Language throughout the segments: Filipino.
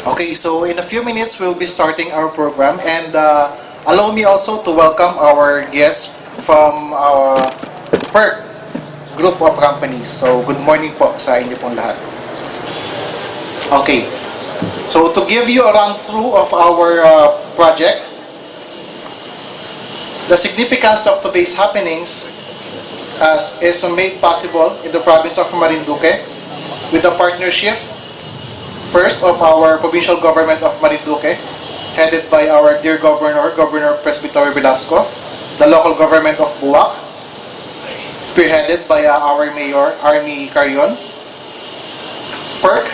Okay, so in a few minutes we'll be starting our program, and allow me also to welcome our guests from our PERC group of companies. So good morning po sa inyo pong lahat. Okay, so to give you a run-through of our project, the significance of today's happenings is made possible in the province of Marinduque with the partnership first of our provincial government of Marinduque, headed by our dear Governor Presbyterio Velasco, the local government of Buwak, spearheaded by our Mayor Army Carion, PERC,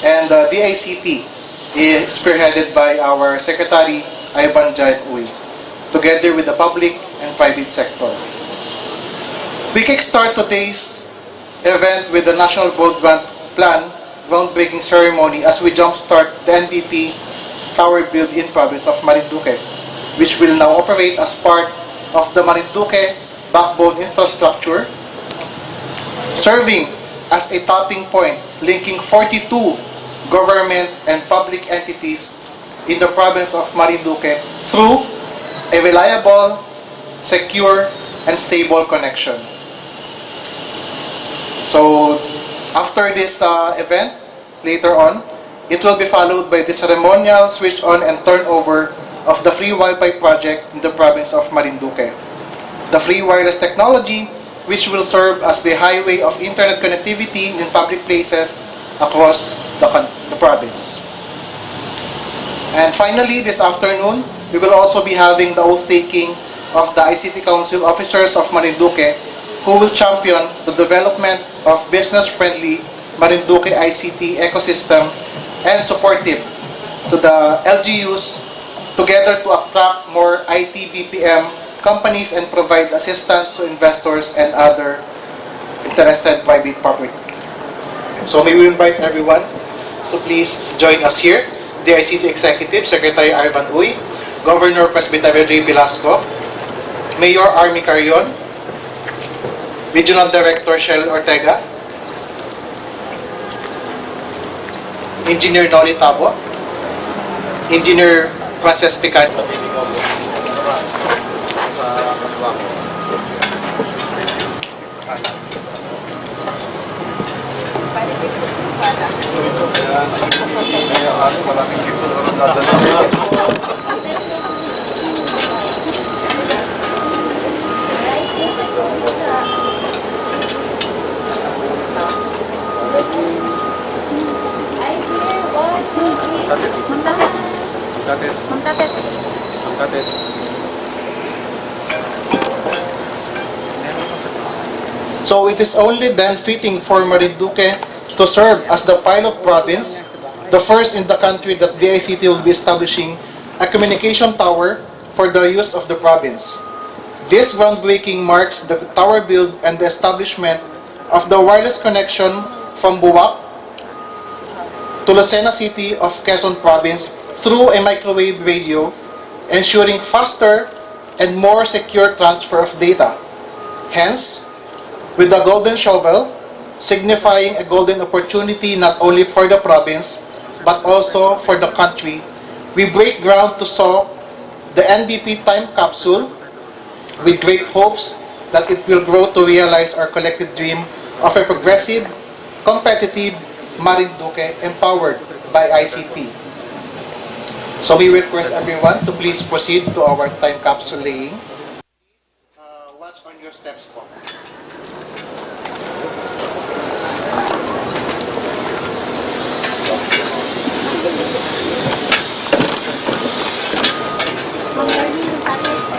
and DICT, spearheaded by our Secretary Ivan Jain Uy, together with the public and private sector. We kickstart today's event with the National Broadband Plan groundbreaking ceremony as we jumpstart the NDP tower build in province of Marinduque, which will now operate as part of the Marinduque backbone infrastructure, serving as a topping point linking 42 government and public entities in the province of Marinduque through a reliable, secure, and stable connection. So, after this event, later on, it will be followed by the ceremonial switch on and turnover of the free Wi-Fi project in the province of Marinduque. The free wireless technology, which will serve as the highway of internet connectivity in public places across the province. And finally, this afternoon, we will also be having the oath-taking of the ICT Council officers of Marinduque, who will champion the development of business-friendly Marinduque ICT ecosystem and supportive to the LGUs, together to attract more IT BPM companies and provide assistance to investors and other interested private property. So may we invite everyone to please join us here. The ICT Executive, Secretary Ivan Uy, Governor Presbyterio Velasco, Mayor Army Carion, Regional Director Shell Ortega, Engineer Noli Tabo, Engineer Frances Pican, So it is only then fitting for Marinduque to serve as the pilot province, the first in the country that DICT will be establishing a communication tower for the use of the province. This groundbreaking marks the tower build and the establishment of the wireless connection from Buwak to Lucena City of Quezon Province through a microwave radio, ensuring faster and more secure transfer of data. Hence, with the golden shovel, signifying a golden opportunity not only for the province, but also for the country, we break ground to sow the NDP time capsule with great hopes that it will grow to realize our collective dream of a progressive, competitive Marinduque empowered by ICT. So we request everyone to please proceed to our time capsule laying. Watch on your steps po.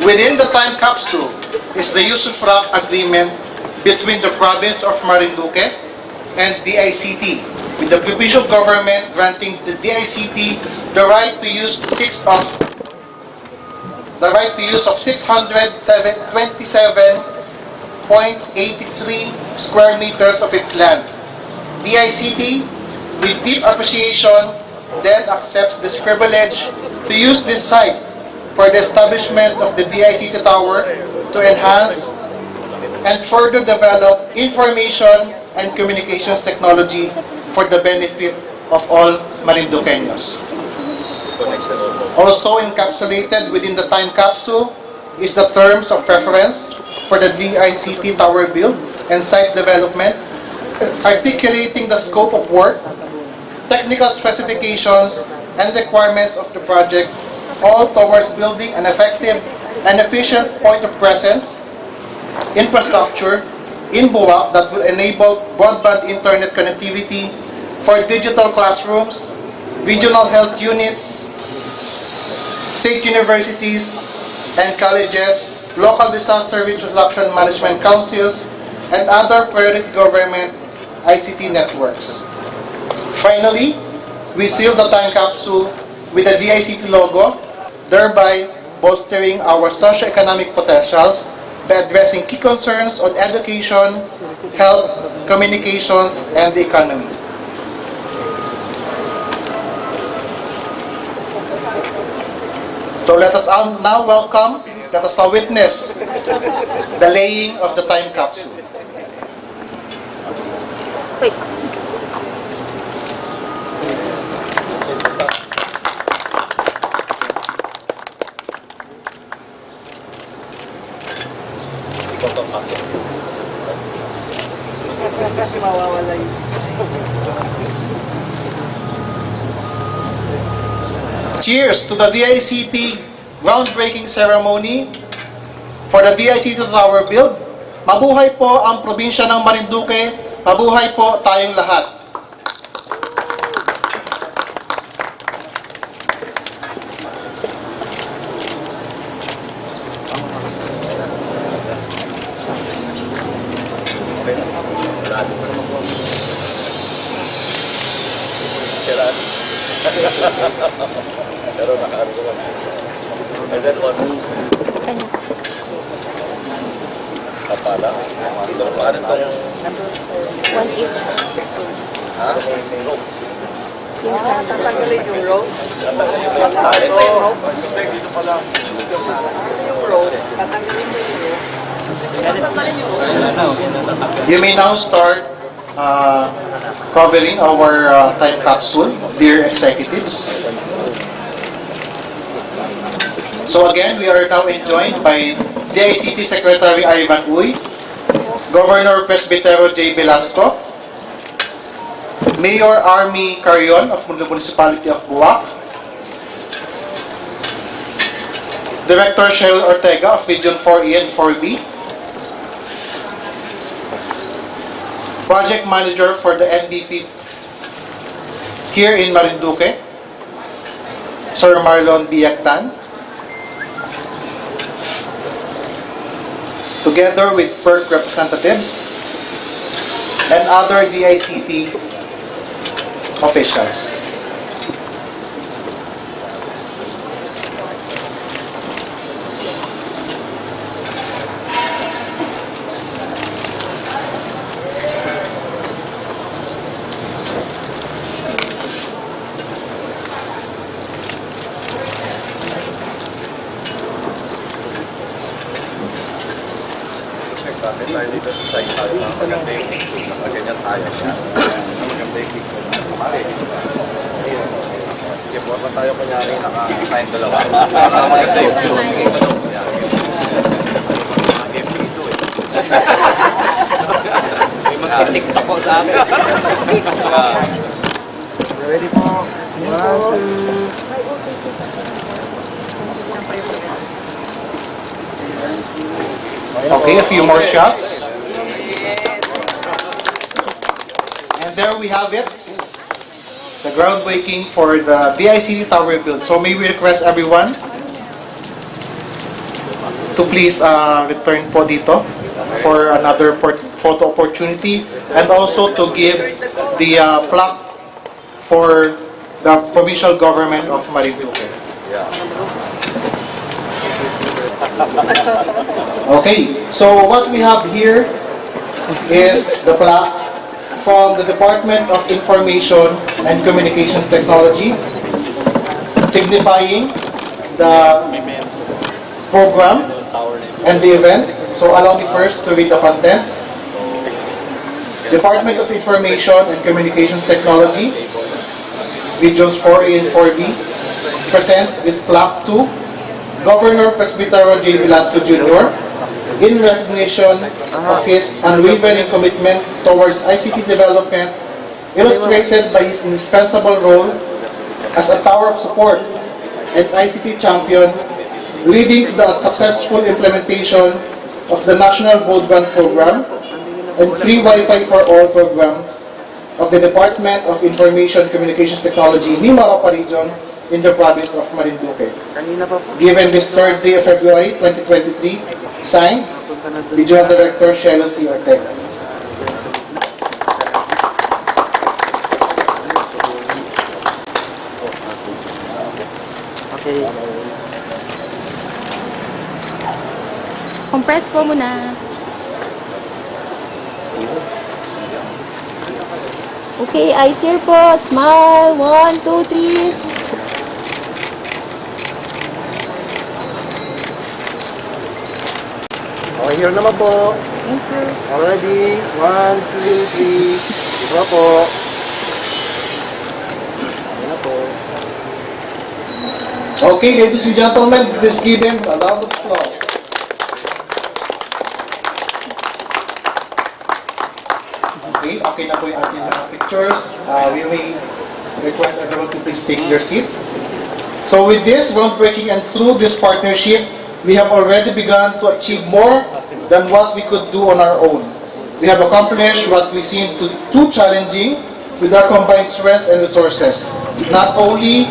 Within the time capsule is the usufruct agreement between the province of Marinduque and DICT, with the provincial government granting the DICT the right to use 627.83 square meters of its land. DICT, with deep appreciation, then accepts this privilege to use this site for the establishment of the DICT tower to enhance and further develop information and communications technology for the benefit of all Marinduqueños. Also encapsulated within the time capsule is the terms of reference for the DICT tower build and site development, articulating the scope of work, technical specifications, and requirements of the project, all towards building an effective and efficient point of presence infrastructure in Buwak that will enable broadband internet connectivity for digital classrooms, regional health units, state universities and colleges, local disaster risk reduction management councils, and other priority government ICT networks. Finally, we seal the time capsule with the DICT logo, thereby bolstering our socio-economic potentials by addressing key concerns on education, health, communications, and the economy. So let us now witness the laying of the time capsule. Wait. Cheers to the DICT groundbreaking ceremony for the DICT Tower build. Mabuhay po ang probinsya ng Marinduque. Mabuhay po tayong lahat. Pero nakaano ko lang. And then one. Kapala. Ito pa rin tayo. 1-8. Ha? Tatanggalin yung road. Tatanggalin mo yung tayo. Dito pala. Yung road. Tatanggalin mo yung road. Tatanggalin yung road. You may now start covering our time capsule, dear executives. So again, we are now joined by DICT Secretary Ivan Uy, Governor Presbytero J. Velasco, Mayor Army Carion of the Municipality of Buwak, Director Shell Ortega of Region 4E and 4B, Project Manager for the NDP here in Marinduque, Sir Marlon DICT, together with PERC representatives and other DICT officials. Bakit tayo dito sa site tayo ng maganda yung picture, nakaganyan tayo. Maganda yung picture. Sige, buwan pa tayo kunyari, naka-time dalawa. Maganda yung picture. Game dito eh. May mag-tiktok po sa amin. Ready po. 1, 2. Okay, a few more shots. And there we have it. The groundbreaking for the DICT tower build. So may we request everyone to please return po dito for another photo opportunity, and also to give the plaque for the provincial government of Marinduque. Okay, so what we have here is the plaque from the Department of Information and Communications Technology, signifying the program and the event. So allow me first to read the content. Department of Information and Communications Technology, Regions 4A and 4B, presents is Plaque 2, Governor Presbytero J. Velasco Jr., in recognition of his unwavering commitment towards ICT development, illustrated by his indispensable role as a tower of support and ICT champion, leading to the successful implementation of the National Broadband Program and Free Wi-Fi for All program of the Department of Information Communications Technology, Mimaropa Region, in the province of Marinduque. Given this 3rd day of February 2023, signed, Regional Director Shelo C. Ortega. Okay. Compress po muna. Okay, eyes here po. Smile. 1, 2, 3. Okay, here naman po. Thank you. Already. 1, 2, 3. Ito na po. Ayan na po. Okay, ladies and gentlemen, please give him a round of applause. Okay na po yung ating mga pictures. We may request everyone to please take their seats. So with this groundbreaking and through this partnership, we have already begun to achieve more than what we could do on our own. We have accomplished what we seemed too challenging with our combined strengths and resources. Not only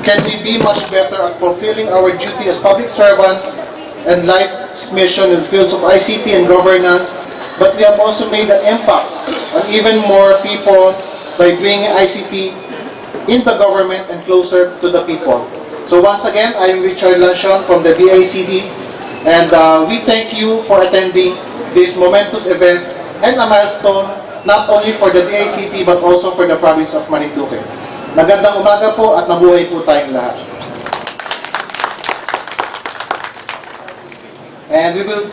can we be much better at fulfilling our duty as public servants and life's mission in fields of ICT and governance, but we have also made an impact on even more people by bringing ICT in the government and closer to the people. So once again, I am Richard Lanchon from the DICT, and we thank you for attending this momentous event and a milestone not only for the DICT but also for the province of Marinduque. Magandang umaga po at mabuhay po tayong lahat. And we will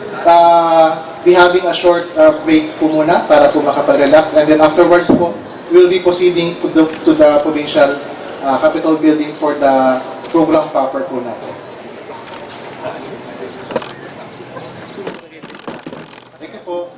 be having a short break po muna para po makapag-relax, and then afterwards po, we will be proceeding to the Provincial Capitol Building for the program proper po natin. Thank you po.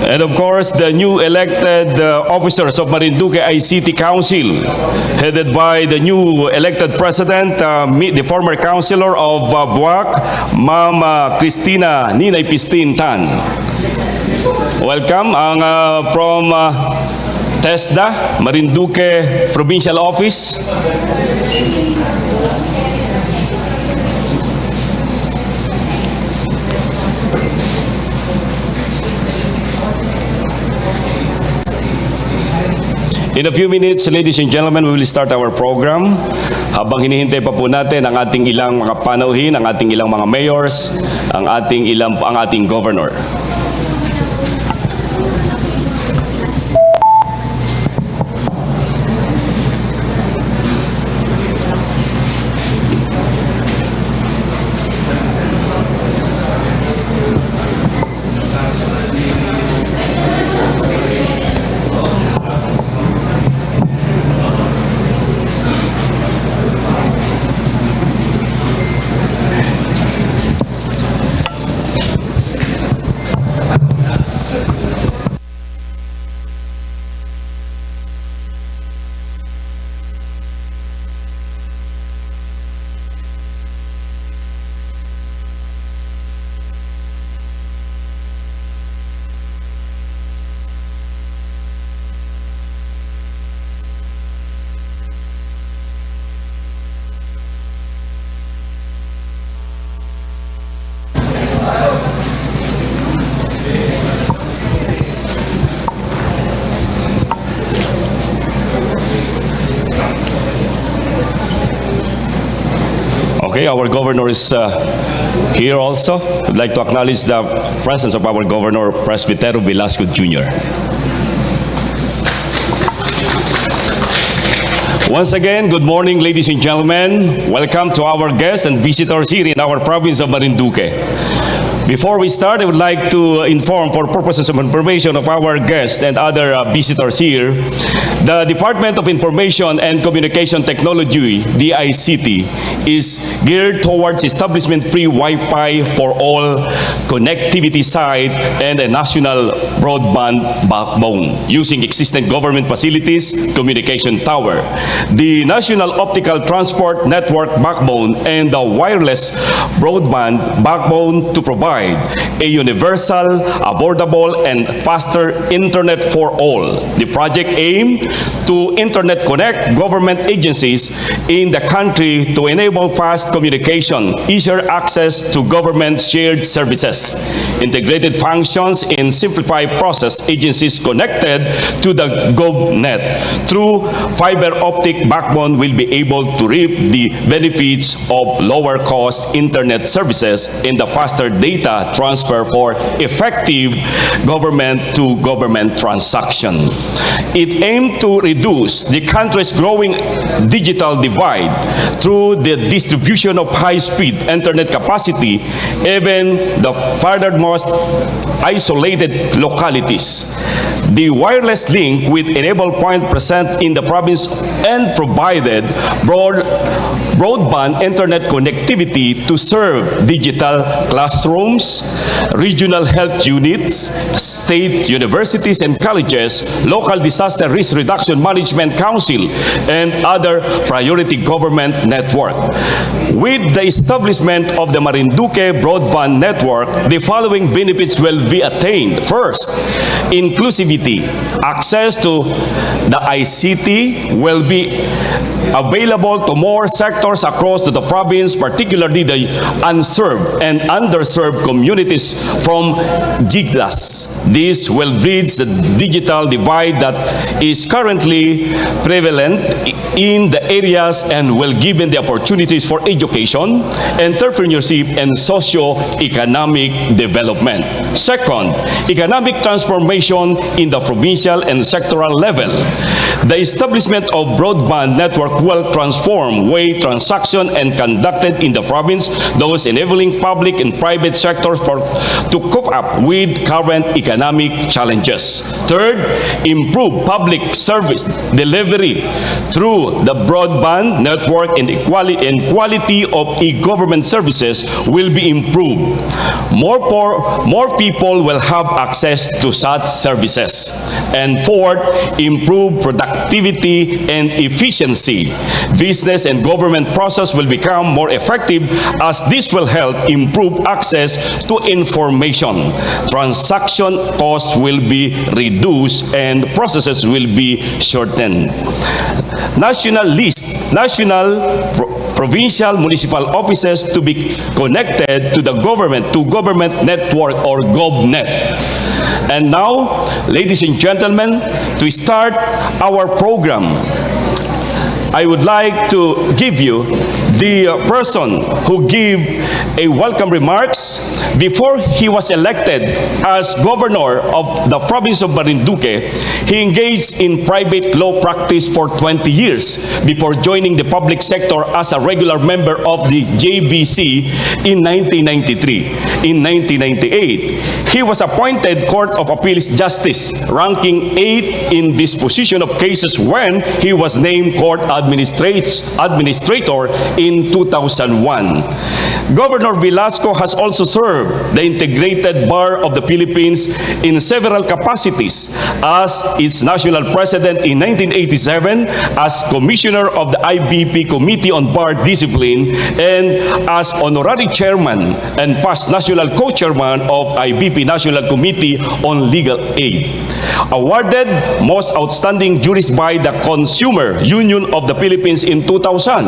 And of course, the new elected officers of Marinduque ICT Council, headed by the new elected president, the former councilor of Buwak, Ma'am Cristina Ninay Pistin Tan. Welcome from TESDA, Marinduque Provincial Office. In a few minutes, ladies and gentlemen, we will start our program. Habang hinihintay pa po natin ang ating ilang mga panauhin, ang ating ilang mga mayors, ang ating governor. Okay, our governor is here also. I'd like to acknowledge the presence of our governor, Presbytero Velasco Jr. Once again, good morning, ladies and gentlemen. Welcome to our guests and visitors here in our province of Marinduque. Before we start, I would like to inform, for purposes of information of our guests and other visitors here, the Department of Information and Communication Technology, DICT, is geared towards establishment-free Wi-Fi for all connectivity site and a national broadband backbone using existing government facilities, communication tower, the National Optical Transport Network backbone, and the wireless broadband backbone to provide a universal, affordable, and faster internet for all. The project aims to internet connect government agencies in the country to enable fast communication, easier access to government shared services, integrated functions, and simplified process agencies connected to the GovNet through fiber optic backbone will be able to reap the benefits of lower cost internet services and the faster data transfer for effective government-to-government transaction. It aimed to reduce the country's growing digital divide through the distribution of high-speed internet capacity, even the furthermost isolated localities. the wireless link with enable point present in the province and provided broadband internet connectivity to serve digital classrooms, regional health units, state universities and colleges, local disaster risk reduction management council, and other priority government network. With the establishment of the Marinduque broadband network, the following benefits will be attained. First, inclusivity. Access to the ICT will be available to more sectors across the province, particularly the unserved and underserved communities from GIGDAS. This will bridge the digital divide that is currently prevalent in the areas and will give them the opportunities for education, entrepreneurship, and socio-economic development. Second, economic transformation in the provincial and sectoral level. The establishment of broadband network will transform way transaction and conducted in the province, those enabling public and private sectors to cope up with current economic challenges. Third, improve public service delivery through the broadband network, and quality of e-government services will be improved. More people will have access to such services. And fourth, improve productivity and efficiency. Business and government process will become more effective as this will help improve access to information. Transaction costs will be reduced and processes will be shortened. Provincial municipal offices to be connected to the government network or GovNet. And now, ladies and gentlemen, to start our program, I would like to give you the person who gave a welcome remarks before he was elected as governor of the province of Marinduque. He engaged in private law practice for 20 years before joining the public sector as a regular member of the JBC in 1993. In 1998, he was appointed Court of Appeals Justice, ranking 8 in disposition of cases when he was named court administrator in 2001. Governor Velasco has also served the Integrated Bar of the Philippines in several capacities, as its national president in 1987, as commissioner of the IBP Committee on Bar Discipline, and as honorary chairman and past national co-chairman of IBP National Committee on Legal Aid. Awarded Most Outstanding Jurist by the Consumer Union of the Philippines in 2000.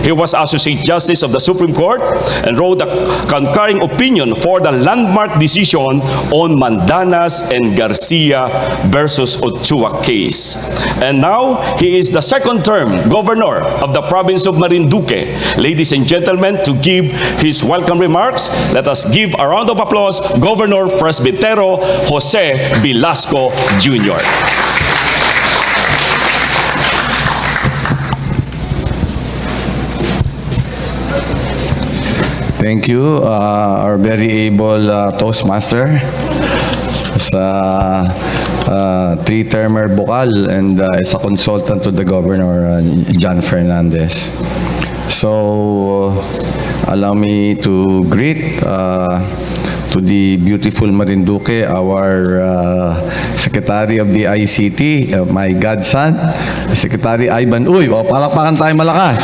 He was Associate Justice of the Supreme Court and wrote a concurring opinion for the landmark decision on Mandanas and Garcia versus Ochoa case. And now, he is the second term governor of the province of Marinduque. Ladies and gentlemen, to give his welcome remarks, let us give a round of applause, Governor Presbitero Jose Velasco Jr. Thank you, our very able Toastmaster, sa three-termer Bukal, and as a consultant to the Governor, John Fernandez. So, allow me to greet to the beautiful Marinduque, our Secretary of the ICT, my godson, Secretary Ivan. Uy, palakpakan tayo malakas.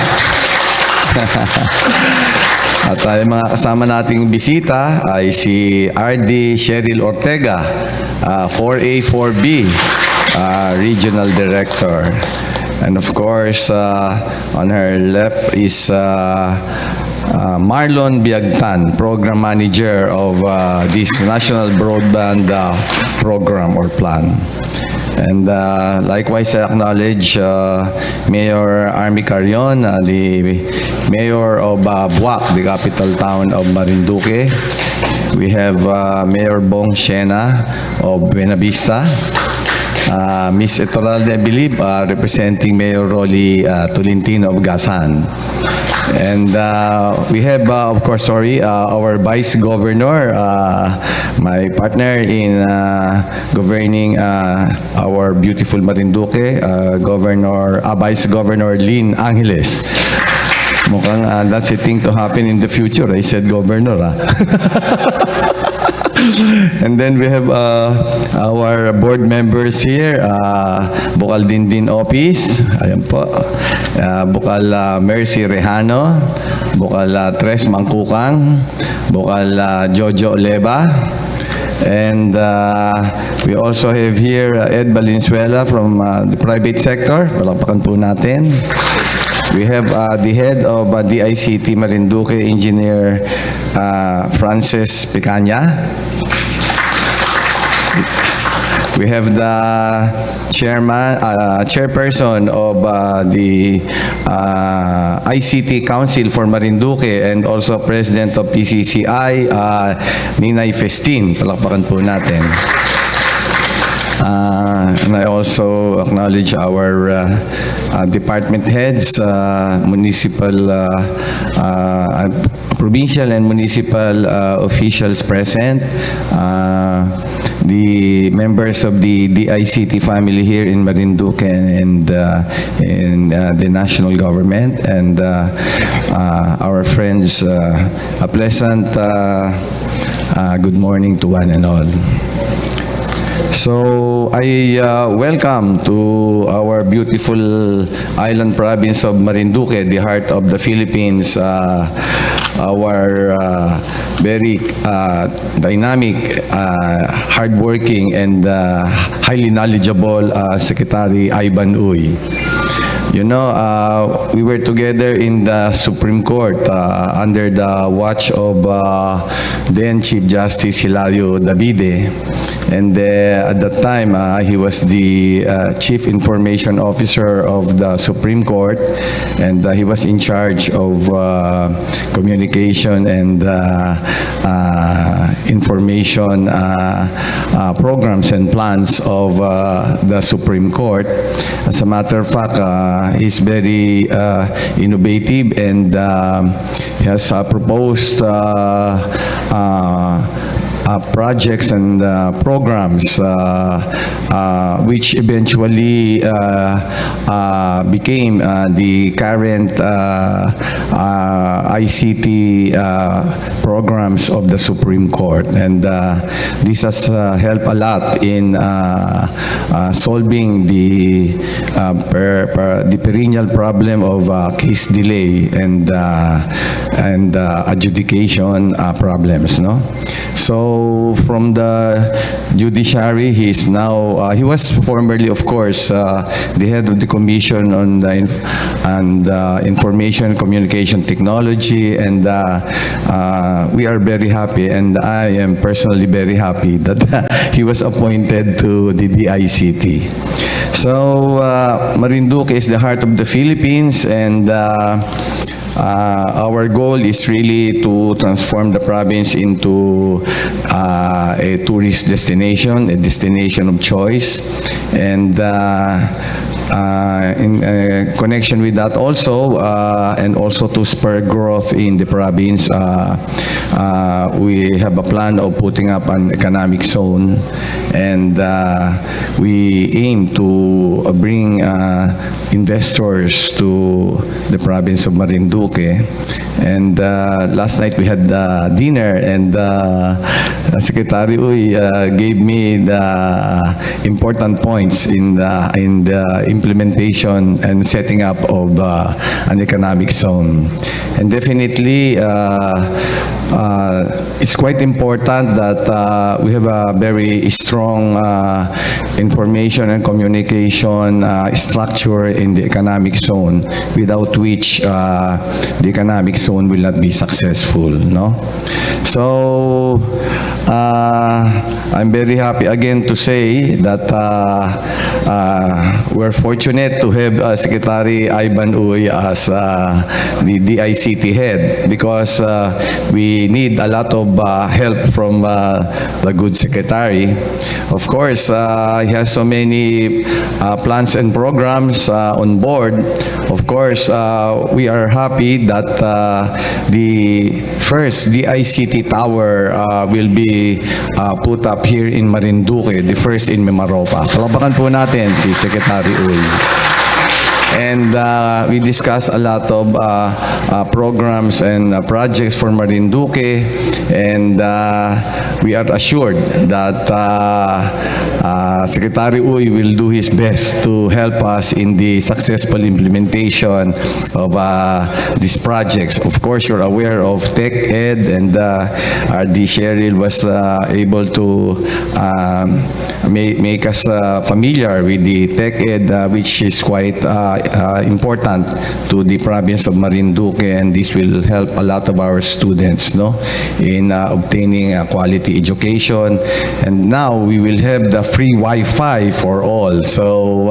At ay mga kasama nating bisita ay si RD Cheryl Ortega, 4A, 4B, Regional Director. And of course, on her left is Marlon Biagtan, Program Manager of this National Broadband Program or Plan. And likewise, I acknowledge Mayor Army Carion, the Mayor of Buac, the capital town of Marinduque. We have Mayor Bong Shena of Buena Vista. Ms. Etoralde, I believe, representing Mayor Rolly Tolentino of Gasan. And we have, of course, our Vice Governor, my partner in governing our beautiful Marinduque, Vice Governor Lynn Angeles. Mukhang that's a thing to happen in the future. I said Governor. And then we have our board members here, Bukal Dindin Office, ayan po, Bukal Mercy Rehano, Bukal Tres Mangkukang, Bukal Jojo Leba, and we also have here Ed Valenzuela from the private sector. Palakpakan po natin. We have the head of DICT Marinduque, Engineer Francis Picanya. We have the chairperson of the ICT Council for Marinduque and also president of PCCI, Ninay Festin. Palakpakan po natin. And I also acknowledge our department heads, provincial and municipal officials present, the members of the DICT family here in Marinduque and in the national government, and our friends. A pleasant good morning to one and all. So I welcome to our beautiful island province of Marinduque, the heart of the Philippines, our very dynamic, hardworking, and highly knowledgeable Secretary Ivan Uy. You know, we were together in the Supreme Court under the watch of then Chief Justice Hilario Davide. And at that time, he was the Chief Information Officer of the Supreme Court, and he was in charge of communication and information programs and plans of the Supreme Court. As a matter of fact, he's very innovative, and he has proposed projects and programs which eventually became the current ICT programs of the Supreme Court. And this has helped a lot in solving the perennial problem of case delay and adjudication problems, no? So from the judiciary, he is now, he was formerly, of course, the head of the Commission on Information Communication Technology, and we are very happy, and I am personally very happy that he was appointed to the DICT. So Marinduque is the heart of the Philippines, and our goal is really to transform the province into a tourist destination, a destination of choice. And in connection with that also, and also to spur growth in the province, we have a plan of putting up an economic zone, and we aim to bring investors to the province of Marinduque. And last night we had dinner, and Secretary Uy gave me the important points in the implementation and setting up of an economic zone. And definitely it's quite important that we have a very strong information and communication structure in the economic zone, without which the economic zone will not be successful, no? So I'm very happy again to say that we're fortunate to have Secretary Ivan Uy as the DICT head, because we need a lot of help from the good secretary. Of course, he has so many plans and programs on board. Of course, we are happy that the first DICT tower will be put up here in Marinduque, the first in Mimaropa. Palapakan po natin si Secretary Uy. And we discussed a lot of programs and projects for Marinduque, and we are assured that Secretary Uy will do his best to help us in the successful implementation of these projects. Of course, you're aware of Tech Ed, and RD Cheryl was able to make us familiar with the Tech Ed, which is quite important to the province of Marinduque, and this will help a lot of our students, no, in obtaining a quality education. And now we will have the free Wi-Fi for all. So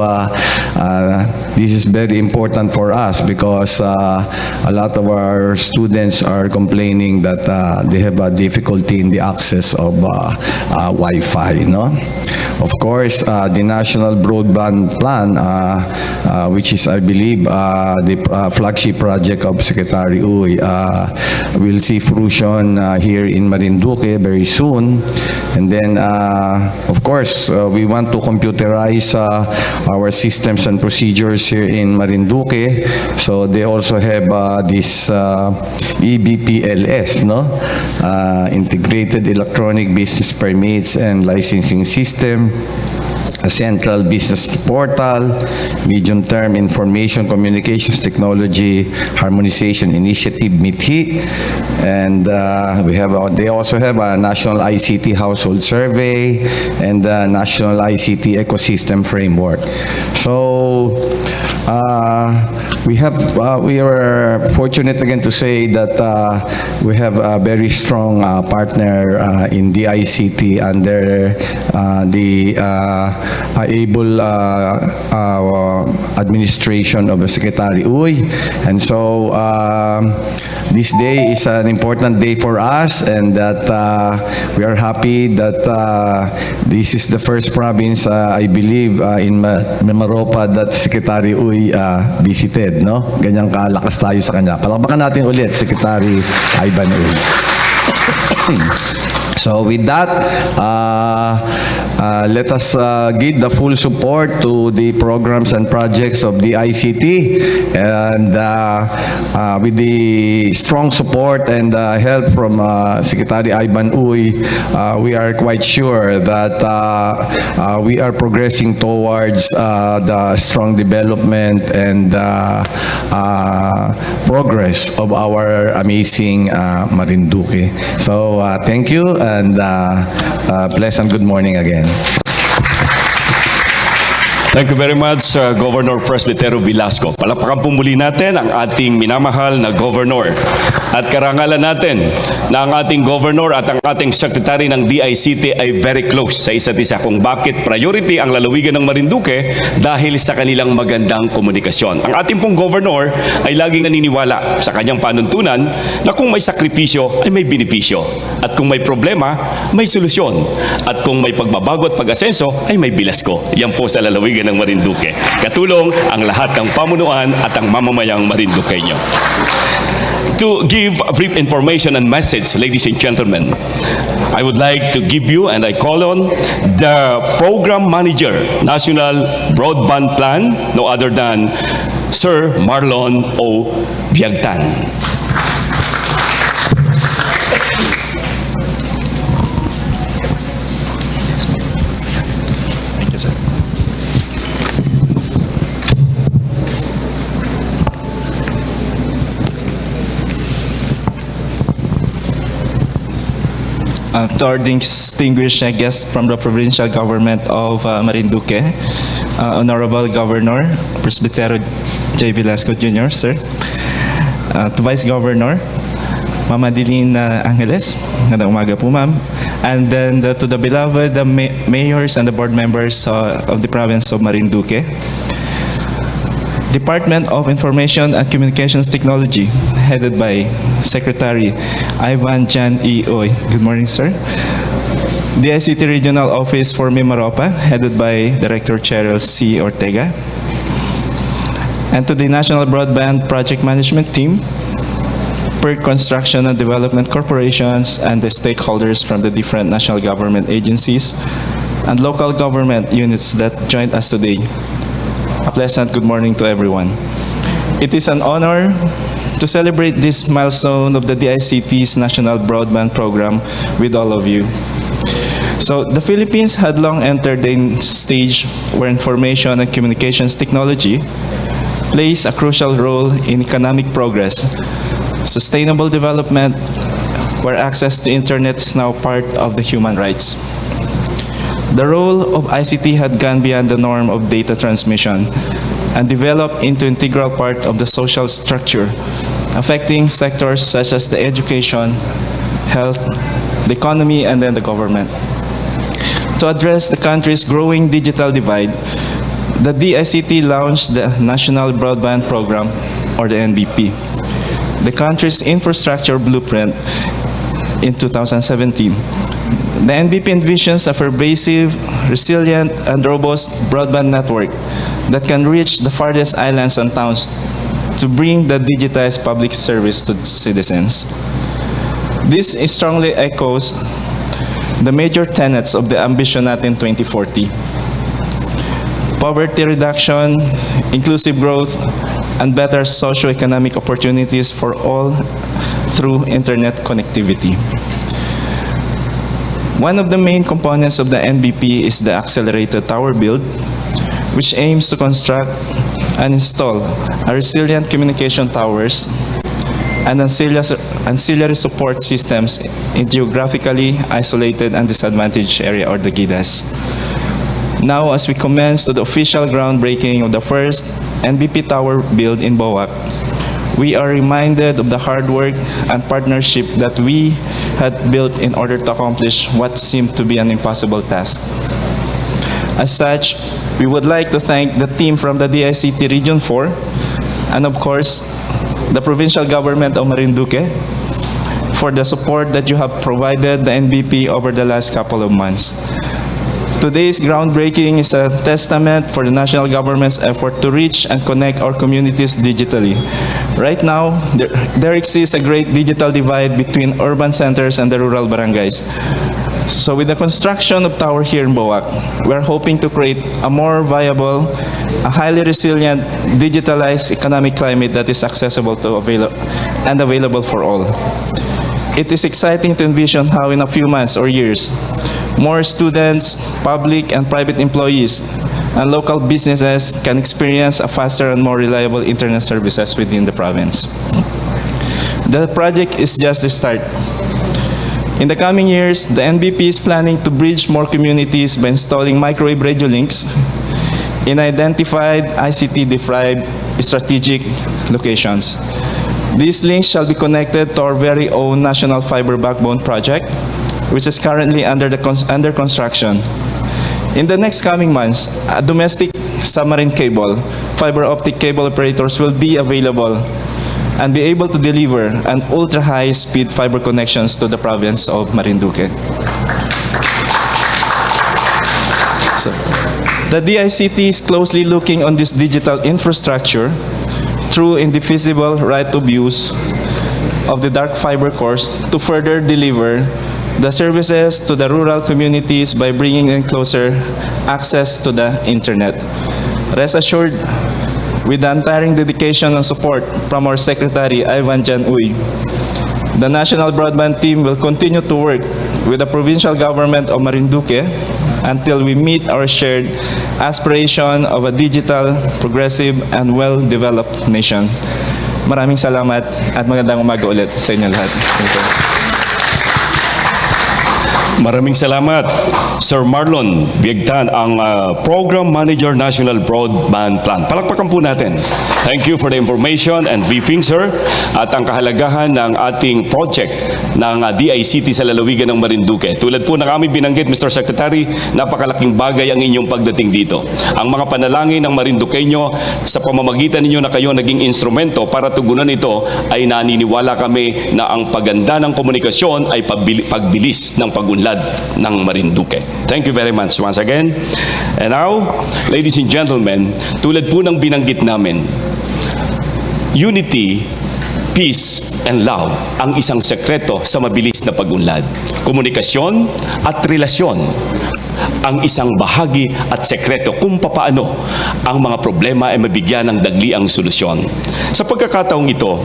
this is very important for us because a lot of our students are complaining that they have a difficulty in the access of Wi-Fi, no? Of course, the National Broadband Plan, which is, I believe, the flagship project of Secretary Uy, will see fruition here in Marinduque very soon. And then, of course, we want to computerize our systems and procedures here in Marinduque. So they also have this EBPLS, no? Integrated Electronic Business Permits and Licensing System, a central business portal, medium-term information communications technology harmonization initiative, MITHI, and they also have a national ICT household survey and a national ICT ecosystem framework. So we are fortunate again to say that we have a very strong partner in DICT under the able administration of the Secretary Uy. And so this day is an important day for us, and that we are happy that this is the first province, I believe, in Mimaropa that Secretary Uy visited, no? Ganyang kalakas tayo sa kanya. Palakpakan natin ulit, Secretary Ivan Uy. So with that, let us give the full support to the programs and projects of the ICT, and with the strong support and help from Secretary Ivan Uy, we are quite sure that we are progressing towards the strong development and progress of our amazing Marinduque. So thank you, and pleasant good morning again. Thank you very much, Governor Presbytero Velasco. Palakpakan po muli natin ang ating minamahal na Governor. At karangalan natin na ang ating Governor at ang ating Secretary ng DICT ay very close sa isa't isa, kung bakit priority ang lalawigan ng Marinduque dahil sa kanilang magandang komunikasyon. Ang ating pong Governor ay laging naniniwala sa kanyang panuntunan na kung may sakripisyo ay may benepisyo. At kung may problema, may solusyon. At kung may pagbabago at pag-asenso ay may bilasko. Yan po sa lalawigan ng Marinduque. Katulong ang lahat ng pamunuan at ang mamamayang Marinduqueño. To give a brief information and message, ladies and gentlemen, I would like to give you, and I call on the Program Manager, National Broadband Plan, no other than Sir Marlon O. Biagtan. To our distinguished guests from the Provincial Government of Marinduque, Honorable Governor Presbytero J. Velasco Jr., sir, to Vice Governor Mama Dilin Angeles, magandang umaga po ma'am, and then to the beloved mayors and the board members of the province of Marinduque, Department of Information and Communications Technology, headed by Secretary Ivan Jan E. Oy. Good morning, sir. DICT Regional Office for Mimaropa, headed by Director Cheryl C. Ortega. and to the National Broadband Project Management Team, PERC Construction and Development Corporations, and the stakeholders from the different national government agencies and local government units that joined us today. A pleasant good morning to everyone. It is an honor to celebrate this milestone of the DICT's National Broadband Program with all of you. So the Philippines had long entered the stage where information and communications technology plays a crucial role in economic progress, sustainable development, where access to internet is now part of the human rights. The role of ICT had gone beyond the norm of data transmission and developed into an integral part of the social structure, affecting sectors such as the education, health, the economy, and then the government. To address the country's growing digital divide, the DICT launched the National Broadband Program, or the NBP, the country's infrastructure blueprint in 2017. The NBP envisions a pervasive, resilient, and robust broadband network that can reach the farthest islands and towns to bring the digitized public service to citizens. This strongly echoes the major tenets of the Ambition Natin 2040. Poverty reduction, inclusive growth, and better socio-economic opportunities for all through internet connectivity. One of the main components of the NBP is the accelerated tower build, which aims to construct and install a resilient communication towers and ancillary support systems in geographically isolated and disadvantaged area, or the GIDAs. Now, as we commence to the official groundbreaking of the first NBP tower build in Boac, we are reminded of the hard work and partnership that we had built in order to accomplish what seemed to be an impossible task. As such, we would like to thank the team from the DICT Region 4 and, of course, the Provincial Government of Marinduque for the support that you have provided the NBP over the last couple of months. Today's groundbreaking is a testament for the national government's effort to reach and connect our communities digitally. Right now, there exists a great digital divide between urban centers and the rural barangays. So with the construction of tower here in Boac, we're hoping to create a more viable, a highly resilient, digitalized economic climate that is accessible to and available for all. It is exciting to envision how in a few months or years, more students, public and private employees, and local businesses can experience a faster and more reliable internet services within the province. The project is just the start. In the coming years, the NBP is planning to bridge more communities by installing microwave radio links in identified ICT-deprived strategic locations. These links shall be connected to our very own National Fiber Backbone project, which is currently under construction. In the next coming months, a domestic submarine cable, fiber optic cable operators will be available and be able to deliver an ultra-high speed fiber connections to the province of Marinduque. So, the DICT is closely looking on this digital infrastructure through indivisible right of use of the dark fiber cores to further deliver the services to the rural communities by bringing in closer access to the internet. Rest assured, with the untiring dedication and support from our Secretary, Ivan Jan Uy, the National Broadband team will continue to work with the Provincial Government of Marinduque until we meet our shared aspiration of a digital, progressive, and well-developed nation. Maraming salamat at magandang umaga ulit sa inyo lahat. Maraming salamat, Sir Marlon Biagtan, ang Program Manager National Broadband Plan. Palakpakan po natin. Thank you for the information and briefing, sir, at ang kahalagahan ng ating project ng DICT sa lalawigan ng Marinduque. Tulad po ng aming binanggit, Mr. Secretary, napakalaking bagay ang inyong pagdating dito. Ang mga panalangin ng Marinduqueño sa pamamagitan ninyo na kayo naging instrumento para tugunan ito, ay naniniwala kami na ang paganda ng komunikasyon ay pagbilis ng pagunlad ng Marinduque. Thank you very much once again. And now, ladies and gentlemen, tulad po ng binanggit namin, Unity, peace, and love ang isang sekreto sa mabilis na pag-unlad. Komunikasyon at relasyon ang isang bahagi at sekreto kung papaano ang mga problema ay mabigyan ng dagliang solusyon. Sa pagkakataong ito,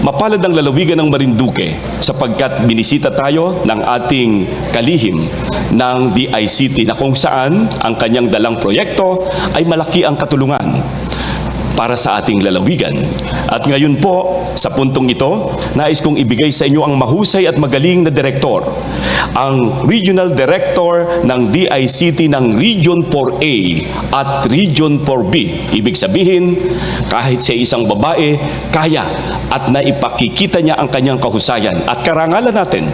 mapalad ang lalawigan ng Marinduque sapagkat binisita tayo ng ating kalihim ng DICT na kung saan ang kanyang dalang proyekto ay malaki ang katulungan para sa ating lalawigan. At ngayon po, sa puntong ito, nais kong ibigay sa inyo ang mahusay at magaling na direktor, ang Regional Director ng DICT ng Region 4A at Region 4B. Ibig sabihin, kahit siya isang babae, kaya at naipakikita niya ang kanyang kahusayan at karangalan natin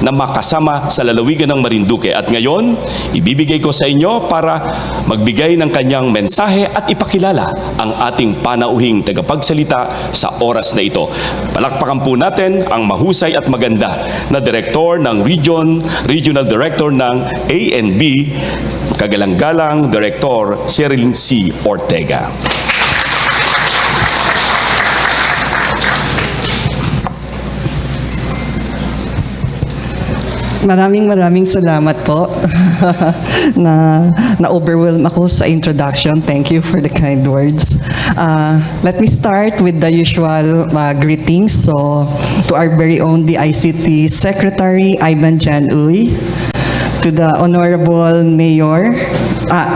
na makasama sa lalawigan ng Marinduque. At ngayon, ibibigay ko sa inyo para magbigay ng kanyang mensahe at ipakilala ang ating panauhing tagapagsalita sa oras na ito. Palakpakan po natin ang mahusay at maganda na direktor ng Regional Director ng ANB, kagalang-galang Direktor Cheryl C. Ortega. Maraming salamat po na overwhelm ako sa introduction. Thank you for the kind words. Let me start with the usual greetings. So, to our very own DICT Secretary, Ivan Jan Uy, to the Honorable Mayor,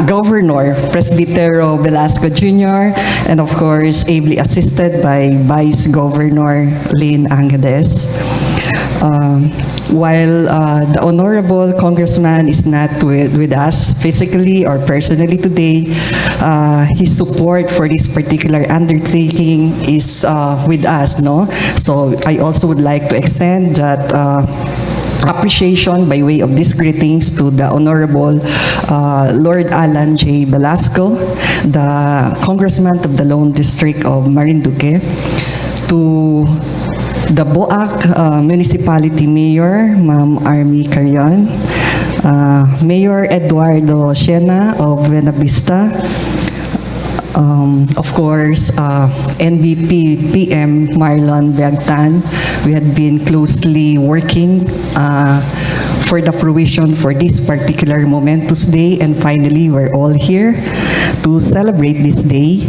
Governor Presbitero Velasco Jr., and of course, ably assisted by Vice Governor Lynn Angeles. While the Honorable Congressman is not with us physically or personally today, his support for this particular undertaking is with us, no? So I also would like to extend that appreciation by way of these greetings to the Honorable Lord Alan J. Velasco, the Congressman of the Lone District of Marinduque, to the Boac Municipality Mayor, Ma'am Army Carion, Mayor Eduardo Siena of Buena Vista, of course, NBP PM Marlon Biagtan. We had been closely working for the fruition for this particular momentous day, and finally, we're all here to celebrate this day.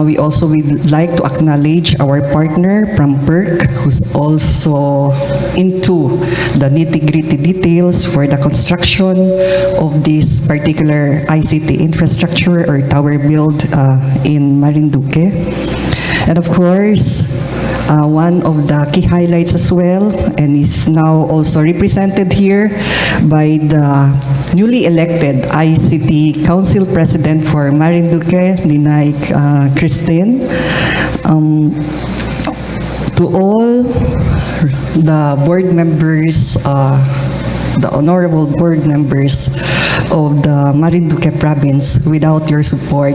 We also would like to acknowledge our partner from PERC, who's also into the nitty-gritty details for the construction of this particular ICT infrastructure or tower build in Marinduque. And of course, one of the key highlights as well, and is now also represented here by the newly elected ICT Council President for Marinduque, Ninay Christine. To all the board members, the honorable board members of the Marinduque province, without your support,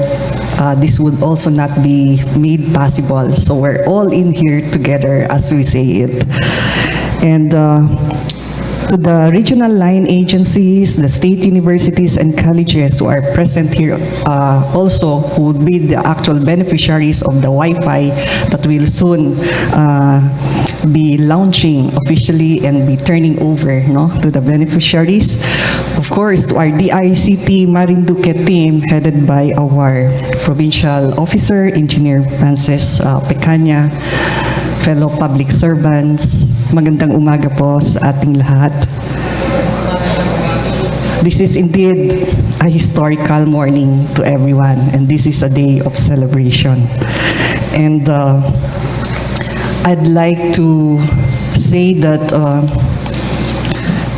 this would also not be made possible. So we're all in here together, as we say it. And to the regional line agencies, the state universities and colleges who are present here, also who would be the actual beneficiaries of the Wi-Fi that will soon be launching officially and be turning over, no, to the beneficiaries. Of course, to our DICT Marinduque team headed by our Provincial Officer, Engineer Francis Pecanya, fellow public servants, magandang umaga po sa ating lahat. This is indeed a historical morning to everyone, and this is a day of celebration. And I'd like to say that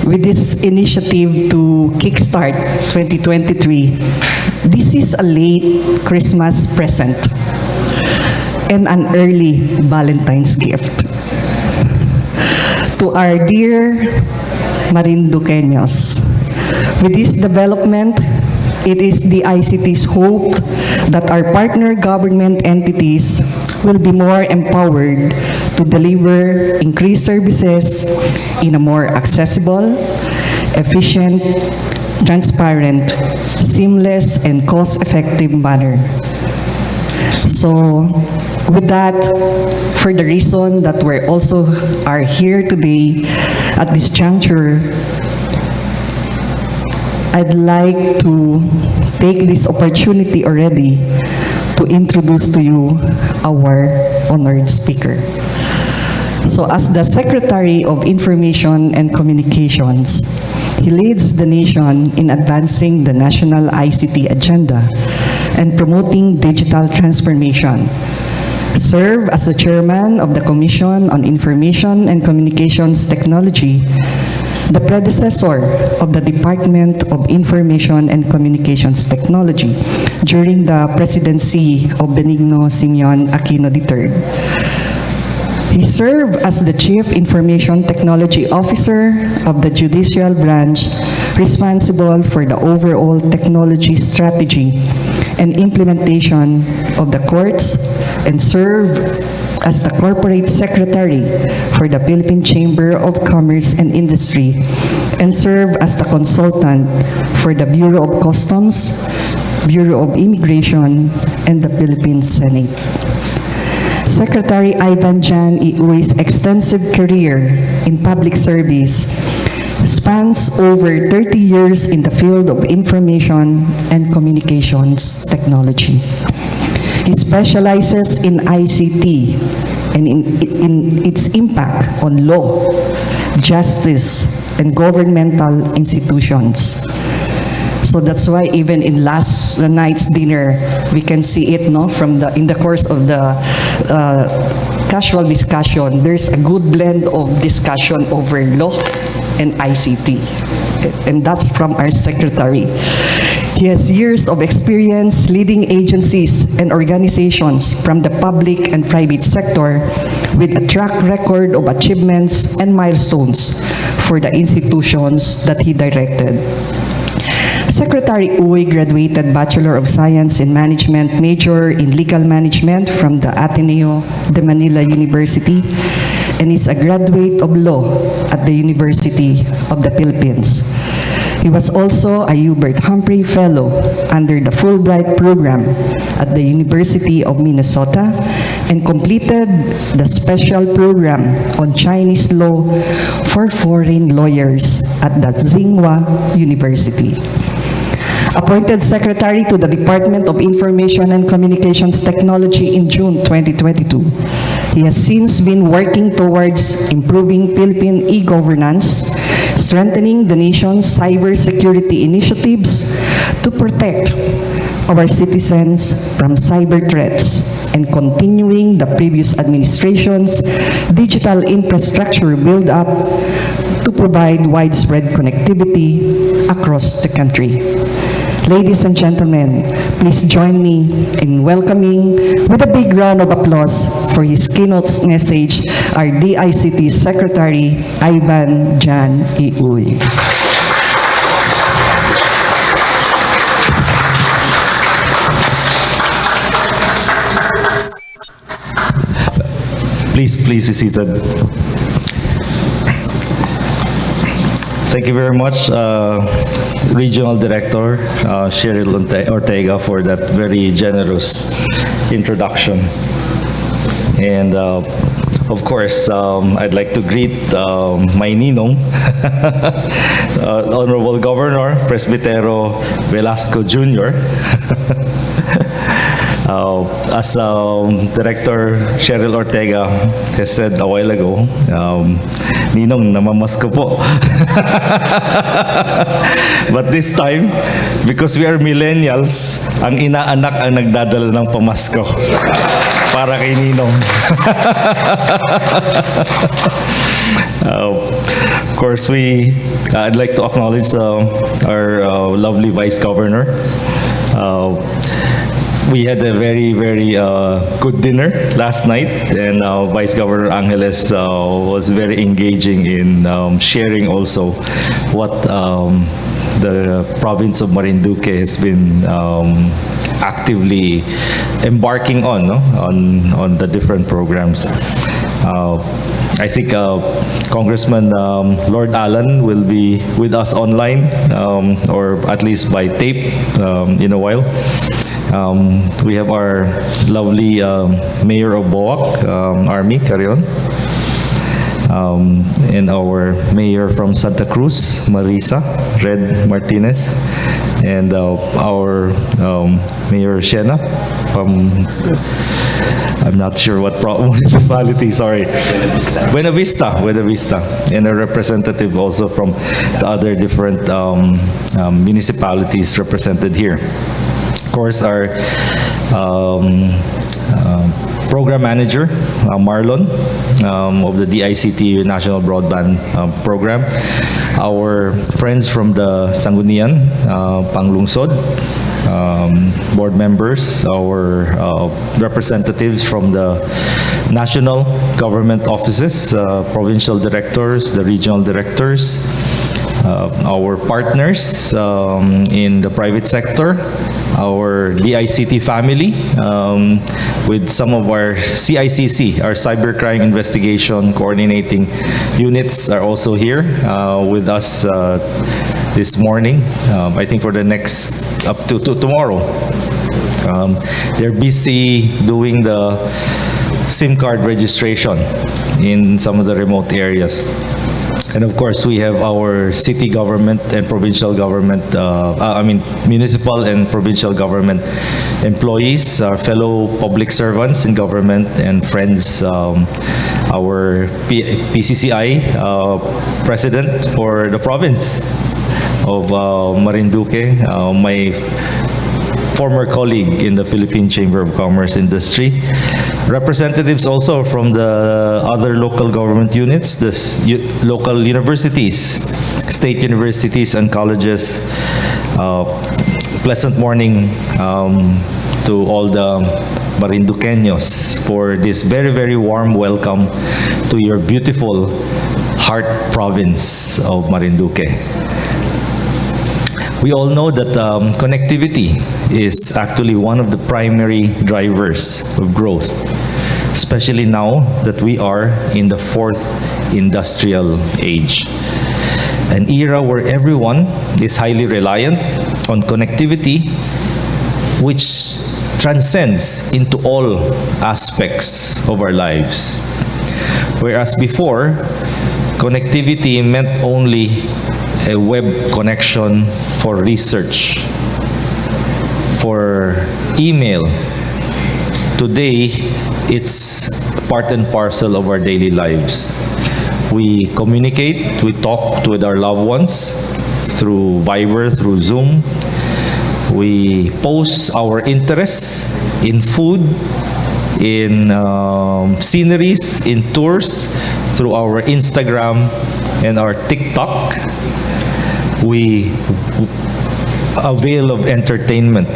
with this initiative to kickstart 2023, this is a late Christmas present and an early Valentine's gift to our dear Marinduqueños. With this development, it is the ICT's hope that our partner government entities will be more empowered to deliver increased services in a more accessible, efficient, transparent, seamless, and cost-effective manner. So, With that, for the reason that we also are here today at this juncture, I'd like to take this opportunity already to introduce to you our honored speaker. So as the Secretary of Information and Communications, he leads the nation in advancing the national ICT agenda and promoting digital transformation. Serve as the chairman of the Commission on Information and Communications Technology, the predecessor of the Department of Information and Communications Technology during the presidency of Benigno Simeon Aquino III. He served as the Chief Information Technology Officer of the Judicial Branch, responsible for the overall technology strategy and implementation of the courts, and served as the Corporate Secretary for the Philippine Chamber of Commerce and Industry, and served as the consultant for the Bureau of Customs, Bureau of Immigration, and the Philippine Senate. Secretary Ivan Jan Iui's extensive career in public service spans over 30 years in the field of information and communications technology. He specializes in ICT and in its impact on law, justice, and governmental institutions. So that's why even in last night's dinner, we can see it, no, in the course of the casual discussion. There's a good blend of discussion over law and ICT, and that's from our secretary. He has years of experience leading agencies and organizations from the public and private sector with a track record of achievements and milestones for the institutions that he directed. Secretary Uy graduated Bachelor of Science in Management, major in Legal Management from the Ateneo de Manila University, and is a graduate of law at the University of the Philippines. He was also a Hubert Humphrey Fellow under the Fulbright program at the University of Minnesota and completed the special program on Chinese law for foreign lawyers at the Tsinghua University. Appointed Secretary to the Department of Information and Communications Technology in June 2022. He has since been working towards improving Philippine e-governance, strengthening the nation's cybersecurity initiatives to protect our citizens from cyber threats, and continuing the previous administration's digital infrastructure build-up to provide widespread connectivity across the country. Ladies and gentlemen, please join me in welcoming with a big round of applause for his keynote message, our DICT Secretary, Ivan Jan Iuy. Please be seated. Thank you very much, Regional Director Cheryl Ortega, for that very generous introduction. And of course, I'd like to greet my ninong, Honorable Governor Presbitero Velasco Jr. As Director Cheryl Ortega has said a while ago, ninong, namamas ko po. But this time, because we are millennials, ang inaanak ang nagdadala ng pamasko para kay ninong. Of course, I'd like to acknowledge our lovely Vice Governor. We had a very, very good dinner last night, and Vice Governor Angeles was very engaging in sharing also what the province of Marinduque has been actively embarking on, on the different programs. I think Congressman Lord Alan will be with us online, or at least by tape in a while. We have our lovely Mayor of Boac, Army, Carion. And our mayor from Santa Cruz, Marisa Red Martinez, and our Mayor Shena from, I'm not sure what municipality, sorry. Buena Vista, and a representative also from the other different municipalities represented here. Of course, our program manager, Marlon, of the DICT National Broadband Program. Our friends from the Sangguniang, Panglungsod, board members, our representatives from the national government offices, provincial directors, the regional directors, our partners in the private sector, our DICT family, with some of our CICC, our cybercrime investigation coordinating units are also here with us this morning, I think for the next, up to tomorrow. They're busy doing the SIM card registration in some of the remote areas. And of course, we have our city government and provincial government, municipal and provincial government employees, our fellow public servants in government and friends, our PCCI president for the province of Marinduque, my former colleague in the Philippine Chamber of Commerce Industry, representatives also from the other local government units, the local universities, state universities and colleges. Pleasant morning to all the Marinduqueños for this very, very warm welcome to your beautiful heart province of Marinduque. We all know that connectivity is actually one of the primary drivers of growth, especially now that we are in the 4th industrial age, an era where everyone is highly reliant on connectivity, which transcends into all aspects of our lives. Whereas before, connectivity meant only a web connection for research, for email. Today, it's part and parcel of our daily lives. We communicate, we talk with our loved ones through Viber, through Zoom. We post our interests in food, in sceneries, in tours, through our Instagram and our TikTok. We avail of entertainment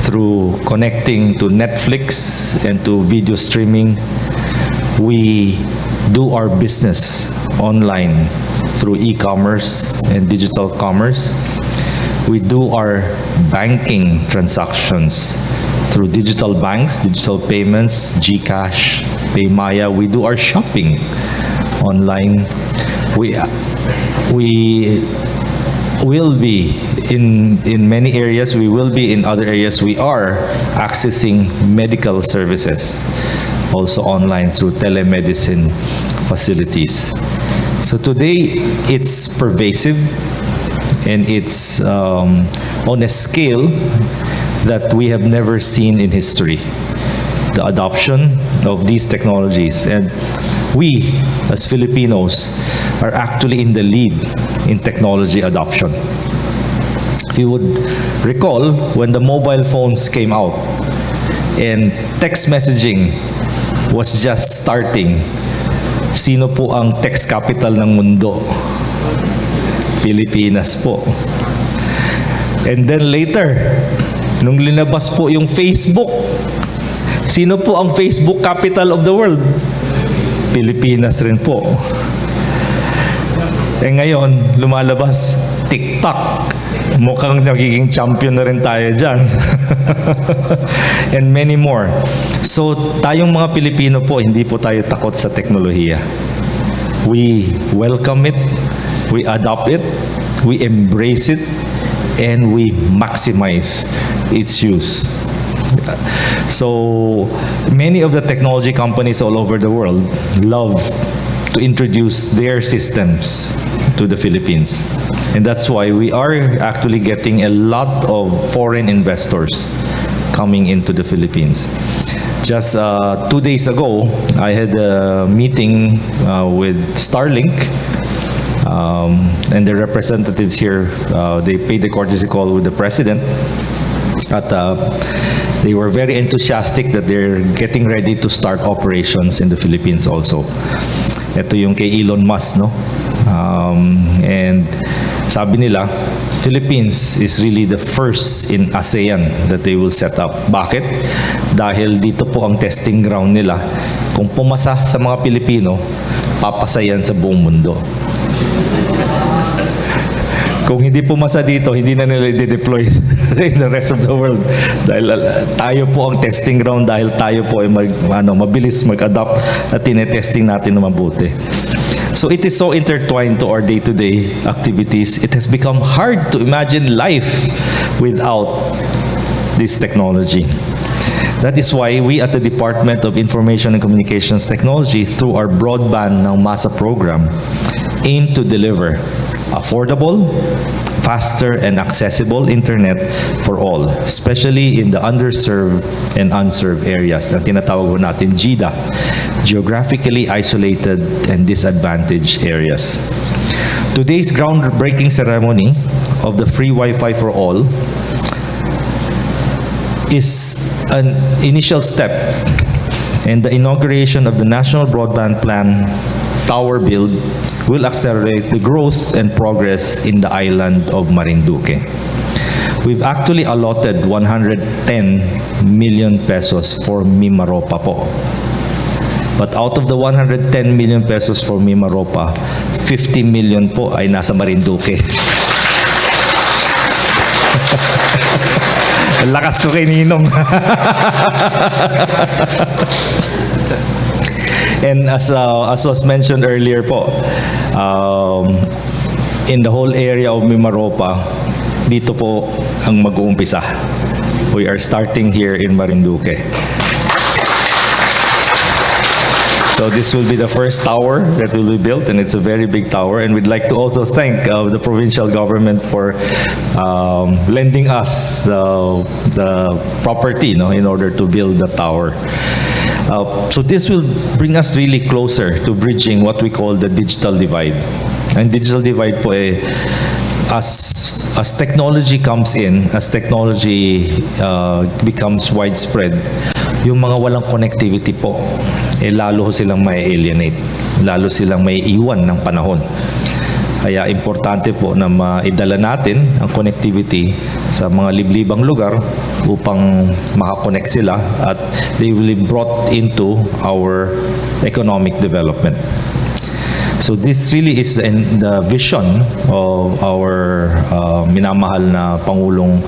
through connecting to Netflix and to video streaming. We do our business online through e-commerce and digital commerce. We do our banking transactions through digital banks, digital payments, GCash, Paymaya. We do our shopping online. We will be in many areas, we will be in other areas. We are accessing medical services also online through telemedicine facilities. So today it's pervasive and it's on a scale that we have never seen in history, the adoption of these technologies. And we as Filipinos are actually in the lead in technology adoption. If you would recall, when the mobile phones came out and text messaging was just starting, sino po ang text capital ng mundo? Pilipinas po. And then later, nung linabas po yung Facebook, sino po ang Facebook capital of the world? Pilipinas rin po. Eh ngayon, lumalabas TikTok. Mukhang nagiging champion na rin tayo dyan. And many more. So, tayong mga Pilipino po, hindi po tayo takot sa teknolohiya. We welcome it, we adopt it, we embrace it, and we maximize its use. So many of the technology companies all over the world love to introduce their systems to the Philippines. And that's why we are actually getting a lot of foreign investors coming into the Philippines. Just 2 days ago, I had a meeting with Starlink, and the representatives here, they paid the courtesy call with the president. They were very enthusiastic that they're getting ready to start operations in the Philippines also. Ito yung kay Elon Musk, no? And sabi nila, Philippines is really the first in ASEAN that they will set up. Bakit? Dahil dito po ang testing ground nila. Kung pumasa sa mga Pilipino, papasayan sa buong mundo. Kung hindi pumasa dito, hindi na nila i-deploy in the rest of the world. Dahil tayo po ang testing ground, dahil tayo po ay mabilis mag-adapt at tinetesting natin na mabuti. So it is so intertwined to our day-to-day activities. It has become hard to imagine life without this technology. That is why we at the Department of Information and Communications Technology, through our Broadband ng MASA program, aim to deliver affordable, faster, and accessible internet for all, especially in the underserved and unserved areas. Ang tinatawag po natin GIDA, geographically isolated and disadvantaged areas. Today's groundbreaking ceremony of the free Wi-Fi for all is an initial step in the inauguration of the National Broadband Plan tower build will accelerate the growth and progress in the island of Marinduque. We've actually allotted 110 million pesos for Mimaropa po. But out of the 110 million pesos for Mimaropa, 50 million po ay nasa Marinduque. Ang lakas ko kay Ninong. And as was mentioned earlier po, in the whole area of Mimaropa, dito po ang mag-uumpisa. We are starting here in Marinduque. So this will be the first tower that will be built, and it's a very big tower. And we'd like to also thank the provincial government for lending us the property, in order to build the tower. So this will bring us really closer to bridging what we call the digital divide. And digital divide po as technology comes in, as technology becomes widespread, yung mga walang connectivity po, lalo silang may alienate, lalo silang may iwan ng panahon. Kaya importante po na maidala natin ang connectivity sa mga liblibang lugar upang makakonect sila at they will be brought into our economic development. So this really is the vision of our minamahal na Pangulong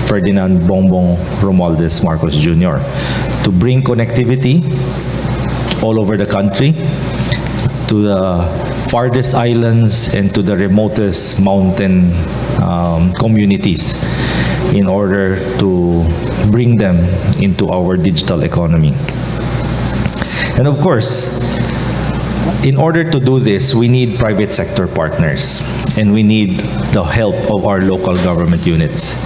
Ferdinand Bongbong Romualdez Marcos Jr. to bring connectivity all over the country, to the farthest islands and to the remotest mountain communities in order to bring them into our digital economy. And of course, in order to do this, we need private sector partners and we need the help of our local government units.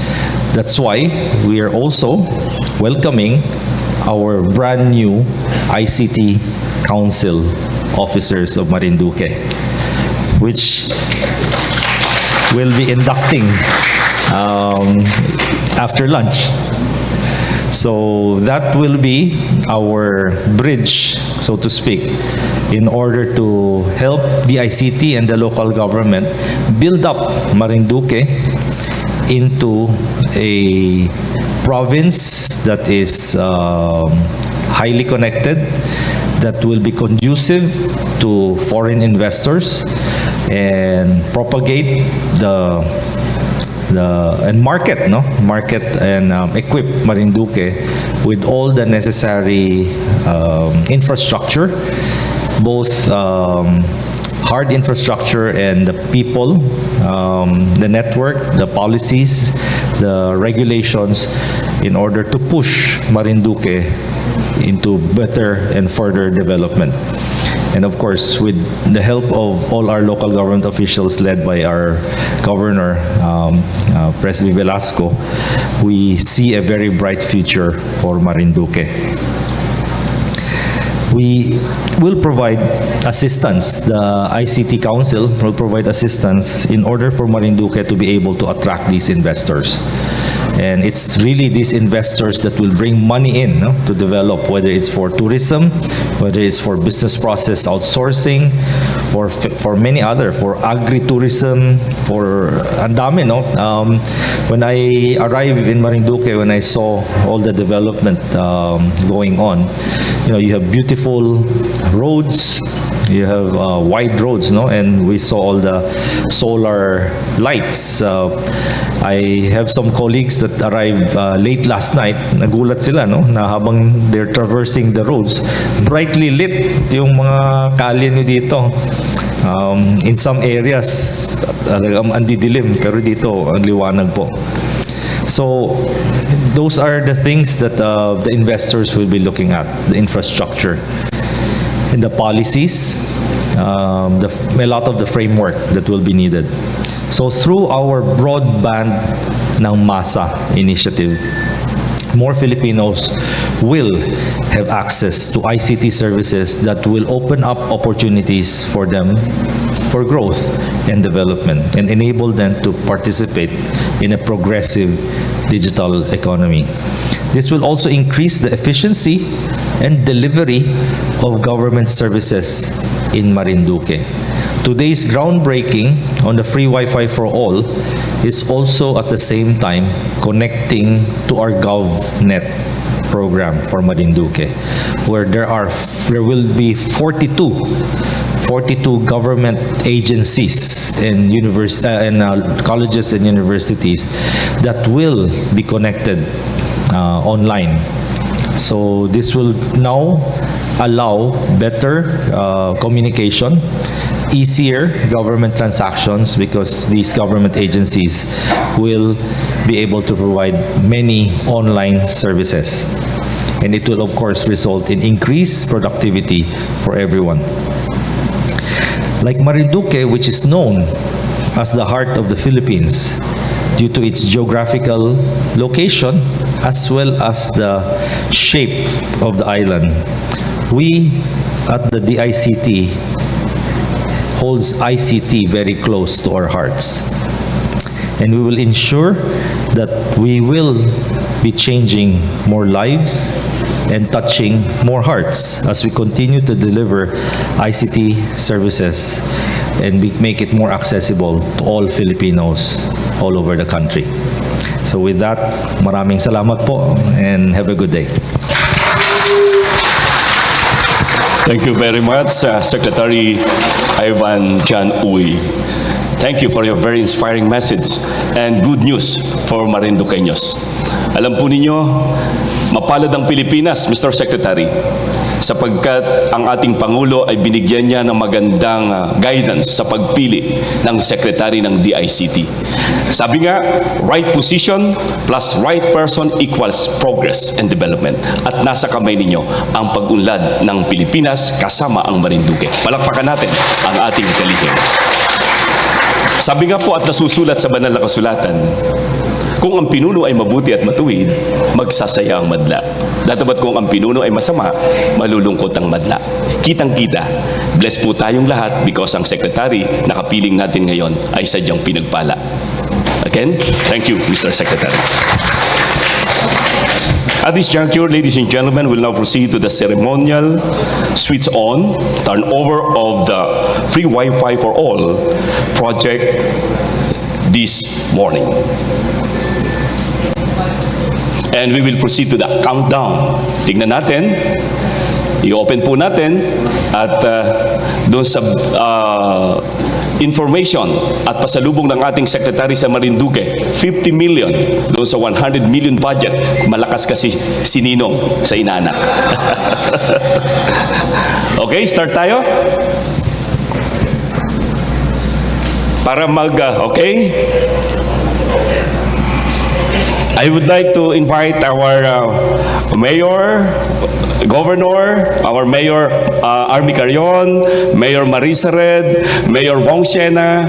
That's why we are also welcoming our brand new ICT Council officers of Marinduque, which will be inducting after lunch. So that will be our bridge, so to speak, in order to help the ICT and the local government build up Marinduque into a province that is highly connected, that will be conducive to foreign investors and propagate and market and equip Marinduque with all the necessary infrastructure, both hard infrastructure and the people, the network, the policies, the regulations in order to push Marinduque into better and further development. And of course, with the help of all our local government officials led by our governor, President Velasco, we see a very bright future for Marinduque. We will provide assistance. The ICT Council will provide assistance in order for Marinduque to be able to attract these investors. And it's really these investors that will bring money in, no, to develop, whether it's for tourism, whether it's for business process outsourcing, or for many other, for agri-tourism, for andami, no? When I arrived in Marinduque, when I saw all the development going on, you have beautiful roads, you have wide roads, no? And we saw all the solar lights. I have some colleagues that arrived late last night. Nagulat sila, no? Na habang they're traversing the roads, brightly lit yung mga kalye nyo dito. In some areas, ang didilim, pero dito, ang liwanag po. So, those are the things that the investors will be looking at, the infrastructure. And the policies, a lot of the framework that will be needed. So through our Broadband ng Masa initiative, more Filipinos will have access to ICT services that will open up opportunities for them for growth and development and enable them to participate in a progressive digital economy. This will also increase the efficiency and delivery of government services in Marinduque. Today's groundbreaking on the free Wi-Fi for all is also at the same time connecting to our GovNet program for Marinduque, where there will be 42 government agencies and colleges and universities that will be connected online. So this will now allow better communication, easier government transactions, because these government agencies will be able to provide many online services. And it will, of course, result in increased productivity for everyone. Like Marinduque, which is known as the heart of the Philippines due to its geographical location as well as the shape of the island, we at the DICT holds ICT very close to our hearts. And we will ensure that we will be changing more lives and touching more hearts as we continue to deliver ICT services and make it more accessible to all Filipinos all over the country. So with that, maraming salamat po and have a good day. Thank you very much, Secretary Ivan Jan Uy. Thank you for your very inspiring message and good news for Marinduqueños. Alam po ninyo, mapalad ang Pilipinas, Mr. Secretary, sapagkat ang ating Pangulo ay binigyan niya ng magandang guidance sa pagpili ng Secretary ng DICT. Sabi nga, right position plus right person equals progress and development. At nasa kamay ninyo ang pag-unlad ng Pilipinas kasama ang Marinduque. Palakpakan natin ang ating kalihim. Sabi nga po at nasusulat sa banal na kasulatan, kung ang pinuno ay mabuti at matuwid, magsasaya ang madla. Datapat kung ang pinuno ay masama, malulungkot ang madla. Kitang-kita, bless po tayong lahat because ang secretary na kapiling natin ngayon ay sadyang pinagpala. Again, thank you, Mr. Secretary. At this juncture, ladies and gentlemen, we'll now proceed to the ceremonial switch on, turn over of the free Wi-Fi for all project this morning. And we will proceed to the countdown. Tingnan natin, i-open po natin at doon sa information at pasalubong ng ating Secretary sa Marinduque, 50 million doon sa 100 million budget. Malakas kasi si Ninong sa inanak. Okay, start tayo? Para okay? I would like to invite our Mayor, Governor, our Mayor Army Carion, Mayor Marisa Red, Mayor Wong Siena,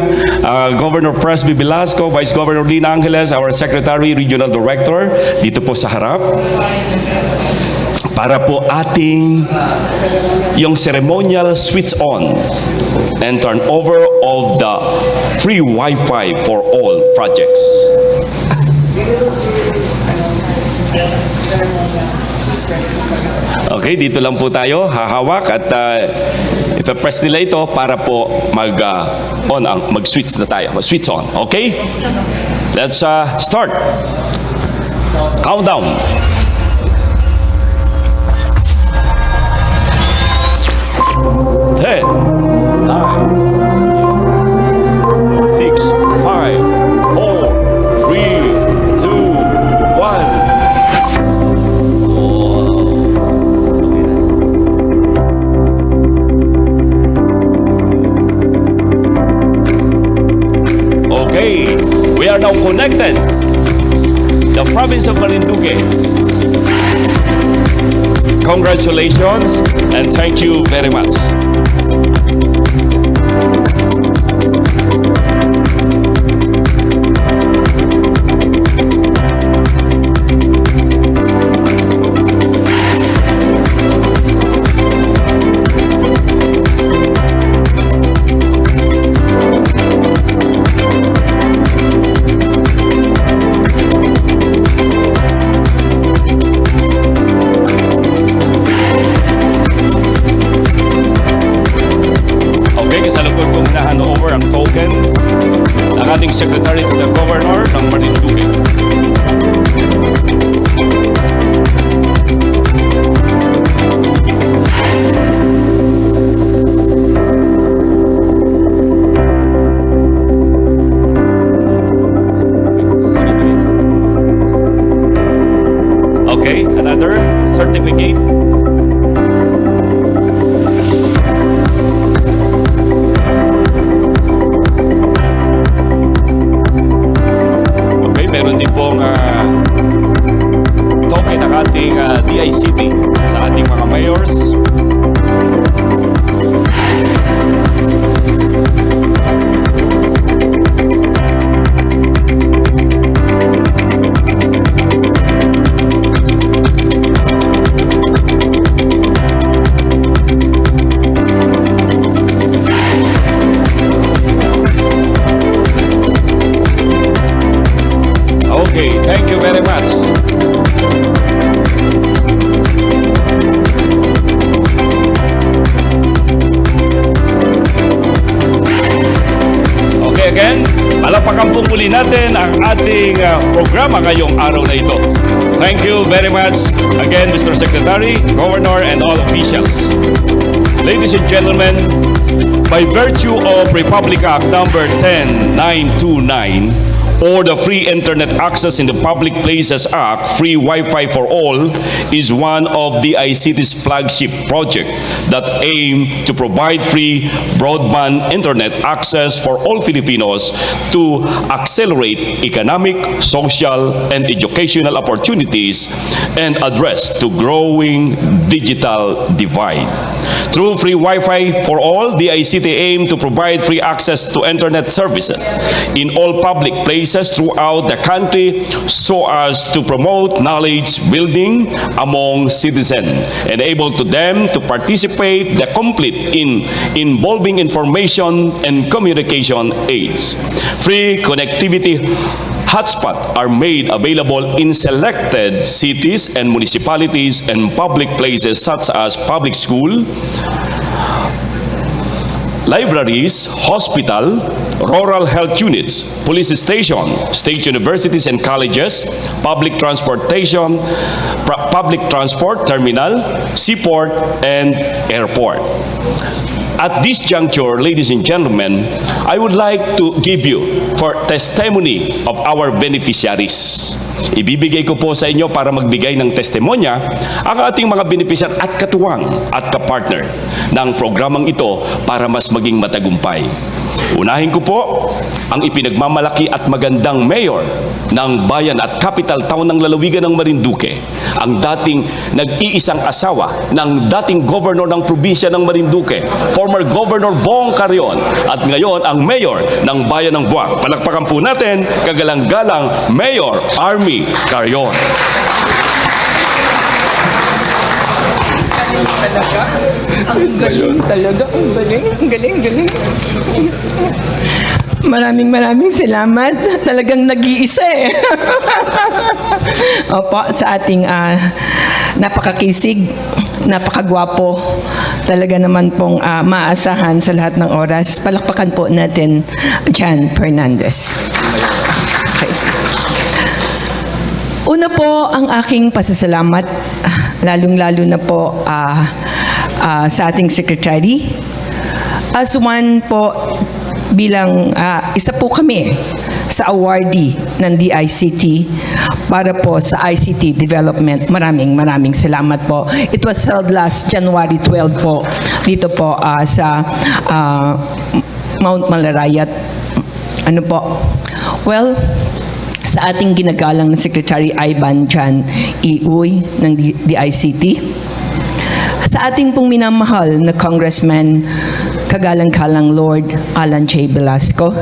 Governor Presby Velasco, Vice Governor Lina Angeles, our Secretary, Regional Director, dito po sa harap. Para po ating yung ceremonial switch on and turn over of the free Wi-Fi for all projects. Okay, dito lang po tayo hahawak at ipa-press nila ito para po mag-switch na tayo. Mag-switch on. Okay? Let's start. Countdown. 10, 9, 6, 5, 4, 3, 2, 1. Okay, we are now connected. The province of Marinduque. Congratulations and thank you very much. Secretary to the Governor ng Marinduque. Okay, another certificate. Token ng ating DICT sa ating mga mayors. Okay, thank you very much. Okay, again, palapakan po muli natin ang ating programa ngayong araw na ito. Thank you very much again, Mr. Secretary, Governor, and all officials. Ladies and gentlemen, by virtue of Republic Act number 10929, or the Free Internet Access in the Public Places Act, Free Wi-Fi for All, is one of the DICT's flagship project that aim to provide free broadband internet access for all Filipinos to accelerate economic, social, and educational opportunities and address to growing digital divide. Through Free Wi-Fi for All, the DICT aim to provide free access to internet services in all public places throughout the country so as to promote knowledge building among citizens, enable to them to participate the complete in involving information and communication age. Free connectivity hotspots are made available in selected cities and municipalities and public places such as public school, libraries, hospital, rural health units, police station, state universities and colleges, public transportation, public transport terminal, seaport, and airport. At this juncture, ladies and gentlemen, I would like to give you for testimony of our beneficiaries. Ibibigay ko po sa inyo para magbigay ng testimonya ang ating mga beneficiary at katuwang at kapartner ng programang ito para mas maging matagumpay. Unahin ko po ang ipinagmamalaki at magandang mayor ng bayan at capital town ng lalawigan ng Marinduque, ang dating nag-iisang asawa ng dating governor ng probinsya ng Marinduque, former Governor Bong Carrion, at ngayon ang mayor ng bayan ng Buwak. Palakpakan po natin, kagalang-galang Mayor Army Carrion. Ang galing talaga. Ang galing. Ang galing. Galing. Maraming salamat. Talagang nag-iisa eh. Opo, sa ating napakakisig, napakagwapo. Talaga naman pong maasahan sa lahat ng oras. Palakpakan po natin Jan Fernandez. Okay. Una po ang aking pasasalamat, lalong-lalo na po sa ating secretary. As one po, bilang isa po kami sa awardee ng DICT para po sa ICT development. Maraming salamat po. It was held last January 12 po dito po sa Mount Malarayat. Ano po? Well, sa ating ginagalang na Secretary Ivan Jan Iuy ng DICT, sa ating pong minamahal na Congressman kagalang-galang Lord Alan J. Velasco,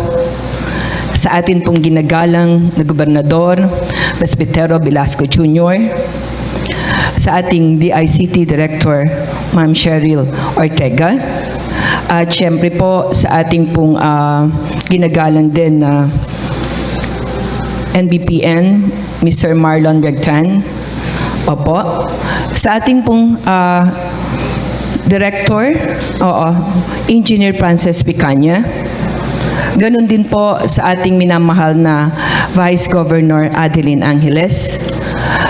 sa atin pong ginagalang na Gobernador Presbitero Velasco Jr., sa ating DICT Director Ma'am Cheryl Ortega, at syempre po sa ating pong ginagalang din na NBPN, Mr. Marlon Regtan. Opo. Sa ating pong Director, Engineer Frances Picaña. Ganon din po sa ating minamahal na Vice Governor Adeline Angeles.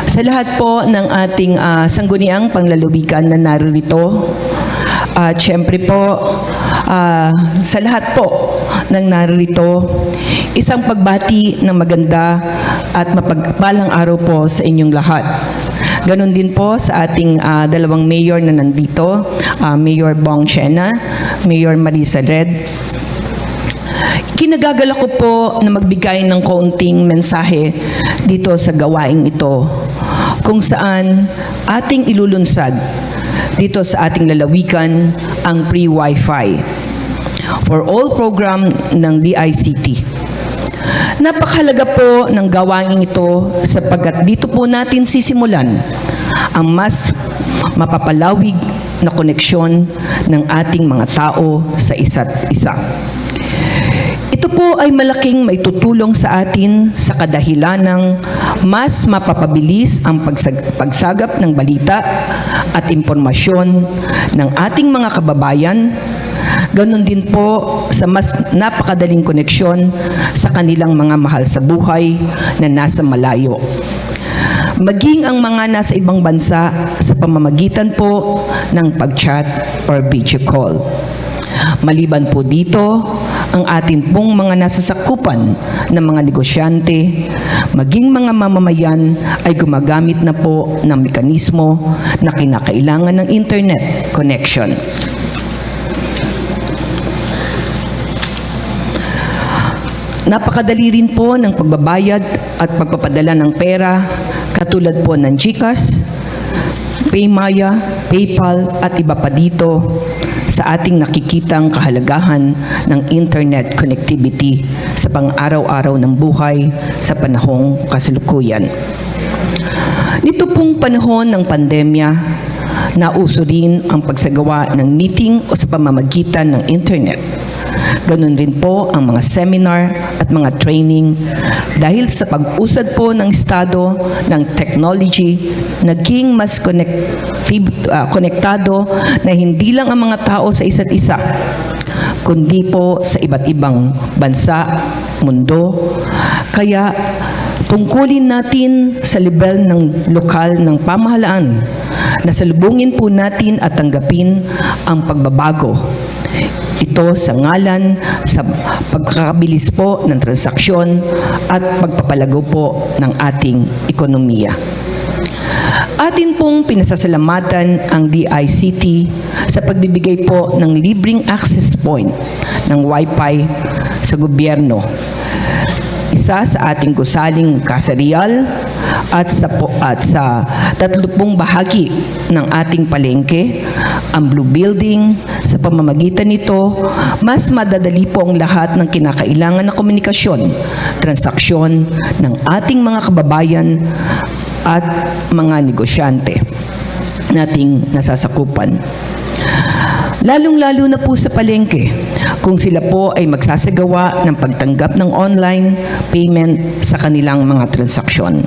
Sa lahat po ng ating sangguniang panglalawigan na narito, at syempre po, sa lahat po ng narito, isang pagbati ng maganda at mapagpalang araw po sa inyong lahat. Ganon din po sa ating dalawang mayor na nandito, Mayor Bong Chena, Mayor Marisa Red. Kinagagala ko po na magbigay ng kaunting mensahe dito sa gawaing ito, kung saan ating ilulunsad dito sa ating lalawigan ang free Wi-Fi for all program ng DICT. Napakahalaga po ng gawain ito sapagkat dito po natin sisimulan ang mas mapapalawig na koneksyon ng ating mga tao sa isa't isa. Ito po ay malaking maitutulong sa atin sa kadahilanang mas mapapabilis ang pagsagap ng balita at impormasyon ng ating mga kababayan. Ganon din po sa mas napakadaling koneksyon sa kanilang mga mahal sa buhay na nasa malayo. Maging ang mga nasa ibang bansa sa pamamagitan po ng pag-chat or video call. Maliban po dito, ang atin pong mga nasa sakupan ng mga negosyante, maging mga mamamayan ay gumagamit na po ng mekanismo na kinakailangan ng internet connection. Napakadali rin po ng pagbabayad at pagpapadala ng pera katulad po ng GCash, Paymaya, PayPal at iba pa dito sa ating nakikitang kahalagahan ng internet connectivity sa pang-araw-araw ng buhay sa panahong kasalukuyan. Nito pong panahon ng pandemya, nauso rin ang pagsagawa ng meeting o sa pamamagitan ng internet. Ganon rin po ang mga seminar at mga training dahil sa pag-usad po ng estado ng technology, naging mas konektado na hindi lang ang mga tao sa isa't isa, kundi po sa iba't ibang bansa, mundo. Kaya tungkulin natin sa level ng lokal ng pamahalaan na salubungin po natin at tanggapin ang pagbabago. Ito sa ngalan sa pagkakabilis po ng transaksyon at pagpapalago po ng ating ekonomiya. Atin pong pinasasalamatan ang DICT sa pagbibigay po ng libreng access point ng Wi-Fi sa gobyerno. Isa sa ating gusaling kasarial at sa 30 bahagi ng ating palengke, ang Blue Building. Sa pamamagitan nito, mas madadali po ang lahat ng kinakailangan na komunikasyon, transaksyon ng ating mga kababayan at mga negosyante nating nasasakupan. Lalong-lalo na po sa palengke, kung sila po ay magsasagawa ng pagtanggap ng online payment sa kanilang mga transaksyon.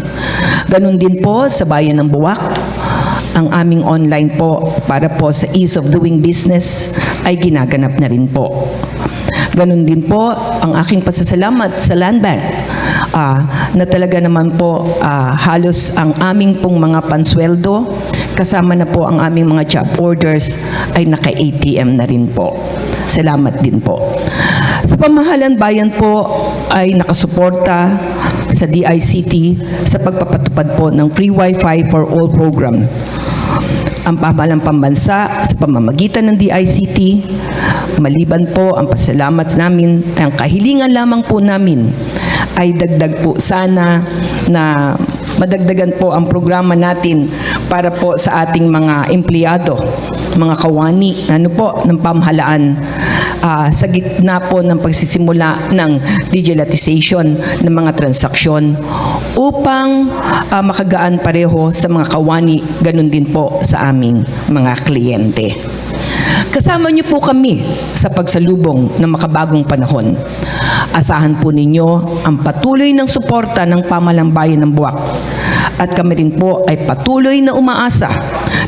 Ganon din po sa bayan ng Buwak, ang aming online po para po sa ease of doing business ay ginaganap na rin po. Ganon din po ang aking pasasalamat sa Land Bank na talaga naman po halos ang aming pong mga pansweldo kasama na po ang aming mga job orders ay naka-ATM na rin po. Salamat din po. Sa pamahalaan bayan po ay nakasuporta sa DICT sa pagpapatupad po ng free Wi-Fi for all program. Ang pamahalang pambansa sa pamamagitan ng DICT, maliban po ang pasalamat namin, ang kahilingan lamang po namin ay dagdag po sana na madagdagan po ang programa natin para po sa ating mga empleyado, mga kawani, ng pamahalaan sa gitna po ng pagsisimula ng digitalization ng mga transaksyon upang makagaan pareho sa mga kawani, ganun din po sa aming mga kliyente. Kasama niyo po kami sa pagsalubong ng makabagong panahon. Asahan po ninyo ang patuloy ng suporta ng pamahalang bayan ng Buwak. At kami rin po ay patuloy na umaasa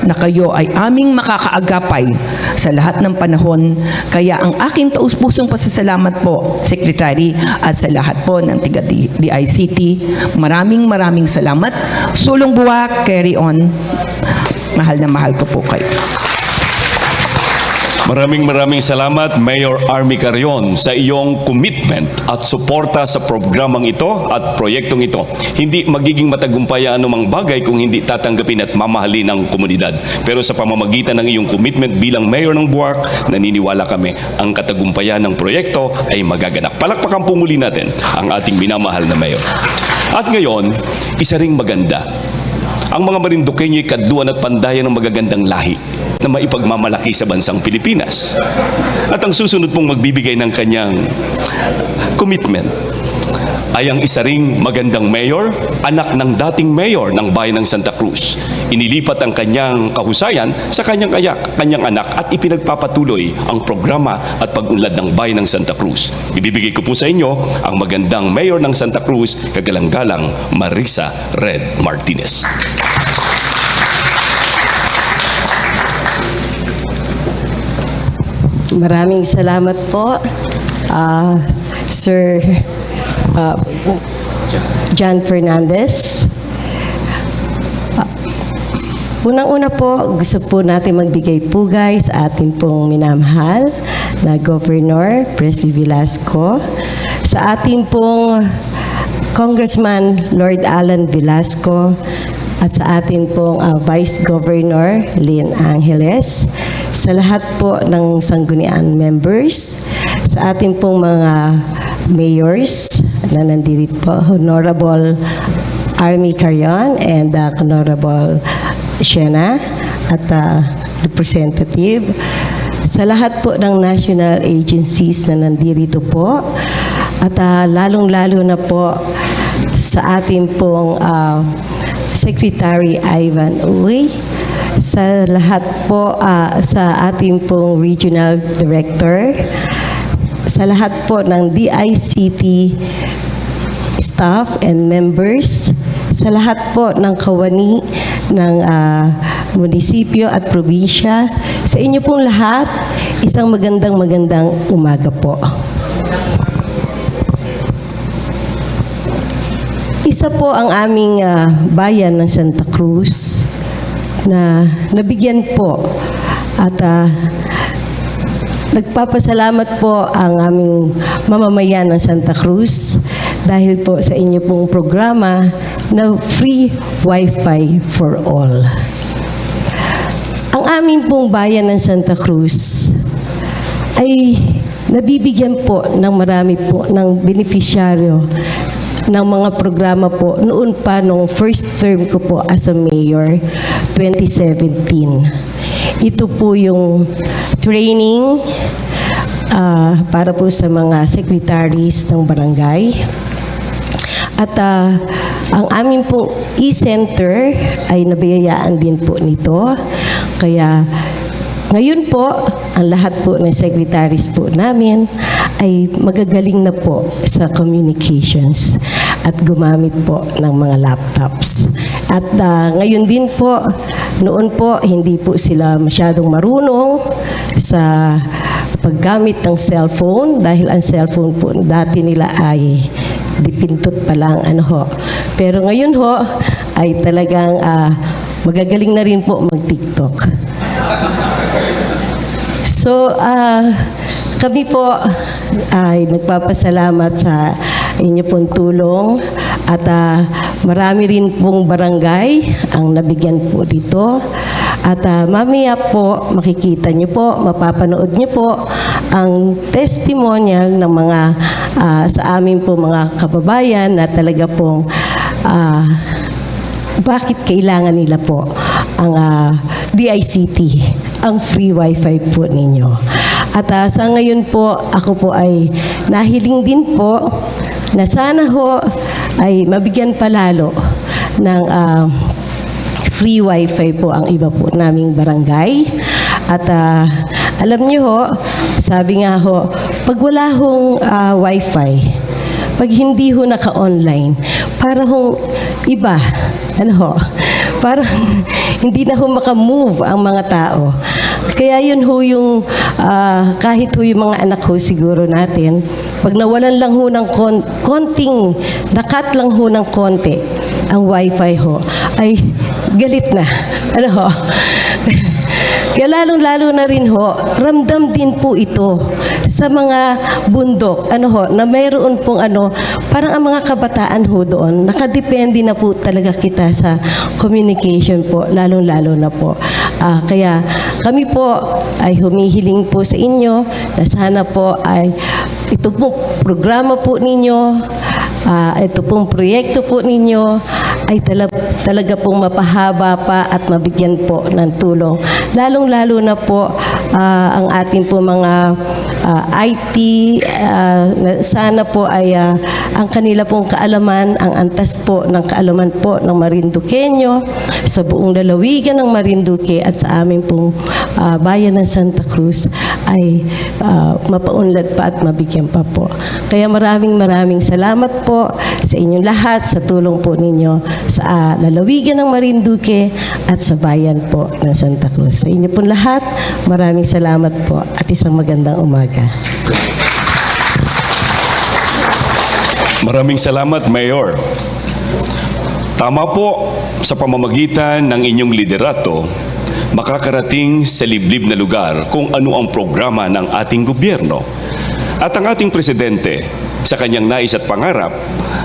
na kayo ay aming makakaagapay sa lahat ng panahon. Kaya ang aking taus-pusong pasasalamat po, Secretary, at sa lahat po ng tiga-DICT, maraming salamat. Sulong Buwak, carry on. Mahal na mahal ko po kayo. Maraming salamat, Mayor Army Carion, sa iyong commitment at suporta sa programang ito at proyektong ito. Hindi magiging matagumpay anumang bagay kung hindi tatanggapin at mamahalin ng komunidad. Pero sa pamamagitan ng iyong commitment bilang Mayor ng Buwak, naniniwala kami ang katagumpayan ng proyekto ay magaganap. Palakpakan po muli natin ang ating minamahal na Mayor. At ngayon, isa ring maganda. Ang mga Marinduqueño ay kadluan at pandayan ng magagandang lahi na maipagmamalaki sa bansang Pilipinas. At ang susunod pong magbibigay ng kanyang commitment ay ang isa ring magandang mayor, anak ng dating mayor ng bayan ng Santa Cruz. Inilipat ang kanyang kahusayan sa kanyang anak at ipinagpapatuloy ang programa at pag-unlad ng bayan ng Santa Cruz. Ibibigay ko po sa inyo ang magandang mayor ng Santa Cruz, kagalang-galang Marisa Red Martinez. Maraming salamat po, Sir John Fernandez. Unang-una po, gusto po natin magbigay pugay sa ating pong minamahal na Governor Presby Velasco, sa ating pong Congressman Lord Alan Velasco, at sa ating pong Vice Governor Lynn Angeles, sa lahat po ng Sanggunian members, sa ating pong mga mayors na nandito po, Honorable Army Carion and Honorable Shena at representative, sa lahat po ng national agencies na nandito po, at lalong-lalo na po sa ating pong Secretary Ivan Uy, sa lahat po sa ating pong Regional Director, sa lahat po ng DICT staff and members, sa lahat po ng kawani ng munisipyo at probinsya, sa inyo pong lahat, isang magandang umaga po. Isa po ang aming bayan ng Santa Cruz na nabigyan po at nagpapasalamat po ang aming mamamayan ng Santa Cruz dahil po sa inyo pong programa na free Wi-Fi for all. Ang aming pong bayan ng Santa Cruz ay nabibigyan po ng marami po ng benepisyaryo ng mga programa po noon pa nung first term ko po as a mayor, 2017. Ito po yung training para po sa mga secretaries ng barangay. At ang aming pong e-center ay nabiyayaan din po nito. Kaya ngayon po, ang lahat po ng secretaries po namin ay magagaling na po sa communications at gumamit po ng mga laptops. At ngayon din po, noon po, hindi po sila masyadong marunong sa paggamit ng cellphone dahil ang cellphone po dati nila ay dipintot pa lang ano ho. Pero ngayon ho ay talagang magagaling na rin po mag-TikTok. So kami po ay nagpapasalamat sa inyo pong tulong at marami rin pong barangay ang nabigyan po dito. At mamaya po, makikita nyo po, mapapanood nyo po ang testimonial ng mga sa amin po mga kababayan na talaga pong bakit kailangan nila po ang DICT, ang free wifi po ninyo. At sa ngayon po, ako po ay nahiling din po na sana ho ay mabigyan palalo ng free wifi po ang iba po naming barangay. At alam niyo ho, sabi nga ho, pag wala hong wifi, pag hindi ho naka-online, para hong iba, ano ho, parang hindi na ho makamove ang mga tao. Kaya yun ho yung, kahit ho yung mga anak ho siguro natin, pag nawalan lang ho ng konting, nakat lang ho ng konti, ang wifi ho, ay galit na. Ano ho? Kaya lalong-lalo na rin ho, ramdam din po ito sa mga bundok, ano ho, na mayroon pong ano, parang ang mga kabataan ho doon, nakadepende na po talaga kita sa communication po, lalong-lalo na po. Kaya kami po ay humihiling po sa inyo na sana po ay ito po programa po ninyo, ito pong proyekto po ninyo ay talaga pong mapahaba pa at mabigyan po ng tulong. Lalong-lalo na po ang ating po mga IT, sana po ay ang kanila pong kaalaman, ang antas po ng kaalaman po ng Marinduqueño sa buong lalawigan ng Marinduque at sa amin pong bayan ng Santa Cruz ay mapaunlad pa at mabigyan pa po. Kaya maraming salamat po sa inyong lahat, sa tulong po ninyo sa lalawigan ng Marinduque at sa bayan po ng Santa Cruz. Sa inyo pong lahat, maraming salamat po at isang magandang umaga. Maraming salamat, Mayor. Tama po, sa pamamagitan ng inyong liderato, makakarating sa liblib na lugar kung ano ang programa ng ating gobyerno. At ang ating presidente, sa kanyang nais at pangarap,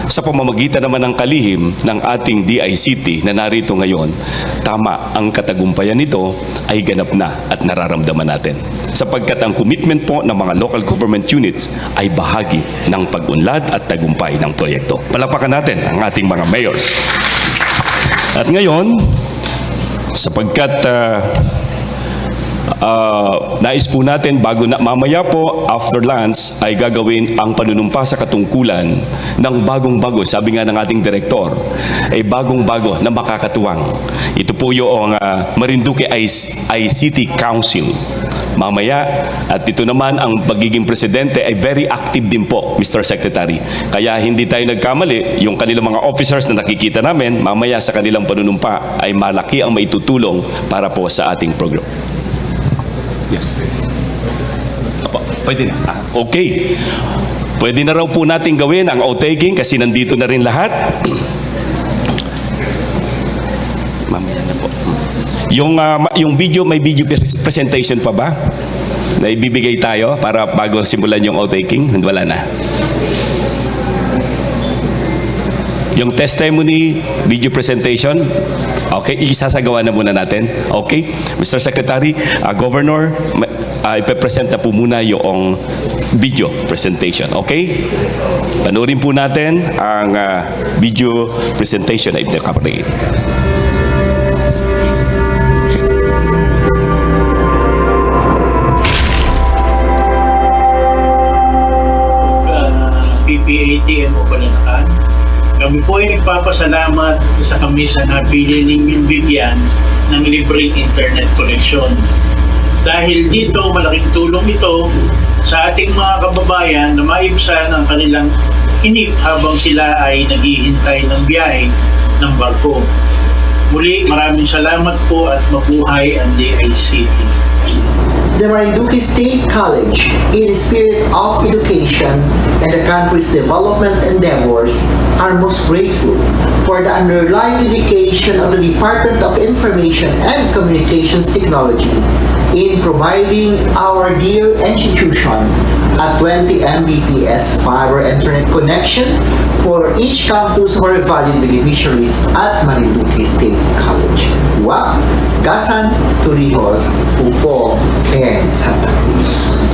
sa pamamagitan naman ng kalihim ng ating DICT na narito ngayon, tama, ang katagumpayan nito ay ganap na at nararamdaman natin. Sapagkat ang commitment po ng mga local government units ay bahagi ng pag-unlad at tagumpay ng proyekto. Palakpakan natin ang ating mga mayors. At ngayon, sapagkat nais po natin bago na mamaya po after lunch ay gagawin ang panunumpa sa katungkulan ng bagong-bago, sabi nga ng ating direktor, ay bagong-bago na makakatuwang. Ito po yung Marinduque ICT Council. Mamaya, at ito naman ang pagiging presidente ay very active din po, Mr. Secretary. Kaya hindi tayo nagkamali, yung kanilang mga officers na nakikita namin, mamaya sa kanilang panunumpa ay malaki ang maitutulong para po sa ating program. Yes. Pwede na. Okay. Pwede na raw po natin gawin ang outtaking kasi nandito na rin lahat. Mamaya na po. Yung video, may video presentation pa ba? Na ibibigay tayo para bago simulan yung outtaking? Wala na. Yung testimony, video presentation, Okay, isasagawa na muna natin. Okay, Mr. Secretary, Governor, ipe-present na po muna yung video presentation. Okay? Panoorin po natin ang video presentation na ipinakapaligid. PPATM o Pinangunahan. Kami po ay nagpapasalamat sa kami sa napili ninyong bigyan ng libreng internet connection. Dahil dito, malaking tulong ito sa ating mga kababayan na maibsan ang kanilang inip habang sila ay naghihintay ng biyahe ng barko. Muli, maraming salamat po at mabuhay ang DICT. The Marinduque State College, in the spirit of education and the country's development endeavors, are most grateful for the underlying dedication of the Department of Information and Communications Technology in providing our dear institution a 20 Mbps fiber internet connection for each campus of our valued beneficiaries at Marinduque State College. Wak, Gasan, Torrijos, Upong, and Santa Cruz.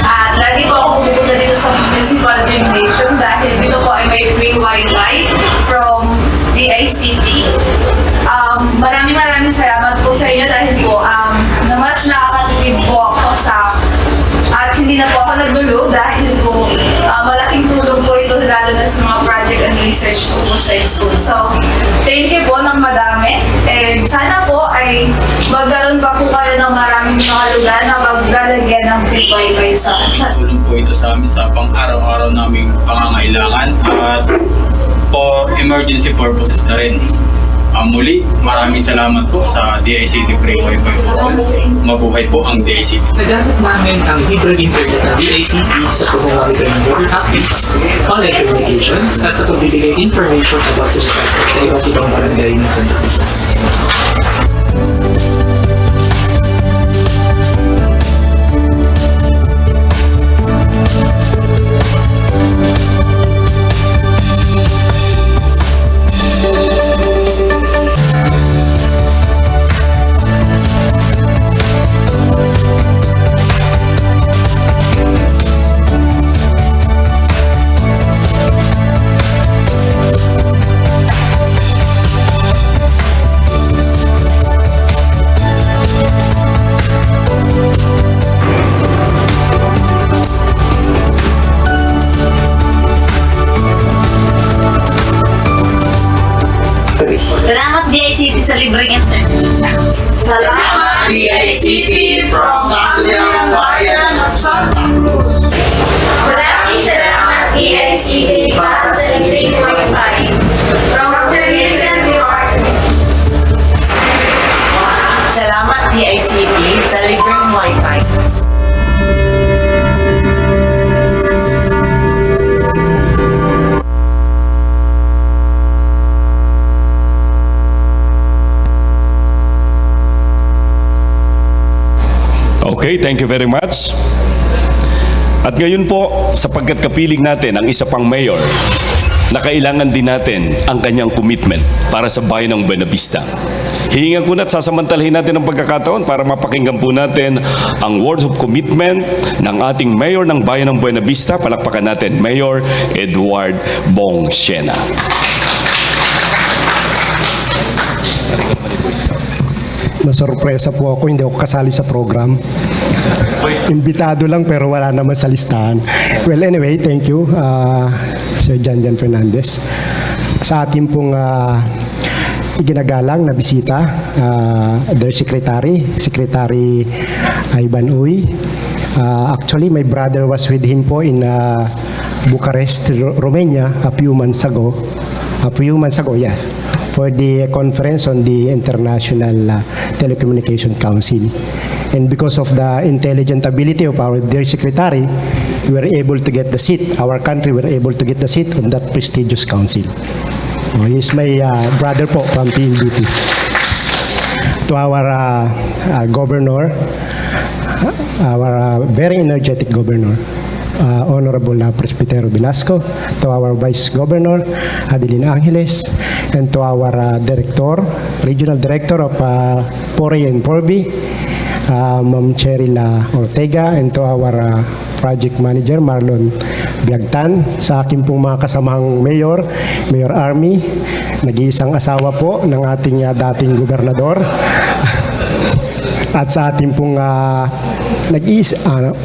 At lagi po ako pupunta dito sa Municipal Gymnasium dahil dito po ay may free wifi from DICT. Maraming salamat po sa inyo dahil po na mas nakakatipid po ako at hindi na po ako naglulog dahil po malaking tulong po ito lalo na sa mga project and research po sa school. So, thank you po ng madami and sana po ay magkaroon pa po kayo ng maraming mga lugar na maglalagyan ng free wifi sa Tulong po ito sa amin sa pang-araw-araw naming pangangailangan at for emergency purposes na rin. Muli, maraming salamat po sa DICT Free Wi-Fi po. Mabuhay po ang DICT. Nagamit namin ang libreng internet ng DICT sa pamamagitan ng mobile tactics, online communications, at sa pagbibigay information about sa disaster sa iba't ibang barangay ng Santa Cruz. Salamat DICT sa libreng internet. Salamat DICT from Sangguniang Bayan ng Santa Cruz. Maraming salamat DICT para sa libreng wifi from Tourism Department. Salamat DICT sa libreng wifi. Okay, thank you very much. At ngayon po, sapagkat kapiling natin ang isa pang mayor, na kailangan din natin ang kanyang commitment para sa bayan ng Buena Vista. Hihingan ko na at sasamantalahin natin ang pagkakataon para mapakinggan po natin ang words of commitment ng ating mayor ng bayan ng Buena Vista. Palakpakan natin, Mayor Edward Bong Siena. Nasurpresa po ako, hindi ako kasali sa program. Imbitado lang pero wala naman sa listahan. Well, anyway, thank you, Sir Jan Fernandez. Sa ating pong iginagalang na bisita, their Secretary Ivan Uy. Actually, my brother was with him po in Bucharest, Romania, a few months ago, yes, for the conference on the International Telecommunication Council. And because of the intelligent ability of our dear secretary, we were able to get the seat, our country were able to get the seat on that prestigious council. He is my brother po from PNDP. To our governor, our very energetic governor, Honorable Presbitero Velasco, to our Vice Governor, Adeline Angeles, and to our Director, Regional Director of Pore and Porvi, Ma'am Cheryl Ortega, and to our Project Manager Marlon Biagtan, sa aking pong mga kasamahang Mayor, Mayor Army, nag-iisang asawa po ng ating dating gobernador, at sa ating pong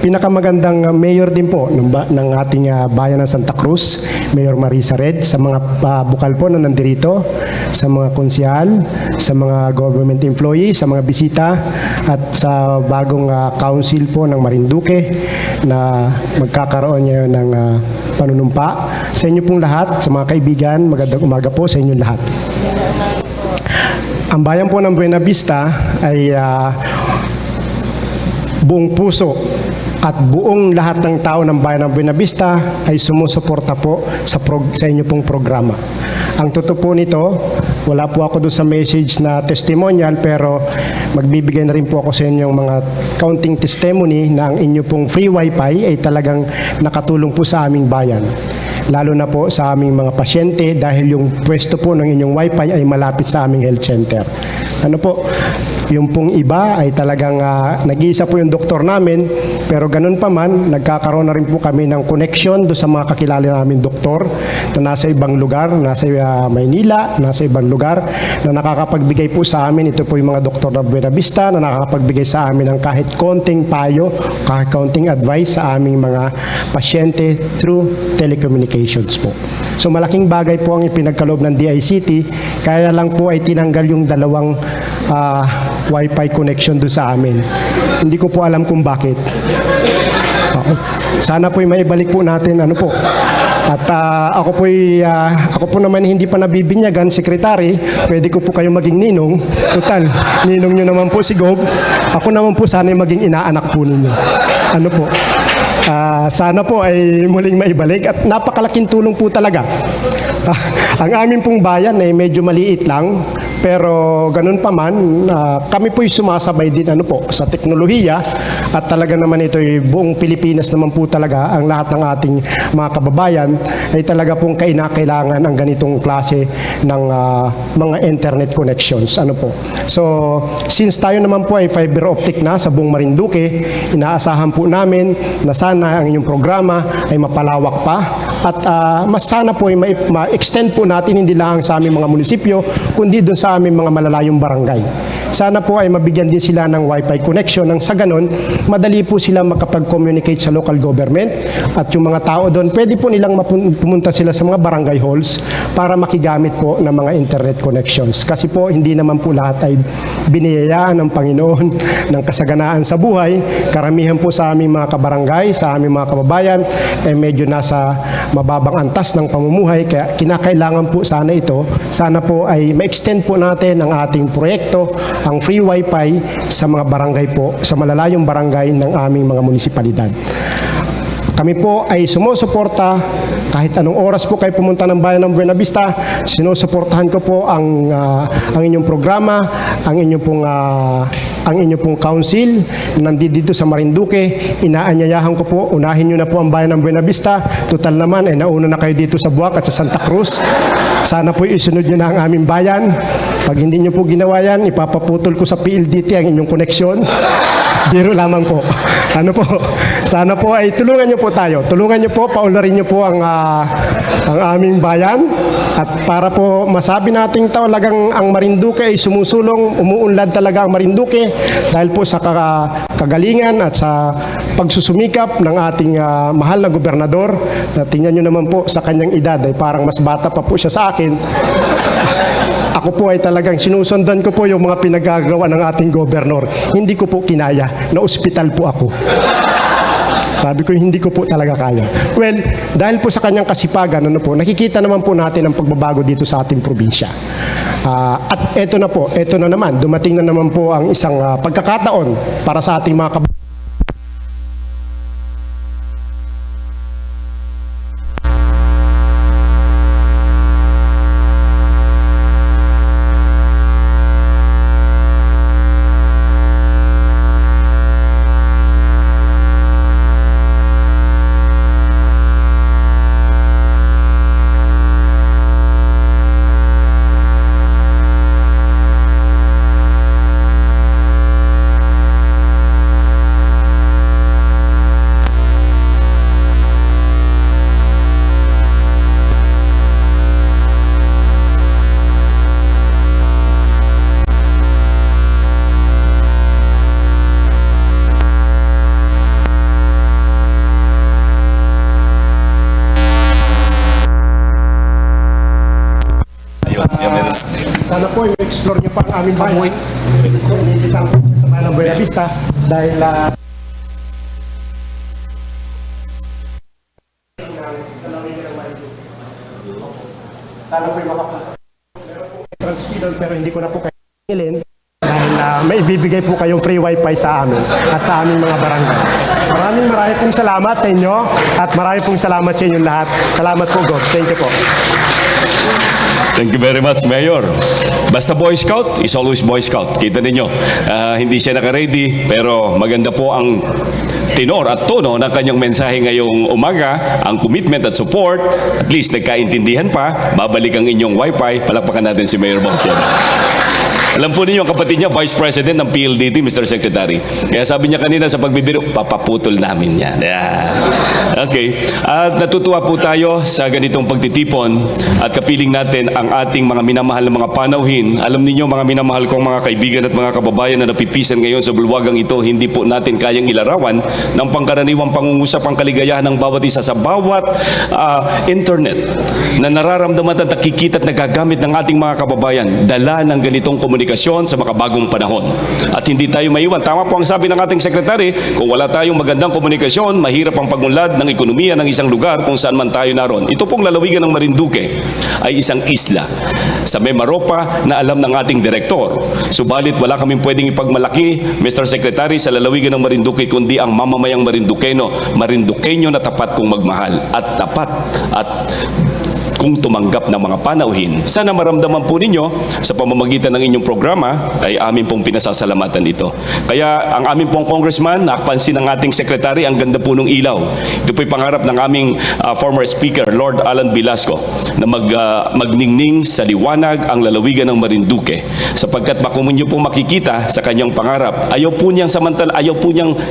pinakamagandang mayor din po ng ating bayan ng Santa Cruz, Mayor Marisa Red, sa mga bukal po na nandirito, sa mga konsyal, sa mga government employees, sa mga bisita, at sa bagong council po ng Marinduque na magkakaroon ngayon ng panunumpa. Sa inyo pong lahat, sa mga kaibigan, magandang umaga po sa inyong lahat. Ang bayan po ng Buena Vista ay buong puso at buong lahat ng tao ng bayan ng Buena Vista ay sumusuporta po sa inyo pong programa. Ang totoo po nito, wala po ako doon sa message na testimonial, pero magbibigay na rin po ako sa inyong mga counting testimony na ang inyo pong free wifi ay talagang nakatulong po sa aming bayan. Lalo na po sa aming mga pasyente dahil yung pwesto po ng inyong wifi ay malapit sa aming health center. Ano po, yung pong iba ay talagang nag-iisa po yung doktor namin, pero ganun pa man, nagkakaroon na rin po kami ng connection do sa mga kakilala namin doktor na nasa ibang lugar, nasa Maynila, nasa ibang lugar, na nakakapagbigay po sa amin. Ito po yung mga doktor na Buena Vista na nakakapagbigay sa amin ng kahit konting payo, kahit konting advice sa aming mga pasyente through telecommunications po. So malaking bagay po ang ipinagkaloob ng DICT, kaya lang po ay tinanggal yung dalawang Wi-Fi connection doon sa amin. Hindi ko po alam kung bakit. Sana po maibalik po natin ano po. At ako po naman hindi pa nabibinyagan, sekretary, pwede ko po kayo maging ninong. Total, ninong nyo naman po si Gob. Ako naman po sana maging inaanak po ninyo. Ano po? Sana po ay muling maibalik at napakalaking tulong po talaga. Ang aming pong bayan ay medyo maliit lang, pero ganun pa man, kami po'y sumasabay din ano po, sa teknolohiya, at talaga naman ito ay buong Pilipinas naman po talaga, ang lahat ng ating mga kababayan ay talaga pong kailangan ang ganitong klase ng mga internet connections. Ano po. So, since tayo naman po ay fiber optic na sa buong Marinduque, inaasahan po namin na sana ang inyong programa ay mapalawak pa at mas sana po ay ma-extend po natin hindi lang sa aming mga munisipyo, kundi doon sa aming mga malalayong barangay. Sana po ay mabigyan din sila ng Wi-Fi connection nang sa ganon, madali po sila makapag-communicate sa local government at yung mga tao doon, pwede po nilang pumunta sila sa mga barangay halls para makigamit po ng mga internet connections. Kasi po, hindi naman po lahat ay biniyayaan ng Panginoon ng kasaganaan sa buhay. Karamihan po sa aming mga kabarangay, sa aming mga kababayan, ay medyo nasa mababang antas ng pamumuhay, kaya kinakailangan po sana ito, sana po ay ma-extend po natin ang ating proyekto, ang free wifi sa mga barangay po, sa malalayong barangay ng aming mga munisipalidad. Kami po ay sumusuporta kahit anong oras po kayo pumunta ng bayan ng Buena Vista, sinusuportahan ko po ang inyong programa, ang inyong pong council nandito sa Marinduque. Inaanyayahan ko po, unahin nyo na po ang bayan ng Buena Vista. Total naman, nauna na kayo dito sa Buwak at sa Santa Cruz. Sana po isunod nyo na ang aming bayan. Pag hindi nyo po ginawa yan, ipapaputol ko sa PLDT ang inyong koneksyon. Biro lamang po. Ano po? Sana po ay tulungan nyo po tayo. Tulungan nyo po, paularin nyo po ang aming bayan. At para po masabi nating talagang ang Marinduque ay sumusulong, umuunlad talaga ang Marinduque dahil po sa kagalingan at sa pagsusumikap ng ating mahal na gobernador. Tingnan nyo naman po sa kanyang edad ay parang mas bata pa po siya sa akin. Ako po ay talagang sinusundan ko po yung mga pinagagawa ng ating gobernador. Hindi ko po kinaya, na ospital po ako. Sabi ko, hindi ko po talaga kaya. Well, dahil po sa kanyang kasipagan, nakikita naman po natin ang pagbabago dito sa ating probinsya. At eto na naman, dumating na naman po ang isang pagkakataon para sa ating mga kababayan. Sana po i-explore niyo pa ang aming bayan. Inibitahan ko sa bayan ng Buena Vista dahil sana po makapunta. Transpeedon pero hindi ko na po kailin dahil may ibibigay po kayong free wifi sa amin at sa aming mga barangay. Maraming pong salamat sa inyo at maraming pong salamat sa inyong lahat. Salamat po, God. Thank you po. Thank you very much, Mayor. Basta Boy Scout is always Boy Scout. Kita ninyo, hindi siya naka-ready, pero maganda po ang tenor at tono ng kanyang mensahe ngayong umaga, ang commitment at support. At least nagkaintindihan pa, babalik ang inyong wifi. Palakpakan natin si Mayor Bongsian. Alam po ninyo, ang kapatid niya, Vice President ng PLDT, Mr. Secretary. Kaya sabi niya kanina sa pagbibiro, papaputol namin yan. Yeah. Okay. At natutuwa po tayo sa ganitong pagtitipon at kapiling natin ang ating mga minamahal na mga panauhin. Alam niyo mga minamahal kong mga kaibigan at mga kababayan na napipisan ngayon sa bulwagang ito, hindi po natin kayang ilarawan ng pangkaraniwang pangungusap ang kaligayahan ng bawat isa sa bawat internet na nararamdaman at nakikita at nagagamit ng ating mga kababayan. Dala ng ganitong komunikasyon sa makabagong panahon. At hindi tayo maiwan. Tama po ang sabi ng ating sekretary, kung wala tayong magandang komunikasyon, mahirap ang pagunlad ng ekonomiya ng isang lugar kung saan man tayo naroon. Ito pong lalawigan ng Marinduque ay isang isla sa may Maropa na alam ng ating direktor. Subalit wala kaming pwedeng ipagmalaki, Mr. Secretary, sa lalawigan ng Marinduque kundi ang mamamayang Marinduqueño na tapat kong magmahal at tapat at kung tumanggap ng mga panauhin. Sana maramdaman po ninyo sa pamamagitan ng inyong programa ay amin pong pinasasalamatan ito. Kaya ang amin pong congressman, nakapansin ng ating secretary, ang ganda po ng ilaw. Ito po'y pangarap ng aming former speaker, Lord Alan Velasco, na magningning sa liwanag ang lalawigan ng Marinduque. Sapagkat makumun niyo po makikita sa kanyang pangarap, ayaw po niyang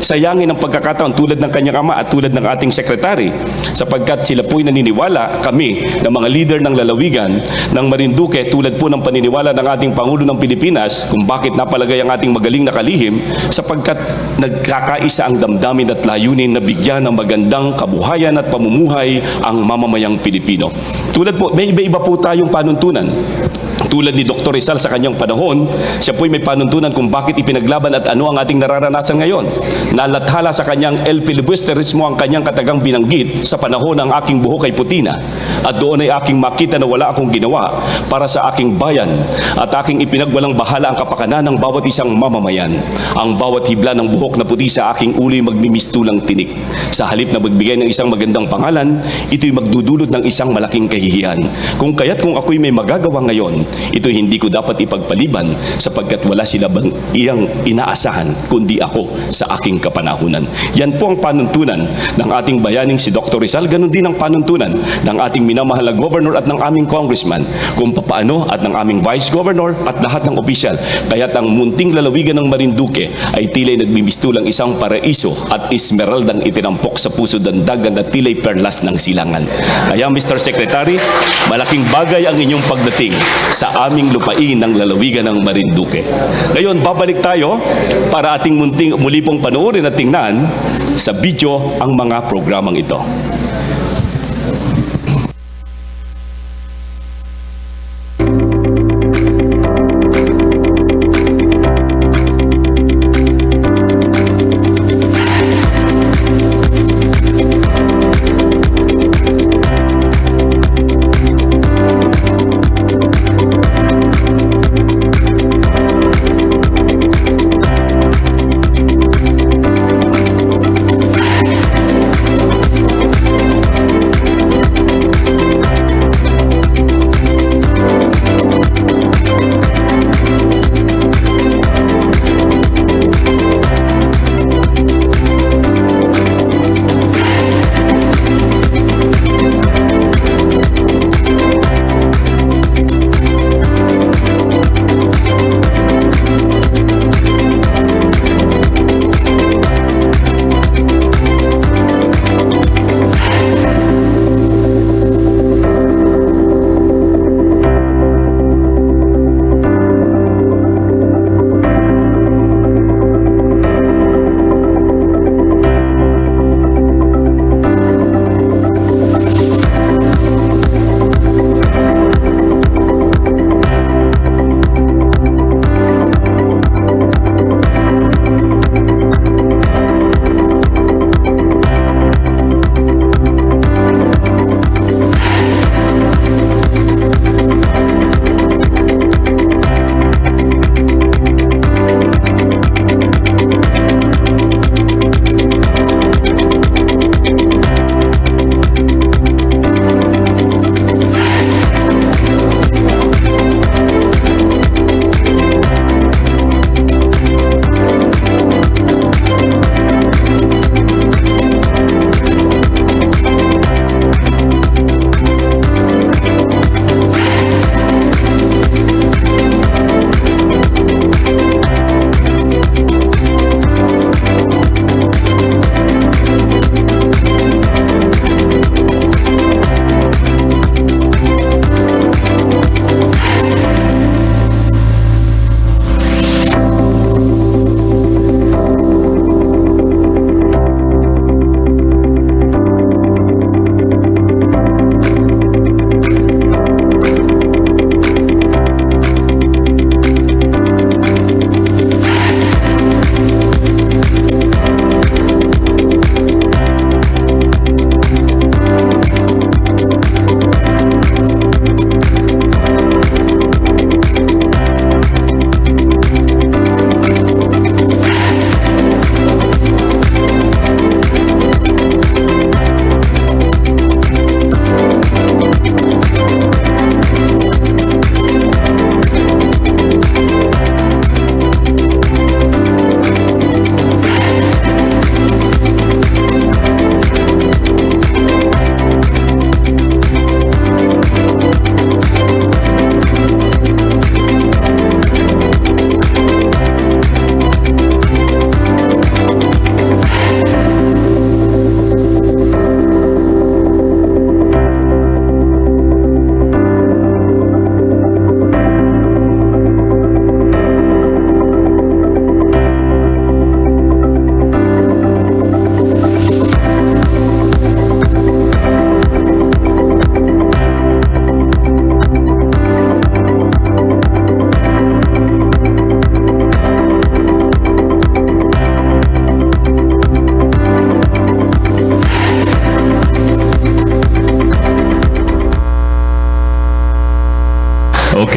sayangin ang pagkakataon tulad ng kanyang ama at tulad ng ating secretary. Sapagkat sila po'y naniniwala, kami, na mga leader ng lalawigan ng Marinduque, tulad po ng paniniwala ng ating Pangulo ng Pilipinas kung bakit napalagay ang ating magaling na kalihim, sapagkat nagkakaisa ang damdamin at layunin na bigyan ng magandang kabuhayan at pamumuhay ang mamamayang Pilipino. Tulad po, may iba-iba po tayong panuntunan. Tulad ni Dr. Rizal sa kanyang panahon, siya po'y may panuntunan kung bakit ipinaglaban at ano ang ating nararanasan ngayon. Nalathala sa kanyang El Filibusterismo ang kanyang katagang binanggit sa panahon ng aking buhok ay puti na. At doon ay aking makita na wala akong ginawa para sa aking bayan at aking ipinagwalang bahala ang kapakanan ng bawat isang mamamayan. Ang bawat hibla ng buhok na puti sa aking ulo'y magmimistulang tinik. Sa halip na magbigay ng isang magandang pangalan, ito'y magdudulot ng isang malaking kahihiyan. Kung ako'y may magagawa ngayon, ito hindi ko dapat ipagpaliban sapagkat wala sila bang iyang inaasahan kundi ako sa aking kapanahunan. Yan po ang panuntunan ng ating bayaning si Dr. Rizal. Ganon din ang panuntunan ng ating minamahal na governor at ng aming congressman kung papaano at ng aming vice governor at lahat ng opisyal. Kaya't ang munting lalawigan ng Marinduque ay tila'y nagmimistulang isang paraiso at esmeraldang itinampok sa puso dandagan at tila'y perlas ng silangan. Kaya Mr. Secretary, malaking bagay ang inyong pagdating sa aming lupain ng lalawigan ng Marinduque. Ngayon, babalik tayo para ating muli pong panoorin at tingnan sa video ang mga programang ito.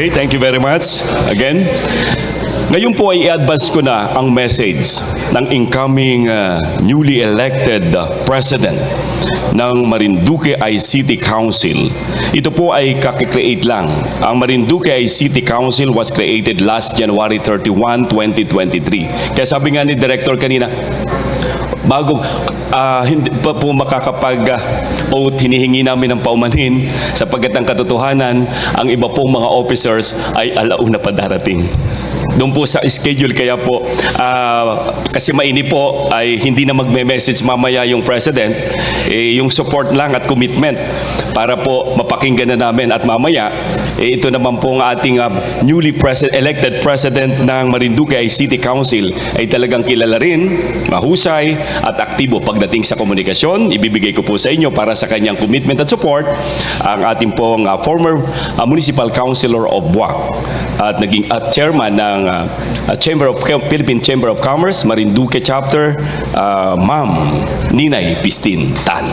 Okay, thank you very much. Again, ngayon po ay i-advance ko na ang message ng incoming newly elected President ng Marinduque ICT Council. Ito po ay kakicreate lang. Ang Marinduque ICT Council was created last January 31, 2023. Kaya sabi nga ni Director kanina, bago hindi pa po makakapag-oath, hinihingi namin ng paumanhin sapagkat ang katotohanan, ang iba pong mga officers ay alauna pa darating. Doon po sa schedule, kaya po kasi mainit po ay hindi na magme-message mamaya yung President, yung support lang at commitment para po mapakinggan na namin at mamaya ito naman po ang ating newly elected President ng Marinduque City Council ay talagang kilala rin, mahusay at aktibo pagdating sa komunikasyon. Ibibigay ko po sa inyo para sa kanyang commitment at support ang ating pong former Municipal Councilor of Buwak at naging chairman ng Philippine Chamber of Commerce, Marinduque Chapter, Ma'am Ninay Pistin Tan.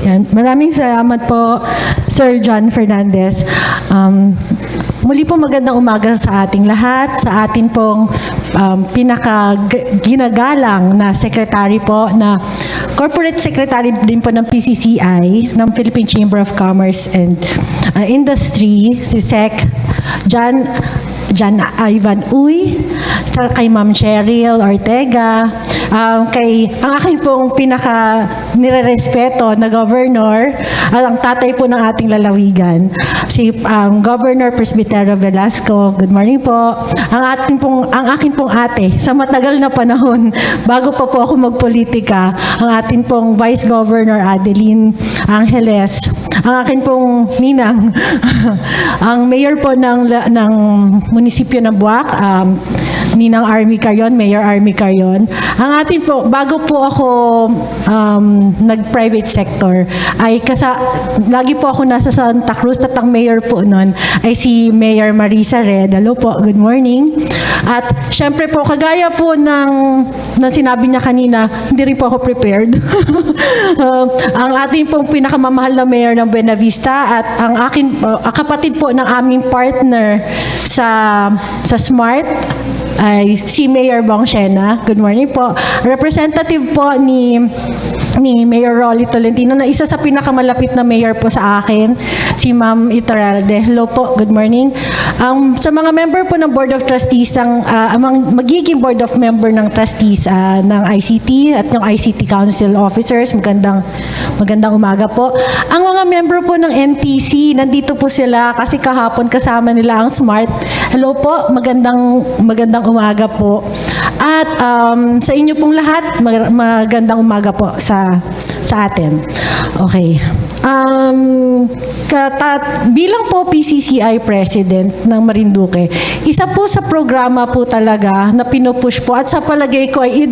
Yan. Maraming salamat po, Sir John Fernandez. Muli po magandang umaga sa ating lahat, sa ating pong pinaka-ginagalang na secretary po, na corporate secretary din po ng PCCI, ng Philippine Chamber of Commerce and Industry, si Sec. John Ivan Uy, kay Ma'am Cheryl Ortega, kay ang aking pong pinaka nirerespeto na governor, ang tatay po ng ating lalawigan, si Governor Presbitero Velasco. Good morning po. Ang aking pong ate sa matagal na panahon bago pa po ako magpolitika, ang ating pong Vice Governor Adeline Angeles, ang aking pong ninang, ang mayor po ng munisipyo ng Buwak, Ninang Army Carrion, Mayor Army Carrion. Ang ating po, bago po ako nag-private sector, ay lagi po ako nasa Santa Cruz, at ang mayor po nun ay si Mayor Marisa Red. Hello po, good morning. At syempre po, kagaya po ng sinabi niya kanina, hindi rin po ako prepared. Ang ating pong pinakamamahal na mayor ng Buena Vista at ang kapatid po ng aming partner sa SMART ay si Mayor Bong Shena. Good morning po. Representative po ni Mayor Rolly Tolentino, na isa sa pinakamalapit na mayor po sa akin, si Ma'am Iturralde. Hello po, good morning. Sa mga member po ng Board of Trustees, magiging Board of Member ng Trustees ng ICT at yung ICT Council Officers, magandang umaga po. Ang mga member po ng NTC, nandito po sila kasi kahapon kasama nila ang SMART. Hello po, magandang umaga po. At sa inyo pong lahat, magandang umaga po sa atin. Okay. Bilang po PCCI President ng Marinduque, isa po sa programa po talaga na pinupush po, at sa palagay ko ay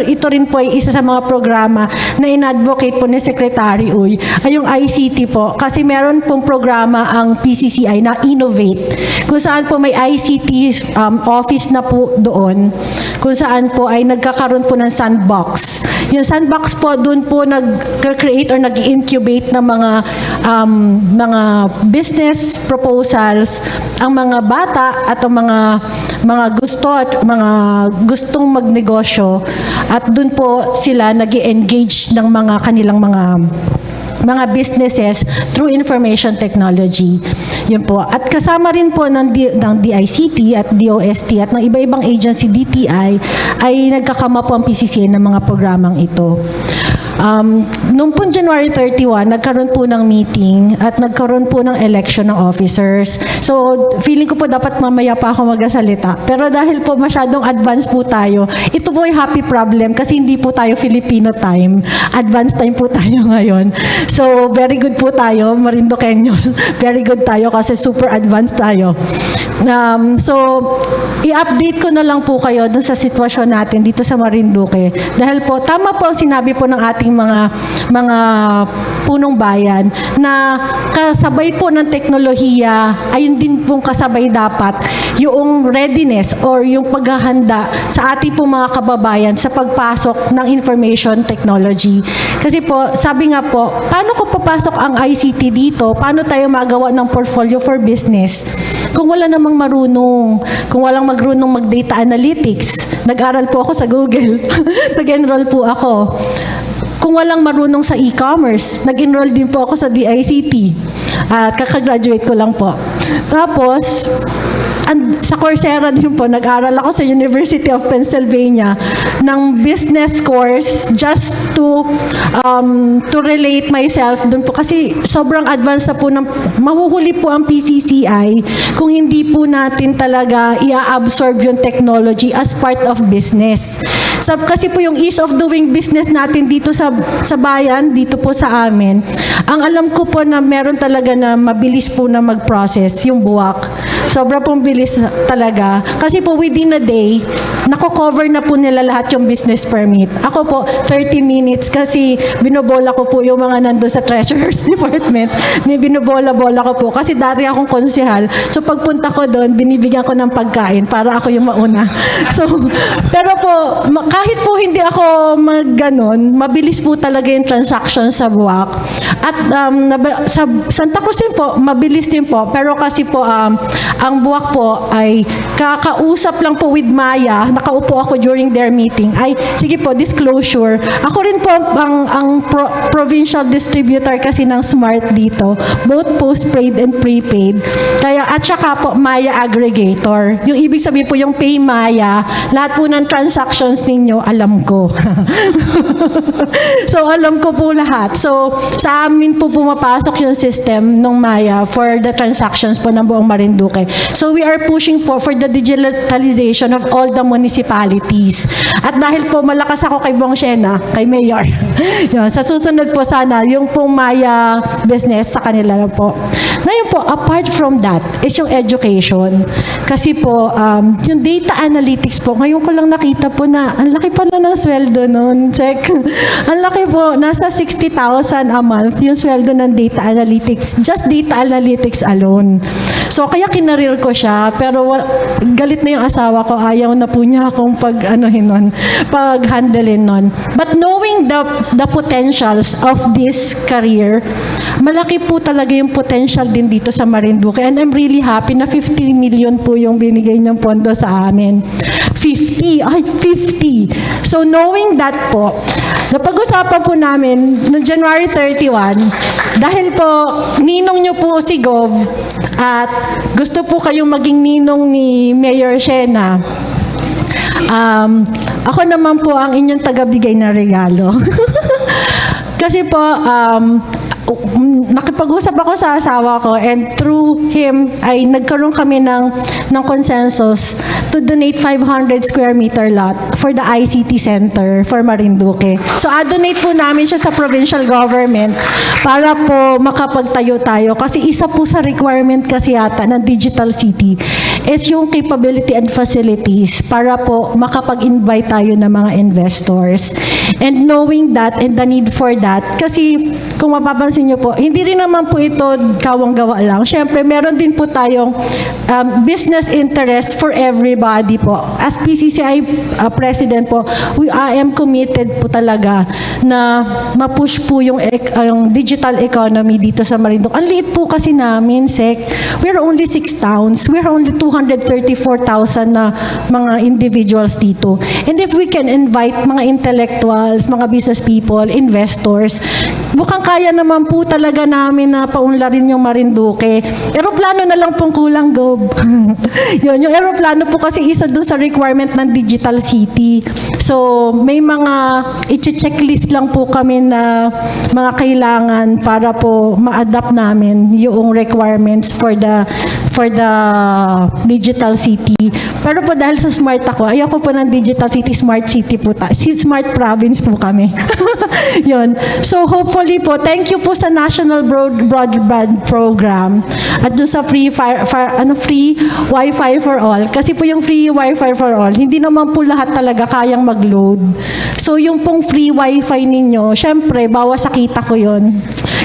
ito rin po ay isa sa mga programa na in-advocate po ni Secretary Uy, ay yung ICT po. Kasi meron pong programa ang PCCI na Innovate, kung saan po may ICT office na po doon, kung saan po ay nagkakaroon po ng sandbox. Yung sandbox po, doon po nag-create or nag-incubate ng mga business proposals ang mga bata at ang mga gusto at mga gustong magnegosyo, at doon po sila nag-engage ng mga kanilang mga businesses through information technology. Yun po. At kasama rin po ng DICT at DOST at ng iba-ibang agency, DTI, ay nagkakama po ang PCCI ng mga programang ito. Noong po January 31, nagkaroon po ng meeting at nagkaroon po ng election ng officers. So, feeling ko po dapat mamaya pa ako magsasalita. Pero dahil po masyadong advanced po tayo, ito po ay happy problem kasi hindi po tayo Filipino time. Advanced time po tayo ngayon. So, very good po tayo, Marinduqueños. Very good tayo kasi super advanced tayo. So, i-update ko na lang po kayo dun sa sitwasyon natin dito sa Marinduque. Dahil po, tama po ang sinabi po ng ating ating mga punong bayan na kasabay po ng teknolohiya, ayun din pong kasabay dapat yung readiness or yung paghahanda sa ating po mga kababayan sa pagpasok ng information technology. Kasi po, sabi nga po, paano ko papasok ang ICT dito? Paano tayo magawa ng portfolio for business? Kung wala namang marunong, kung walang marunong mag-data analytics, nag-aral po ako sa Google, nag-enroll po ako. Kung walang marunong sa e-commerce, nag-enroll din po ako sa DICT. At kakagraduate ko lang po. Tapos, sa Coursera din po, nag-aral ako sa University of Pennsylvania ng business course just to relate myself doon po. Kasi sobrang advanced na po, mahuhuli po ang PCCI kung hindi po natin talaga i-absorb yung technology as part of business. Kasi po yung ease of doing business natin dito sa bayan, dito po sa amin, ang alam ko po na meron talaga na mabilis po na mag-process yung buwak. Sobra pong bilis talaga. Kasi po within a day, nako-cover na po nila lahat yung business permit. Ako po, 30 minutes kasi binobola ko po yung mga nandun sa Treasurer's Department. Binobola-bola ko po kasi dati akong konsehal. So pagpunta ko doon, binibigyan ko ng pagkain para ako yung mauna. So, pero po, kahit po hindi ako mag-ganon, mabilis po talaga yung transaction sa buwak. At sa Santa Cruz din po, mabilis din po. Pero kasi po, ang buwak po ay kakausap lang po with Maya, nakaupo ako during their meeting, ay sige po, disclosure. Ako rin po ang provincial distributor kasi ng Smart dito, both postpaid and prepaid. Kaya, at saka po, Maya aggregator. Yung ibig sabihin po, yung Pay Maya, lahat po ng transactions ninyo, alam ko. So, alam ko po lahat. So, sa amin po pumapasok yung system ng Maya for the transactions po ng buong Marinduque. So we are pushing for the digitalization of all the municipalities. At dahil po malakas ako kay Bong Shena, kay Mayor, yun, sa susunod po sana, yung pong Maya business sa kanila na po. Ngayon po, apart from that, is yung education. Kasi po, yung data analytics po, ngayon ko lang nakita po na, ang laki pa na ng sweldo nun, check. Ang laki po, nasa 60,000 a month yung sweldo ng data analytics, just data analytics alone. So, kaya kinareer ko siya, pero galit na yung asawa ko, ayaw na po niya akong pag-handlein nun. But knowing the potentials of this career, malaki po talaga yung potential din dito sa Marinduque. And I'm really happy na 50 million po yung binigay niyong pondo sa amin. 50. So knowing that po, napag-usapan po namin noong January 31, dahil po ninong niyo po si Gov at gusto po kayong maging ninong ni Mayor Shena, ako naman po ang inyong tagabigay na regalo. Kasi po, nakipag-usap ako sa asawa ko and through him ay nagkaroon kami ng consensus to donate 500 square meter lot for the ICT center for Marinduque. So, donate po namin siya sa provincial government para po makapagtayo tayo. Kasi isa po sa requirement kasi yata ng digital city is yung capability and facilities para po makapag-invite tayo ng mga investors. And knowing that and the need for that, kasi kung mapapansin niyo po, hindi rin naman po ito kawang-gawa lang. Siyempre, meron din po tayong business interest for everybody po. As PCCI President po, I am committed po talaga na ma-push po yung digital economy dito sa Marinduque. Ang liit po kasi namin, Sec. We're only 6 towns. We're only 234,000 na mga individuals dito. And if we can invite mga intellectuals, mga business people, investors, mukhang kaya naman po talaga namin na paunlarin yung Marinduque. Aeroplano na lang pong kulang, Gob. Yun, yung aeroplano po kasi isa dun sa requirement ng digital city. So, may mga i-checklist lang po kami na mga kailangan para po ma-adapt namin yung requirements for the digital city. Pero po dahil sa smart ako, ayoko po ng digital city, smart city po smart province po kami. Yun. So hopefully po thank you po sa National Broadband Program at doon sa free Wi-Fi for all. Kasi po yung free Wi-Fi for all, hindi naman po lahat talaga kayang mag-load. So yung pong free Wi-Fi ninyo, syempre, bawas sa kita ko yun.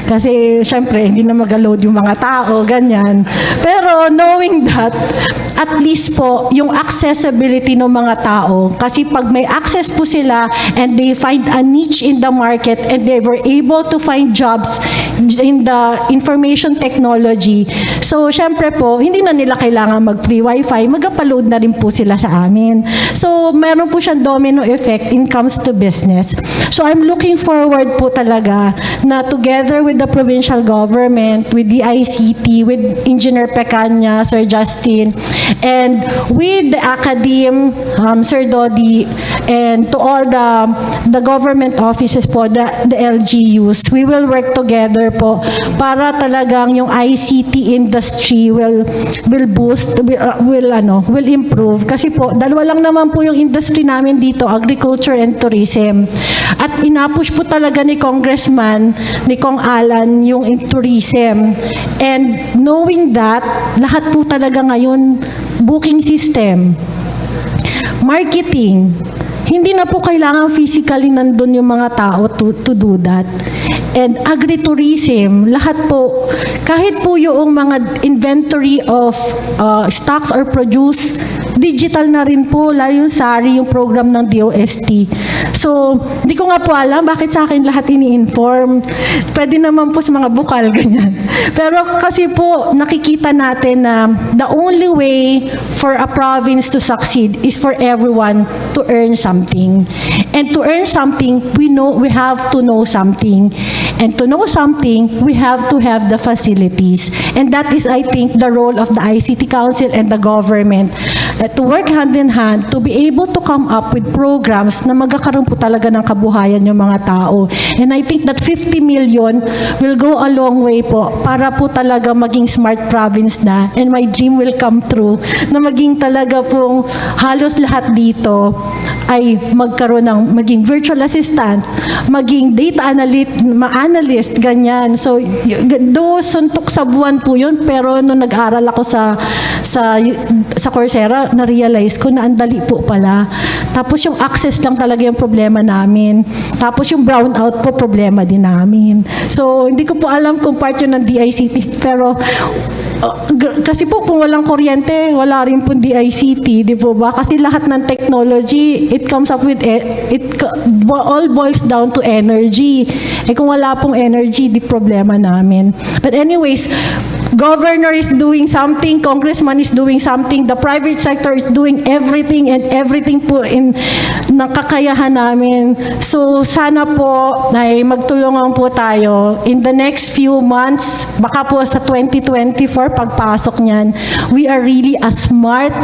Kasi syempre, hindi na mag-load yung mga tao, ganyan. Pero knowing that, at least po, yung accessibility ng mga tao, kasi pag may access po sila and they find a niche in the market and they were able to find jobs in the information technology, so syempre po, hindi na nila kailangan mag-free Wi-Fi, mag-upload na rin po sila sa amin. So meron po siyang domino effect in comes to business. So I'm looking forward po talaga na together with the provincial government, with the DICT, with Engineer Pecaña, Sir Justin, and with the academe, Sir Dodi, and to all the government offices po, the LGUs, we will work together po para talagang yung ICT industry will boost, will improve. Kasi po, dalawa lang naman po yung industry namin dito, agriculture and tourism. At inapush po talaga ni Congressman, ni Kong Alan, yung tourism. And knowing that, lahat po talaga ngayon, booking system, marketing, hindi na po kailangan physically nandun yung mga tao to do that. And agritourism, lahat po, kahit po yung mga inventory of stocks or produce, digital na rin po, lalo yung SARI, yung program ng DOST. So, hindi ko nga po alam bakit sa akin lahat ini-inform. Pwede naman po sa mga bukal, ganyan. Pero kasi po, nakikita natin na the only way for a province to succeed is for everyone to earn something. And to earn something, we have to know something. And to know something, we have to have the facilities. And that is, I think, the role of the ICT Council and the government to work hand in hand to be able to come up with programs na magkakaroon po talaga ng kabuhayan yung mga tao. And I think that 50 million will go a long way po para po talaga maging smart province na, and my dream will come true na maging talaga pong halos lahat dito ay magkaroon ng maging virtual assistant, maging data analyst, ganyan. So, suntok sa buwan po yun, pero nung nag-aral ako sa Coursera, na-realize ko na ang dali po pala. Tapos yung access lang talaga yung problema namin. Tapos yung brownout po, problema din namin. So, hindi ko po alam kung part yun ng DICT, pero kasi po kung walang kuryente, wala rin po DICT, di po ba? Kasi lahat ng technology, it comes up with, all boils down to energy. Kung wala pong energy, di problema namin. But anyways, Governor is doing something, Congressman is doing something, the private sector is doing everything and everything po in nakakayahan namin. So sana po ay magtulungan po tayo in the next few months, baka po sa 2024 pagpasok niyan, we are really a smart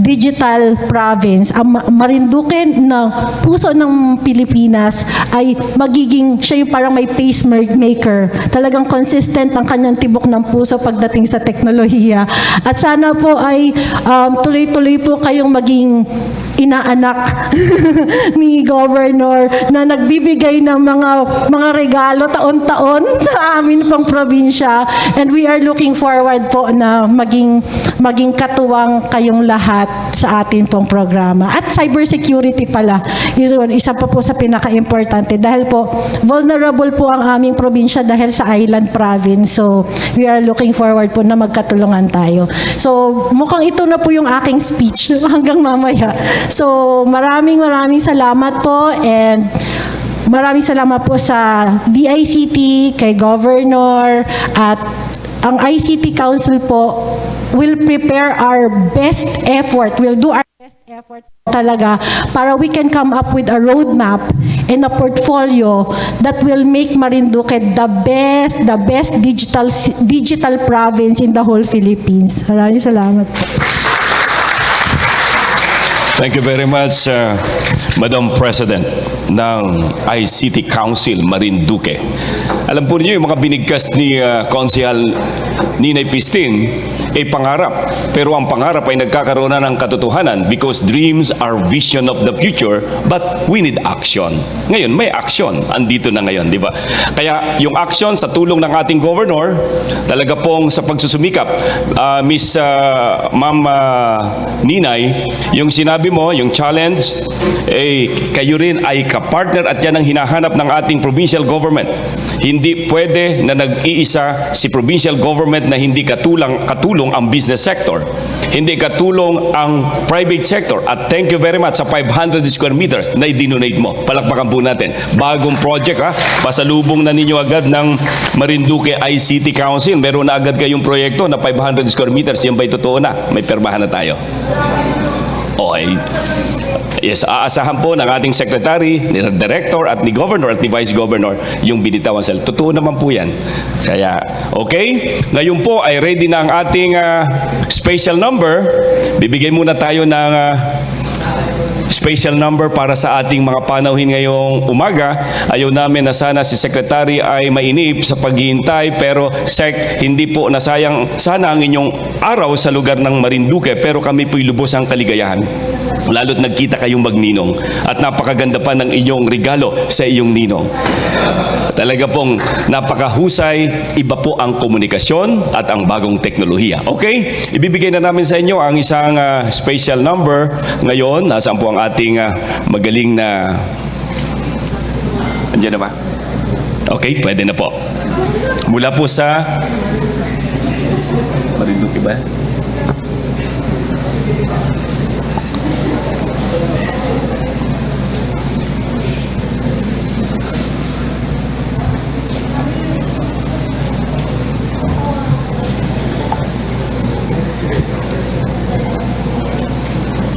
digital province. Ang Marinduque na puso ng Pilipinas ay magiging, siya yung parang may pacemaker. Talagang consistent ang kanyang tibok ng puso pagdating sa teknolohiya. At sana po ay tuloy-tuloy po kayong maging inaanak ni Governor na nagbibigay ng mga regalo taon-taon sa amin pang probinsya, and we are looking forward po na maging katuwang kayong lahat sa atin pong programa. At cybersecurity pala, isa pa po sa pinaka-importante dahil po vulnerable po ang aming probinsya dahil sa island province. So we are looking forward po na magkatulungan tayo. So mukhang ito na po yung aking speech hanggang mamaya. So, maraming salamat po, and maraming salamat po sa DICT, kay Governor, at ang ICT Council po will prepare our best effort, will do our best effort talaga para we can come up with a roadmap and a portfolio that will make Marinduque the best digital province in the whole Philippines. Maraming salamat po. Thank you very much, Madam President ng ICT Council Marinduque. Alam po niyo yung mga binigkas ni Konsehal Ninay Pistin, pangarap. Pero ang pangarap ay nagkakaroon na ng katotohanan because dreams are vision of the future, but we need action. Ngayon, may action. Andito na ngayon, di ba? Kaya yung action sa tulong ng ating governor, talaga pong sa pagsusumikap, Miss Ma'am Ninay, yung sinabi mo, yung challenge, kayo rin ay kapartner at yan ang hinahanap ng ating provincial government. Hindi pwede na nag-iisa si provincial government na hindi katulong ang business sector. Hindi katulong ang private sector. At thank you very much sa 500 square meters na i-donate mo. Palakpakan po natin. Bagong project ha. Pasalubong na ninyo agad ng Marinduque ICT Council. Meron na agad kayong proyekto na 500 square meters. Yan ba'y totoo na? May permahan na tayo. Okay. Yes, aasahan po ng ating secretary, ni director at ni governor at ni vice governor yung binitawan sila. Totoo naman po yan. Kaya, okay. Ngayon po ay ready na ang ating special number. Bibigay muna tayo ng special number para sa ating mga panauhin ngayong umaga. Ayaw namin na sana si Secretary ay mainip sa paghihintay, pero Sec, hindi po nasayang sana ang inyong araw sa lugar ng Marinduque, pero kami po'y lubos ang kaligayahan. Lalo't nagkita kayong magninong at napakaganda pa ng inyong regalo sa iyong ninong. Talaga pong napakahusay, iba po ang komunikasyon at ang bagong teknolohiya. Okay? Ibibigay na namin sa inyo ang isang special number ngayon. Nasaan po ang ating magaling na... Andiyan na ba? Okay, pwede na po. Mula po sa... Marinduque ba?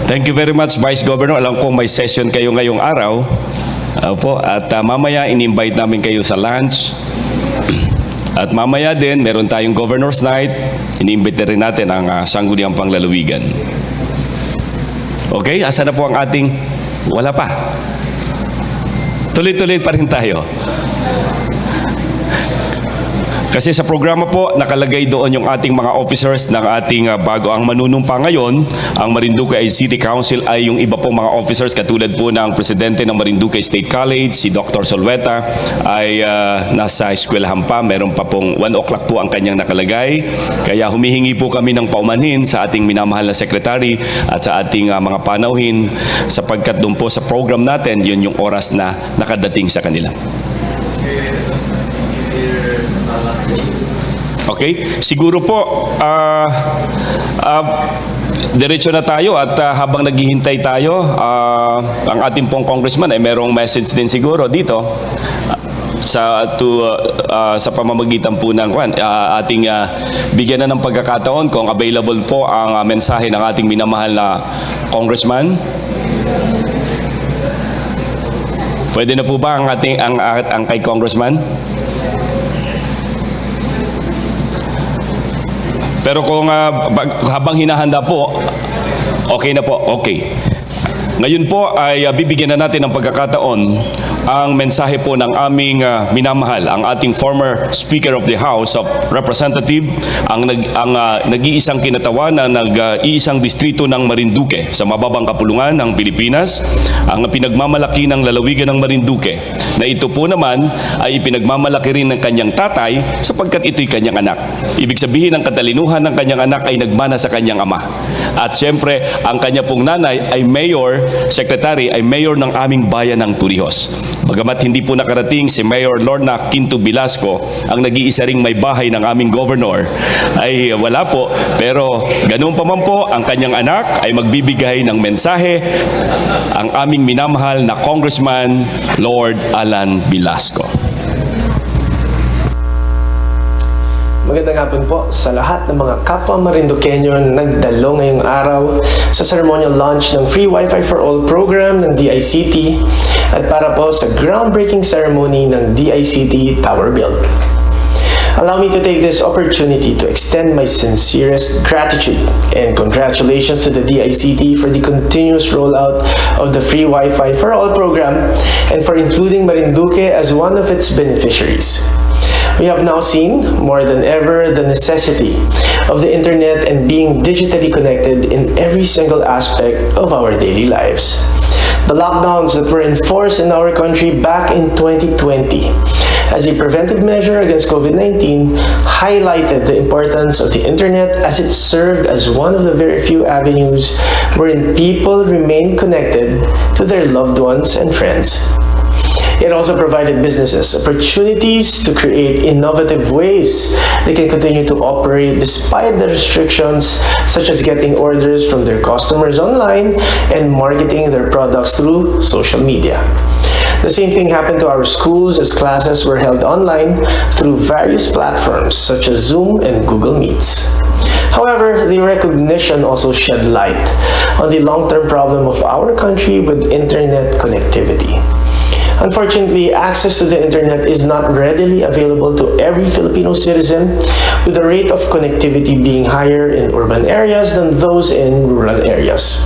Thank you very much, Vice Governor. Alam ko may session kayo ngayong araw. At mamaya in-invite namin kayo sa lunch. At mamaya din, meron tayong Governor's Night. In-invite rin natin ang Sangguniang Panglalawigan. Okay? Asa na po ang ating... Wala pa. Tuloy-tuloy pa rin tayo. Kasi sa programa po, nakalagay doon yung ating mga officers ng ating bago. Ang manunumpa ngayon, ang Marinduque City Council ay yung iba pong mga officers katulad po ng Presidente ng Marinduque State College, si Dr. Solveta, ay nasa eskwelahan pa. Meron pa pong 1 o'clock po ang kanyang nakalagay. Kaya humihingi po kami ng paumanhin sa ating minamahal na secretary at sa ating mga panauhin sapagkat doon po sa program natin, yun yung oras na nakadating sa kanila. Okay? Siguro po, diretso na tayo at habang naghihintay tayo, ang ating pong congressman ay merong message din siguro dito sa pamamagitan po ng ating bigyan na ng pagkakataon kung available po ang mensahe ng ating minamahal na congressman. Pwede na po ba ang ating ang kay congressman? Pero kung habang hinahanda po, okay na po, okay. Ngayon po ay bibigyan na natin ng pagkakataon ang mensahe po ng aming minamahal, ang ating former Speaker of the House of Representatives, ang nag-iisang kinatawanan, nag-iisang distrito ng Marinduque sa mababang kapulungan ng Pilipinas, ang pinagmamalaki ng lalawigan ng Marinduque, na ito po naman ay ipinagmamalaki rin ng kanyang tatay sapagkat ito'y kanyang anak. Ibig sabihin, ang katalinuhan ng kanyang anak ay nagmana sa kanyang ama. At siyempre, ang kanya pong nanay ay mayor, secretary, ay mayor ng aming bayan ng Torrijos. Bagamat hindi po nakarating si Mayor Lorna Quinto Velasco, ang nag-iisa ring may bahay ng aming governor, ay wala po. Pero ganoon pa man po, ang kanyang anak ay magbibigay ng mensahe, ang aming minamahal na Congressman Lord Alan Velasco. Magandang hapon po sa lahat ng mga kapwa Marinduqueño na nagdalo ngayong araw sa ceremonial launch ng Free Wi-Fi for All program ng DICT at para po sa groundbreaking ceremony ng DICT Tower Build. Allow me to take this opportunity to extend my sincerest gratitude and congratulations to the DICT for the continuous rollout of the Free Wi-Fi for All program and for including Marinduque as one of its beneficiaries. We have now seen, more than ever, the necessity of the internet and being digitally connected in every single aspect of our daily lives. The lockdowns that were enforced in our country back in 2020 as a preventive measure against COVID-19 highlighted the importance of the internet as it served as one of the very few avenues wherein people remain connected to their loved ones and friends. It also provided businesses opportunities to create innovative ways they can continue to operate despite the restrictions, such as getting orders from their customers online and marketing their products through social media. The same thing happened to our schools as classes were held online through various platforms such as Zoom and Google Meets. However, the recognition also shed light on the long-term problem of our country with internet connectivity. Unfortunately, access to the internet is not readily available to every Filipino citizen, with the rate of connectivity being higher in urban areas than those in rural areas.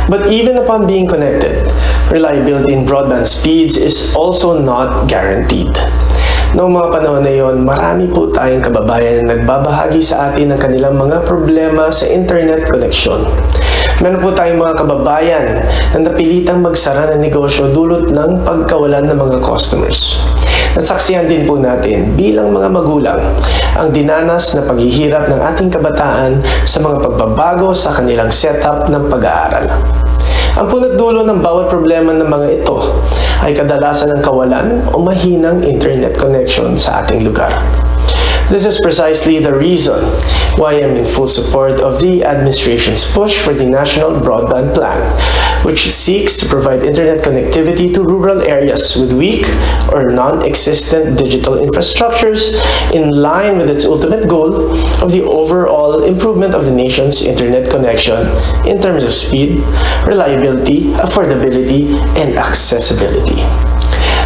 But even upon being connected, reliability in broadband speeds is also not guaranteed. Noong mga panahon na yon, marami po tayong kababayan na nagbabahagi sa atin ng kanilang mga problema sa internet connection. Meron po tayong mga kababayan na napilitang magsara ng negosyo dulot ng pagkawalan ng mga customers. Nasaksihan din po natin bilang mga magulang ang dinanas na paghihirap ng ating kabataan sa mga pagbabago sa kanilang setup ng pag-aaral. Ang punot dulo ng bawat problema ng mga ito ay kadalasan ng kawalan o mahinang internet connection sa ating lugar. This is precisely the reason why I'm in full support of the administration's push for the National Broadband Plan, which seeks to provide internet connectivity to rural areas with weak or non-existent digital infrastructures in line with its ultimate goal of the overall improvement of the nation's internet connection in terms of speed, reliability, affordability, and accessibility.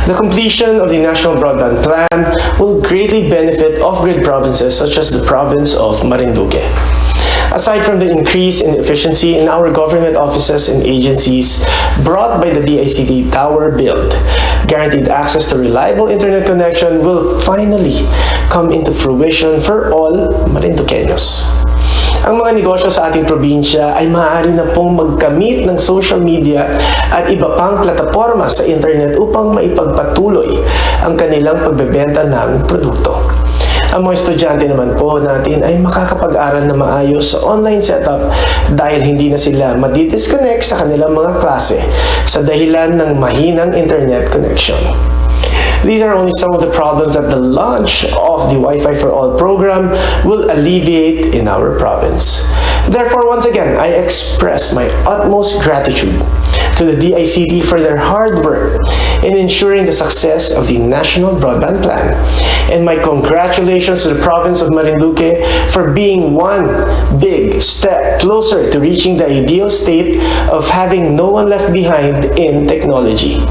The completion of the National Broadband Plan will greatly benefit off-grid provinces such as the province of Marinduque. Aside from the increase in efficiency in our government offices and agencies brought by the DICT tower build, guaranteed access to reliable internet connection will finally come into fruition for all Marinduqueños. Ang mga negosyo sa ating probinsya ay maaari na pong magkamit ng social media at iba pang plataporma sa internet upang maipagpatuloy ang kanilang pagbebenta ng produkto. Ang mga estudyante naman po natin ay makakapag-aral na maayos sa online setup dahil hindi na sila madi-disconnect sa kanilang mga klase sa dahilan ng mahinang internet connection. These are only some of the problems that the launch of the Wi-Fi for All program will alleviate in our province. Therefore, once again, I express my utmost gratitude to the DICT for their hard work in ensuring the success of the National Broadband Plan, and my congratulations to the province of Marinduque for being one big step closer to reaching the ideal state of having no one left behind in technology.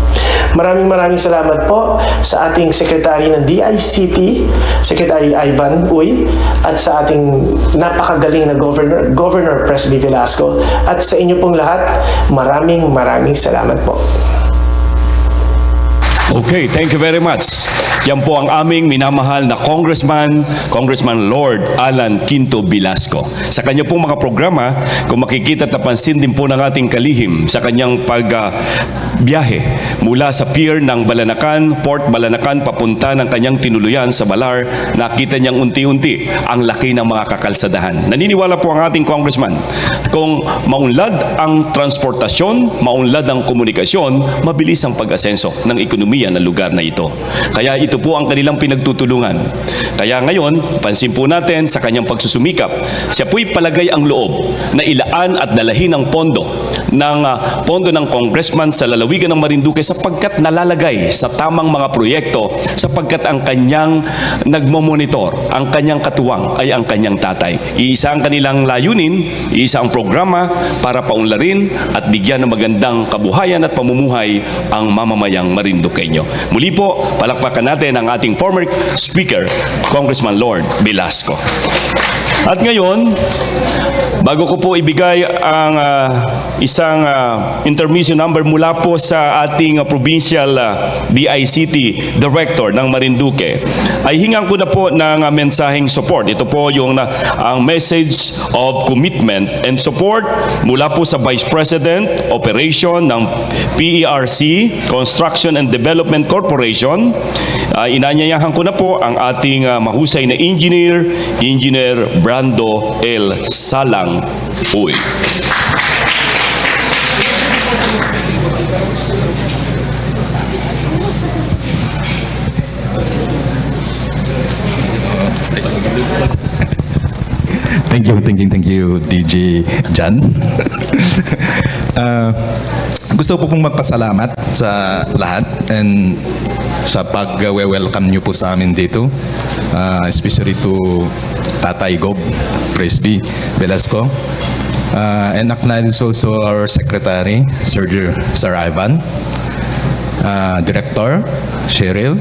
Maraming salamat po sa ating Secretary ng DICT, Secretary Ivan Uy, at sa ating napakagaling na Governor Presby Velasco, at sa inyo pong lahat, maraming salamat po. Okay, thank you very much. Yan po ang aming minamahal na Congressman Lord Alan Quinto Velasco. Sa kanya pong mga programa, kung makikita at napansin din po ng ating kalihim sa kanyang pagbiyahe mula sa pier ng Balanacan, Port Balanacan, papunta ng kanyang tinuluyan sa Balar, nakita niyang unti-unti ang laki ng mga kakalsadahan. Naniniwala po ang ating Congressman, kung maunlad ang transportasyon, maunlad ang komunikasyon, mabilis ang pag-asenso ng ekonomiya ng lugar na ito. Kaya ito po ang kanilang pinagtutulungan. Kaya ngayon, pansin po natin sa kanyang pagsusumikap, siya po'y palagay ang loob na ilaan at dalahin ang pondo ng congressman sa lalawigan ng Marinduque sapagkat nalalagay sa tamang mga proyekto, sapagkat ang kanyang nagmomonitor, ang kanyang katuwang ay ang kanyang tatay. Iisa ang kanilang layunin, iisa ang programa para paunlarin at bigyan ng magandang kabuhayan at pamumuhay ang mamamayang Marinduque. Marinduqueño. Muli po, palakpakan natin ang ating former Speaker, Congressman Lord Velasco. At ngayon, bago ko po ibigay ang isang intermission number mula po sa ating Provincial DICT Director ng Marinduque, ay hingan ko na po ng mensaheng support. Ito po yung ang message of commitment and support mula po sa Vice President Operation ng PERC, Construction and Development Corporation. Inanyayahan ko na po ang ating mahusay na Engineer Brando L. Salang. Uy. Thank you, DJ Jan. Gusto po pong magpasalamat sa lahat and sa pag-welcome nyo po sa amin dito, especially to Tatay Gob, Presby Velasco, and acknowledge also our Secretary, Sir Ivan, Director, Cheryl,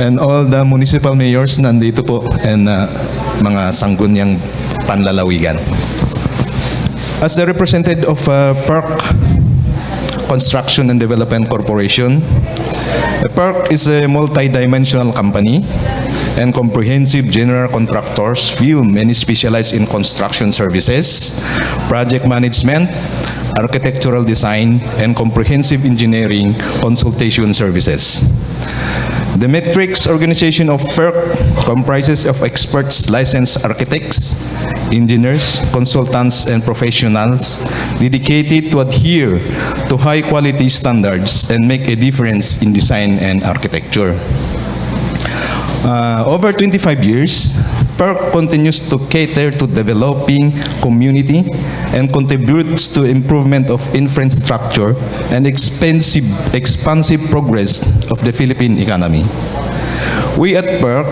and all the municipal mayors nandito po, and mga sangguniang panlalawigan. As the representative of PERC, Construction and Development Corporation, PERC is a multi-dimensional company and comprehensive general contractors firm and specialized in construction services, project management, architectural design, and comprehensive engineering consultation services. The matrix organization of PERC comprises of experts, licensed architects, engineers, consultants, and professionals dedicated to adhere to high-quality standards and make a difference in design and architecture. Over 25 years, PERC continues to cater to developing community and contributes to improvement of infrastructure and expansive progress of the Philippine economy. We at PERC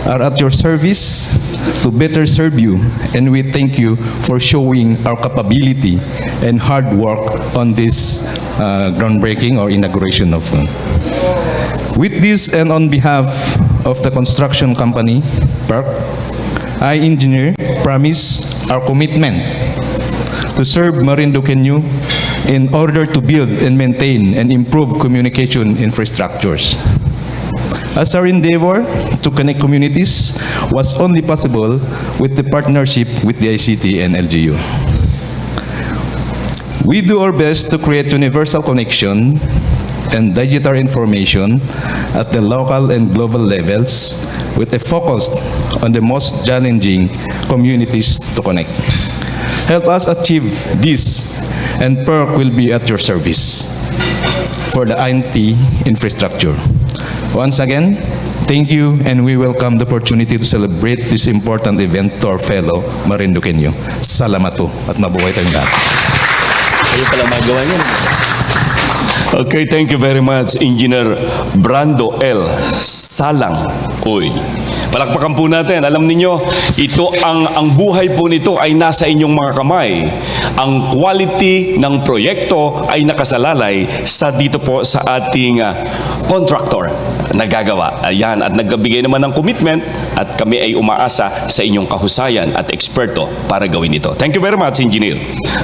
are at your service to better serve you, and we thank you for showing our capability and hard work on this groundbreaking or inauguration of With this and on behalf of the construction company, PERC, I, Engineer, promise our commitment to serve Marinduqueño in order to build and maintain and improve communication infrastructures. As our endeavor to connect communities was only possible with the partnership with the ICT and LGU. We do our best to create universal connection and digital information at the local and global levels with a focus on the most challenging communities to connect. Help us achieve this, and PERC will be at your service for the IT infrastructure. Once again, thank you, and we welcome the opportunity to celebrate this important event to our fellow Marinduqueño. Salamat po at mabuhay tayong lahat. Ayun pala magawa niyan. Okay, thank you very much, Engineer Brando L. Salang. Uy, palakpakan po natin. Alam niyo, ito ang buhay po nito ay nasa inyong mga kamay. Ang quality ng proyekto ay nakasalalay sa dito po sa ating contractor na gagawa. Ayan, at nagbigay naman ng commitment at kami ay umaasa sa inyong kahusayan at eksperto para gawin ito. Thank you very much, Engineer.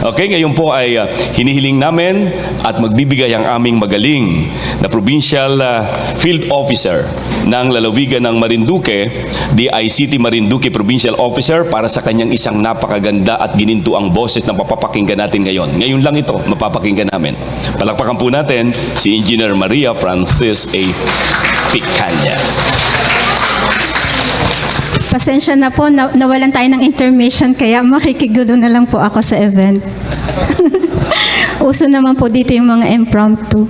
Okay, ngayon po ay hinihiling namin at magbibigay ang aming magaling na Provincial Field Officer ng lalawigan ng Marinduque, DICT Marinduque Provincial Officer, para sa kanyang isang napakaganda at ginintuang boses na mapapakinggan natin ngayon. Ngayon lang ito, mapapakinggan namin. Palakpakan po natin si Engineer Maria Francis A. Picanya. Pasensya na po, nawalan tayo ng intermission, kaya makikigulo na lang po ako sa event. Uso naman po dito yung mga impromptu.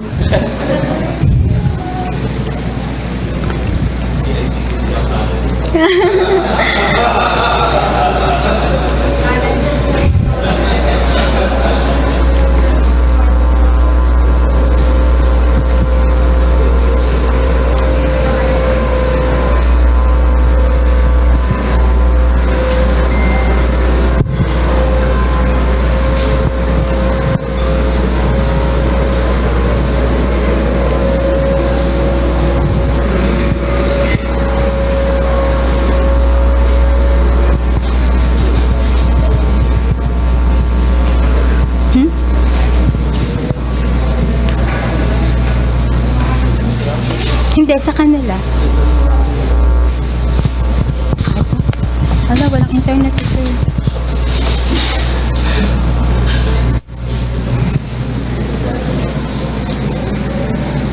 Wala, walang internet, sir.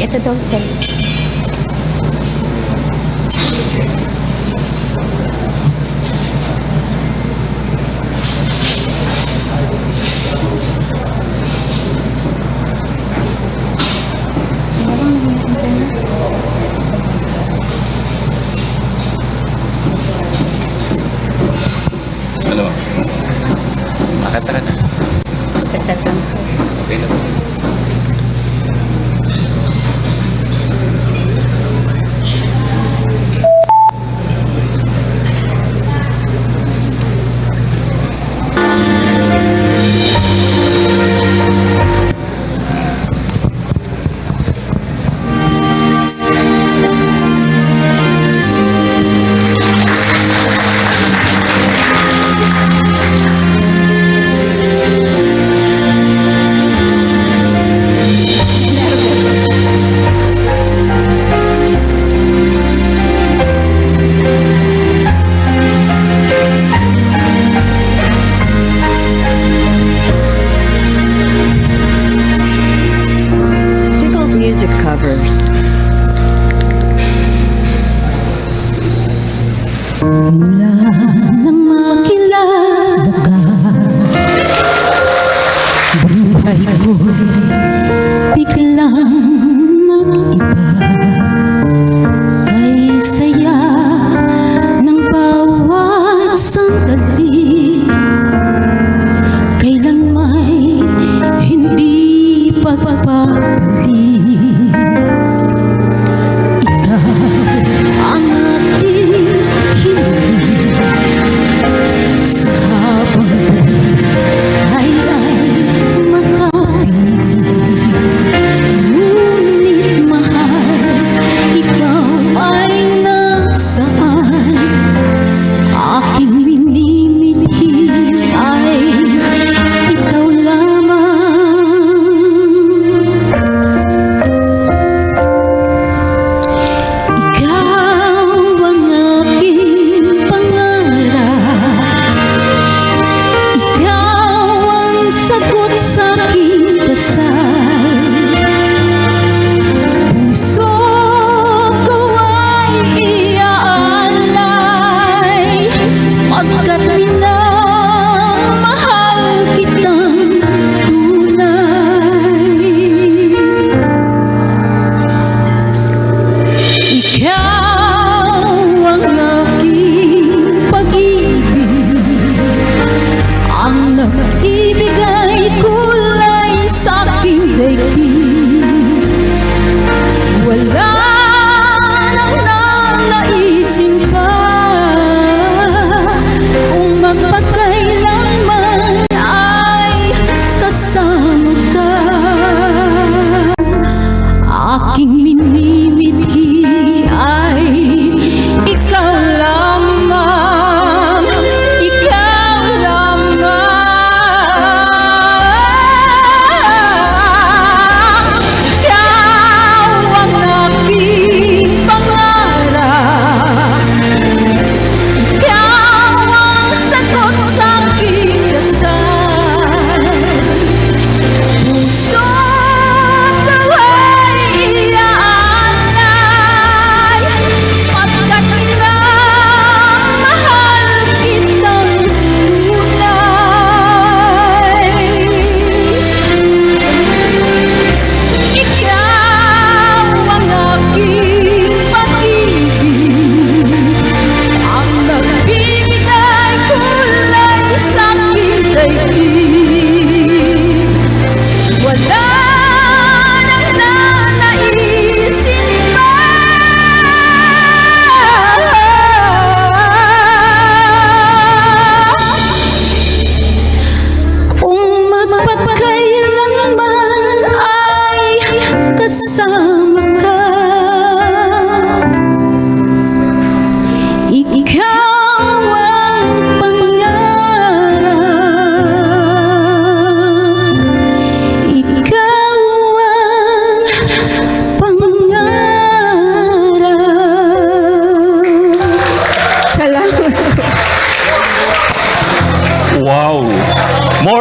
Ito daw, sir. Ano? Makasara na. Saset lang, sir. Okay na.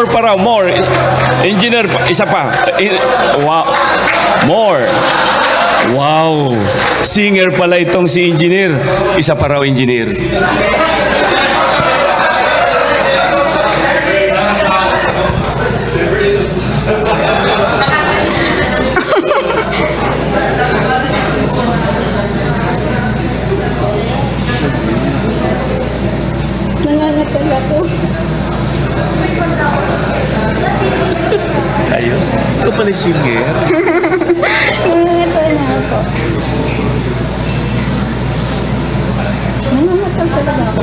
More pa raw, more. Engineer, isa pa. Wow. More. Wow. Singer pala itong si engineer. Isa pa raw engineer. Nangangatag ako. Ayos. Ito pala yung singer. Nangangatag na ako. Nangangatag talaga ako.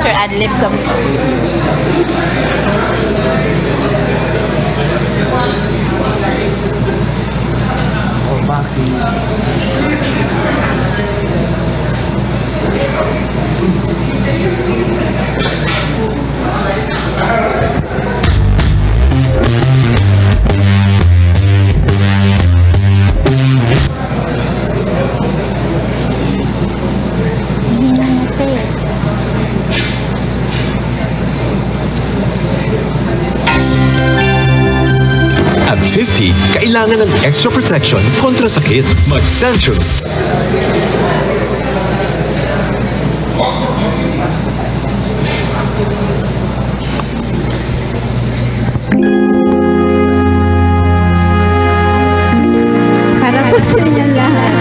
Sir, adlib ka mo. Oh, bakit? At 50, kailangan ng extra protection kontra sakit. Mag-Centrums. Para po sa inyo lahat.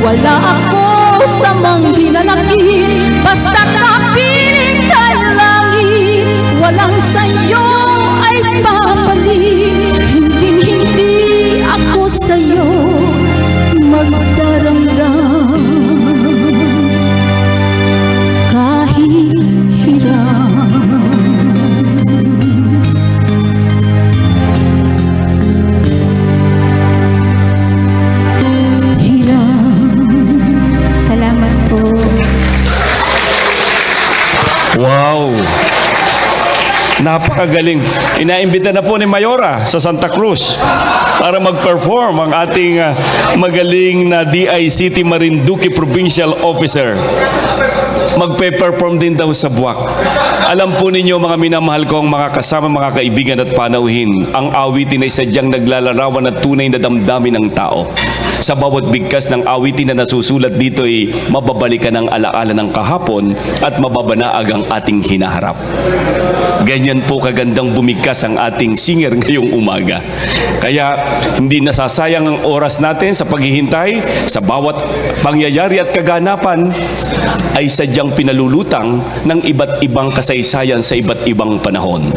Wala ako sa mga hinanakit, basta't kapiling kay langit. Walang sayo ay babalik, hindi ako sa'yo napakagaling. Inaimbita na po ni Mayora sa Santa Cruz para mag-perform ang ating magaling na DICT Marinduque Provincial Officer. Magpe-perform din daw sa Buwak. Alam po ninyo mga minamahal kong mga kasama, mga kaibigan at panauhin, ang awitin ay sadyang naglalarawan at tunay na damdamin ng tao. Sa bawat bigkas ng awitin na nasusulat dito ay mababalikan ang alaala ng kahapon at mababanaag ang ating hinaharap. Ganyan po kagandang bumigkas ang ating singer ngayong umaga. Kaya hindi nasasayang ang oras natin sa paghihintay. Sa bawat pangyayari at kaganapan ay sadyang pinalulutang ng iba't ibang kasaysayan sa iba't ibang panahon.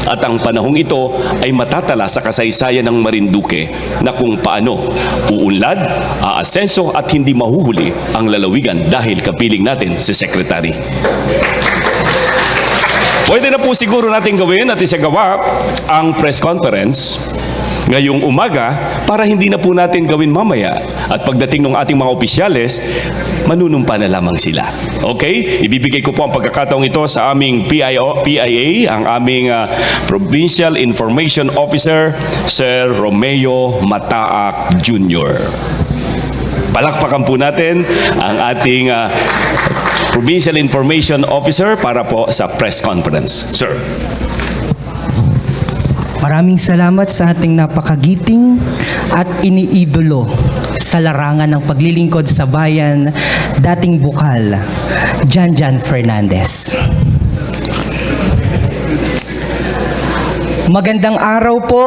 At ang panahong ito ay matatala sa kasaysayan ng Marinduque na kung paano uunlad, aasenso at hindi mahuhuli ang lalawigan dahil kapiling natin si Secretary. Pwede na po siguro natin gawin at isagawa ang press conference ngayong umaga para hindi na po natin gawin mamaya. At pagdating ng ating mga opisyales, manunumpa na lamang sila. Okay? Ibibigay ko po ang pagkakataong ito sa aming PIA, ang aming Provincial Information Officer, Sir Romeo Mataak Jr. Palakpakan po natin ang ating Provincial Information Officer para po sa press conference. Sir. Maraming salamat sa ating napakagiting at iniidolo sa larangan ng paglilingkod sa bayan, dating bukal, Jan Fernandez. Magandang araw po,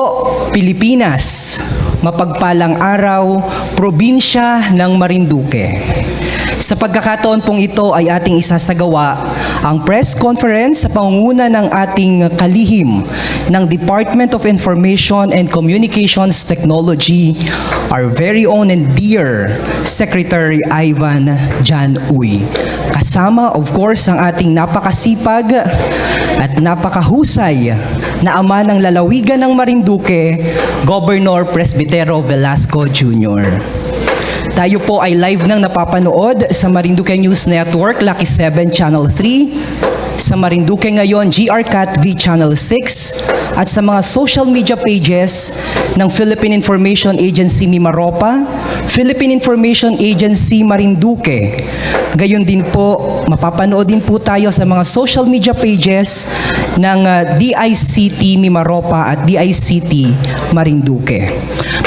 Pilipinas. Mapagpalang araw, probinsya ng Marinduque. Sa pagkakataon pong ito ay ating isasagawa ang press conference sa pangunguna ng ating kalihim ng Department of Information and Communications Technology, our very own and dear Secretary Ivan Jan Uy. Kasama, of course, ang ating napakasipag at napakahusay na ama ng lalawigan ng Marinduque, Governor Presbitero Velasco Jr. Tayo po ay live nang napapanood sa Marinduque News Network, Lucky 7 Channel 3, sa Marinduque Ngayon, GRCAT V Channel 6, at sa mga social media pages ng Philippine Information Agency Mimaropa, Philippine Information Agency Marinduque. Gayon din po, mapapanood din po tayo sa mga social media pages ng DICT Mimaropa at DICT Marinduque.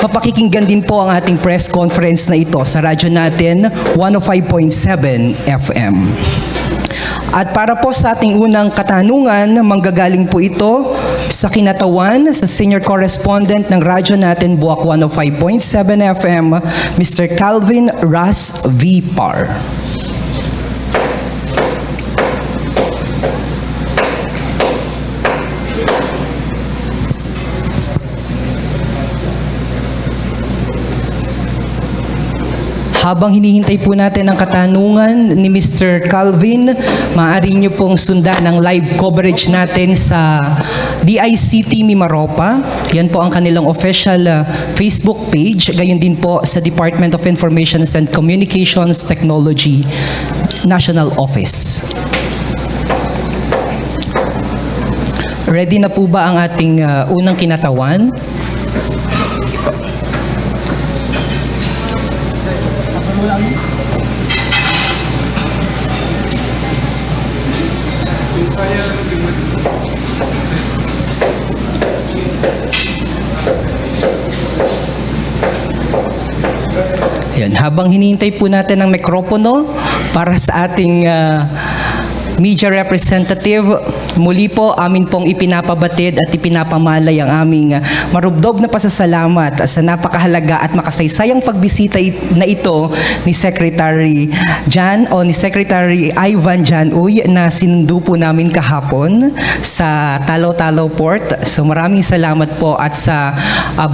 Mapakikinggan din po ang ating press conference na ito sa radyo natin 105.7 FM. At para po sa ating unang katanungan, manggagaling po ito sa kinatawan sa senior correspondent ng radyo natin Buwak 105.7 FM, Mr. Calvin Ras V. Par. Habang hinihintay po natin ang katanungan ni Mr. Calvin, maaari niyo pong sundan ang live coverage natin sa DICT Mimaropa. Yan po ang kanilang official Facebook page. Gayon din po sa Department of Information and Communications Technology National Office. Ready na po ba ang ating unang kinatawan? Yan, habang hinihintay po natin ang mikropono para sa ating media representative, muli po amin pong ipinapabatid at ipinapamalay ang aming marubdob na pasasalamat sa napakahalaga at makasaysayang pagbisita na ito ni Secretary Ivan Jan Uy na sinundo po namin kahapon sa Talo-Talo Port. So maraming salamat po at sa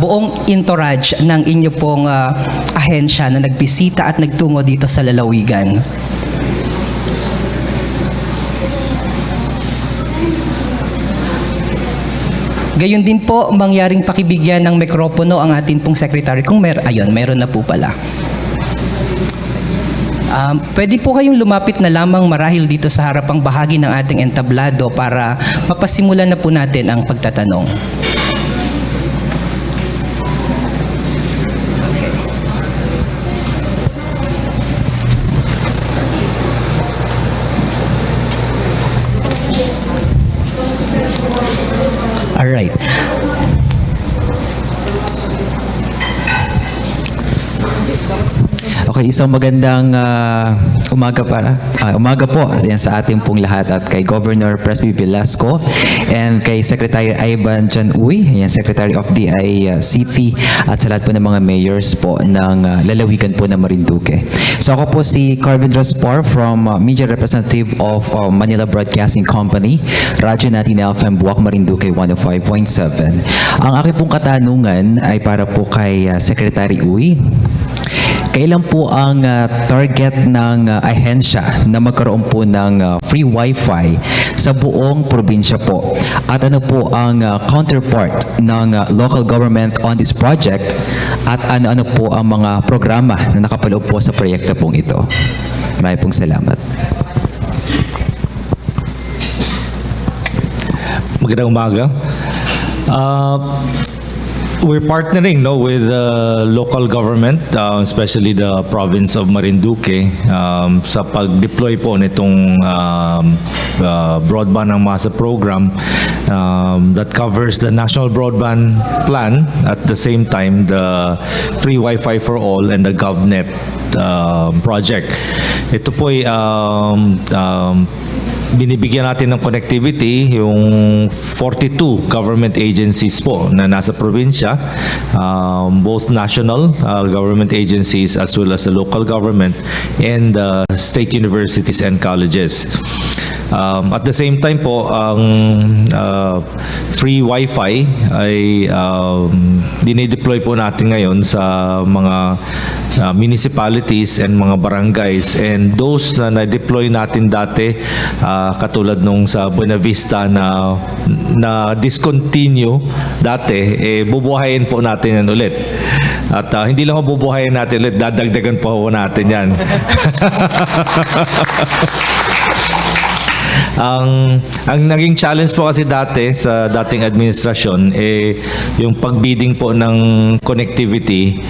buong entourage ng inyo pong ahensya na nagbisita at nagtungo dito sa lalawigan. Gayon din po, mangyaring pakibigyan ng mikropono ang atin pong secretary. Kung meron na po pala. Pwede po kayong lumapit na lamang marahil dito sa harapang bahagi ng ating entablado para mapasimulan na po natin ang pagtatanong. Alright. Okay, isang magandang umaga po yan sa ating pong lahat at kay Governor Presby Velasco and kay Secretary Ivan Jan Uy, yan, Secretary of DICT at sa lahat po ng mga mayors po ng lalawigan po ng Marinduque. So ako po si Carvin Raspar from Media Representative of Manila Broadcasting Company, Radyo natin FM Buwak Marinduque 105.7. Ang aking pong katanungan ay para po kay Secretary Uy. Kailan po ang target ng ahensya na magkaroon po ng free wifi sa buong probinsya po? At ano po ang counterpart ng local government on this project? At ano-ano po ang mga programa na nakapaloob po sa proyekto pong ito? Maraming pong salamat. Magandang umaga. We're partnering with local government, especially the province of Marinduque, sa pag-deploy po nitong broadband ng masa program that covers the national broadband plan, at the same time the free Wi-Fi for all and the GovNet project. Ito po ay binibigyan natin ng connectivity yung 42 government agencies po na nasa probinsya, both national government agencies as well as the local government and state universities and colleges. At the same time po, ang free Wi-Fi ay dinideploy po natin ngayon sa mga municipalities and mga barangays, and those na na-deploy natin dati katulad nung sa Buena Vista na discontinue dati, bubuhayin po natin yan ulit. At hindi lang mabubuhayin natin ulit, dadagdagan po natin yan. Ang naging challenge po kasi dati sa dating administrasyon yung pagbidding po ng connectivity,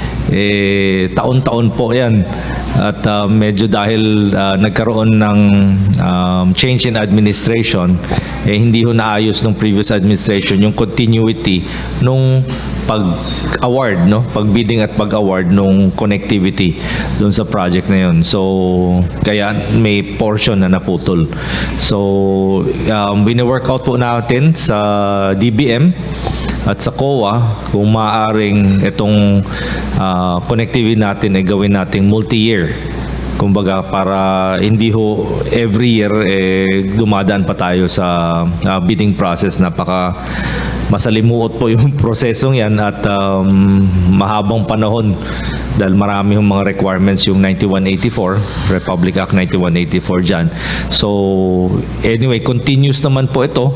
taon-taon po yan. At medyo dahil nagkaroon ng change in administration, hindi ho naayos ng previous administration yung continuity nung pag-award, pag-bidding at pag-award nung connectivity doon sa project na yun. So, kaya may portion na naputol. So, wini-work out po natin sa DBM at sa COA kung maaaring itong connectivity natin ay gawin nating multi-year. Kumbaga, para hindi ho every year dumadaan pa tayo sa bidding process. Masalimuot po yung prosesong yan at mahabang panahon dahil marami yung mga requirements yung 9184, Republic Act 9184 dyan. So, anyway, continuous naman po ito.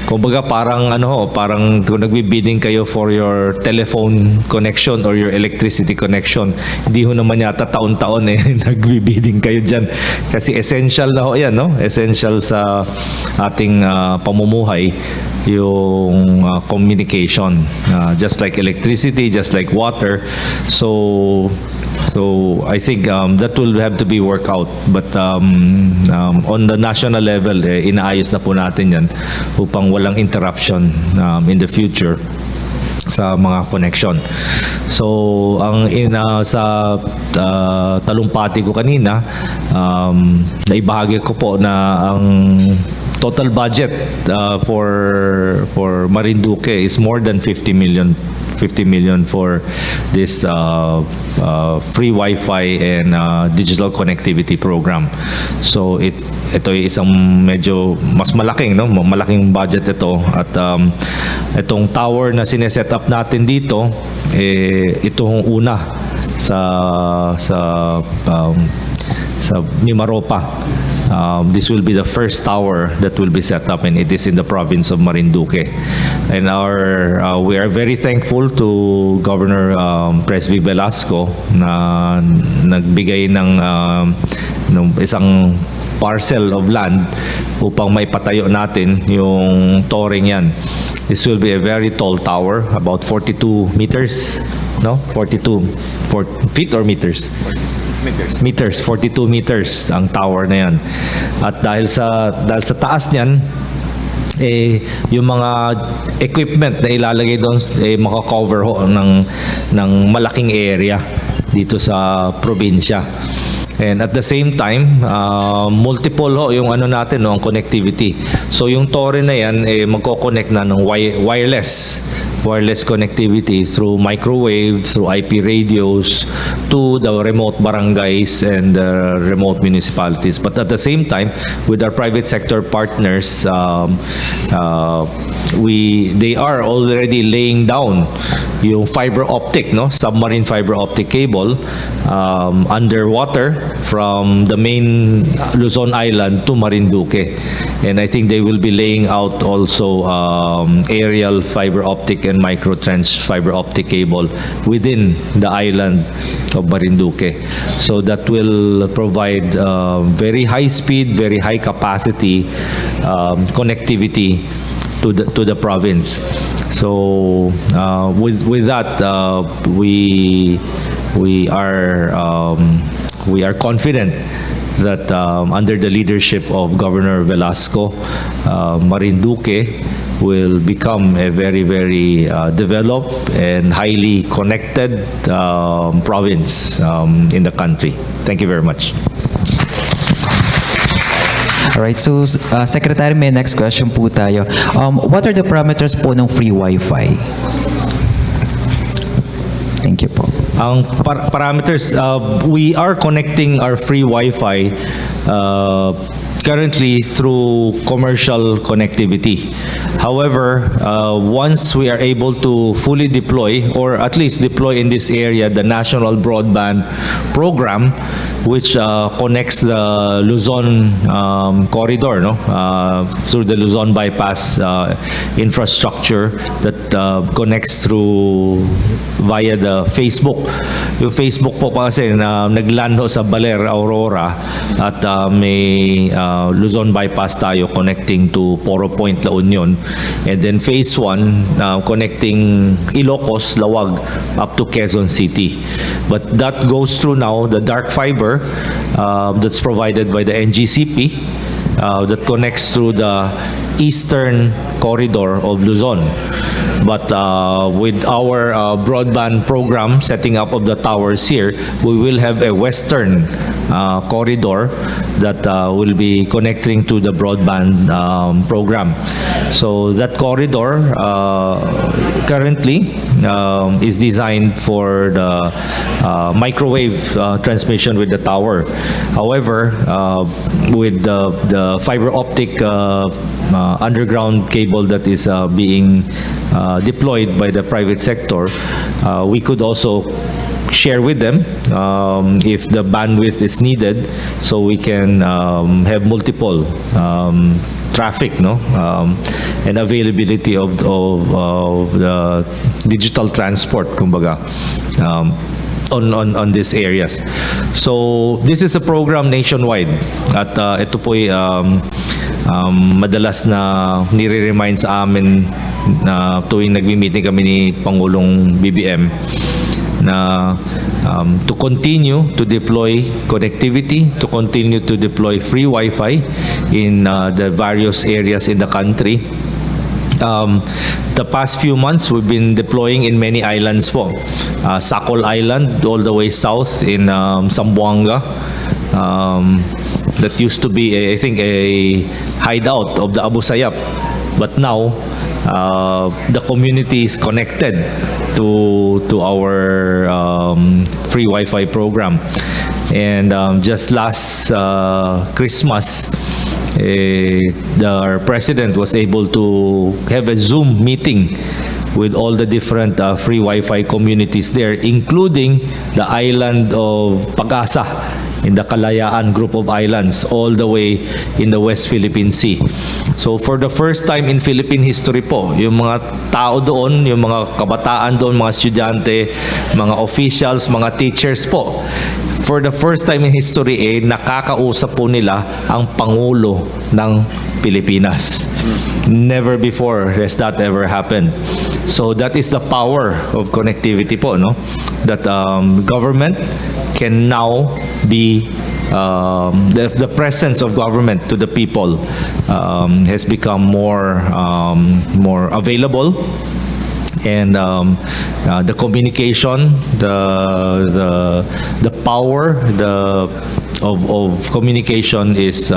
Kumbaga parang parang kung nagbi-bidding kayo for your telephone connection or your electricity connection, hindi ho naman yata taon-taon nagbi-bidding kayo dyan. Kasi essential na ho yan, essential sa ating pamumuhay yung communication, just like electricity, just like water. So I think that will have to be worked out. But on the national level, inaayos na po natin yan upang walang interruption in the future sa mga connection. So ang sa talumpati ko kanina, naibahagi ko po na ang total budget for Marinduque is more than 50 million for this free Wi-Fi and digital connectivity program. So ito ay isang medyo mas malaking budget ito, at itong tower na sineset up natin dito, itong una sa Mimaropa. This will be the first tower that will be set up, and it is in the province of Marinduque. And we are very thankful to Governor Presby Velasco na nagbigay ng isang parcel of land upang maipatayo natin yung toring yan. This will be a very tall tower, about 42 meters, no? 42 feet or meters? Meters, 42 meters ang tower na yan. At dahil sa taas niyan, yung mga equipment na ilalagay doon, makakover ng malaking area dito sa probinsya. And at the same time, multiple yung natin, ang connectivity. So yung tore na yan, magko-connect na ng wireless connectivity through microwave, through IP radios to the remote barangays and remote municipalities. But at the same time, with our private sector partners, they are already laying down yung fiber optic, submarine fiber optic cable underwater from the main Luzon Island to Marinduque. And I think they will be laying out also aerial fiber optic and microtrench fiber optic cable within the island of Marinduque. So that will provide very high speed, very high capacity connectivity to the province. So with that, we are confident that under the leadership of Governor Velasco, Marinduque will become a very, very developed and highly connected province in the country. Thank you very much. Alright, so Secretary, may next question po tayo. What are the parameters po ng free Wi-Fi? Thank you po. Ang parameters, we are connecting our free Wi-Fi currently through commercial connectivity. However, once we are able to fully deploy, or at least deploy in this area, the National Broadband program, which connects the Luzon corridor, through the Luzon bypass infrastructure that connects through via the Facebook. Yung Facebook po kasi nagland sa Baler, Aurora, at may Luzon bypass tayo connecting to Poro Point, La Union. And then phase 1 connecting Ilocos, Lawag up to Quezon City. But that goes through now the dark fiber that's provided by the NGCP that connects through the eastern corridor of Luzon. But with our broadband program, setting up of the towers here, we will have a western corridor that will be connecting to the broadband program. So that corridor currently is designed for the microwave transmission with the tower. However, with the fiber optic underground cable that is being deployed by the private sector, we could also share with them if the bandwidth is needed, so we can have multiple traffic, and availability of the digital transport, kumbaga, on these areas. So this is a program nationwide, at ito po'y madalas na nire-remind sa amin na tuwing nagmi-meeting kami ni Pangulong BBM na to continue to deploy connectivity, to continue to deploy free Wi-Fi in the various areas in the country. The past few months, we've been deploying in many islands po. Sakol Island, all the way south in Zamboanga. That used to be, I think, a hideout of the Abu Sayyaf. But now, the community is connected to our free Wi-Fi program. And just last Christmas, our president was able to have a Zoom meeting with all the different free Wi-Fi communities there, including the island of Pag-asa in the Kalayaan group of islands, all the way in the West Philippine Sea. So for the first time in Philippine history po, yung mga tao doon, yung mga kabataan doon, mga estudyante, mga officials, mga teachers po, for the first time in history, nakakausap po nila ang Pangulo ng Pilipinas. Never before has that ever happened. So that is the power of connectivity po, no? That government can now be the presence of government to the people has become more available, and the communication, the power of communication is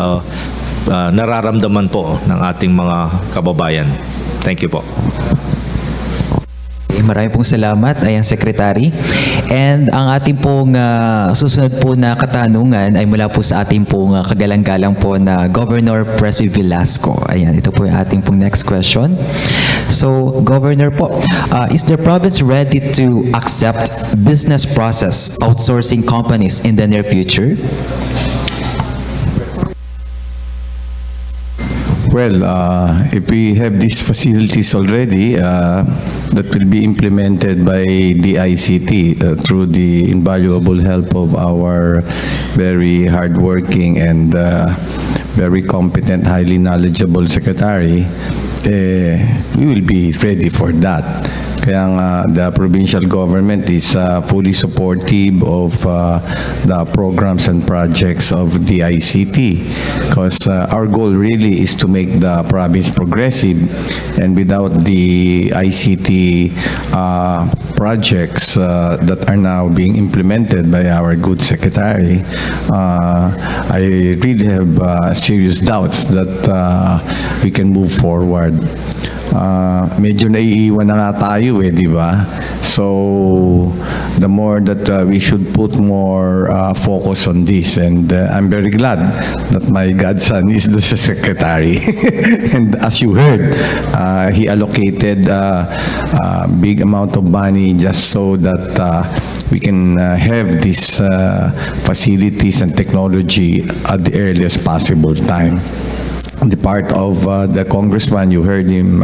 nararamdaman po ng ating mga kababayan. Thank you po. Maraming pong salamat, ayan, Secretary. And ang ating pong susunod po na katanungan ay mula po sa ating pong kagalang-galang po na Governor Presby Velasco. Ayan, ito po yung ating pong next question. So, Governor po, is the province ready to accept business process outsourcing companies in the near future? Well, if we have these facilities already, that will be implemented by DICT through the invaluable help of our very hardworking and very competent, highly knowledgeable secretary, we will be ready for that. Kaya nga, the provincial government is fully supportive of the programs and projects of the DICT, because our goal really is to make the province progressive, and without the ICT projects that are now being implemented by our good secretary, I really have serious doubts that we can move forward. Medyo naiiwan na nga tayo di ba? So, the more that we should put more focus on this, and I'm very glad that my godson is the secretary. And as you heard, he allocated a big amount of money just so that we can have these facilities and technology at the earliest possible time. On the part of the congressman, you heard him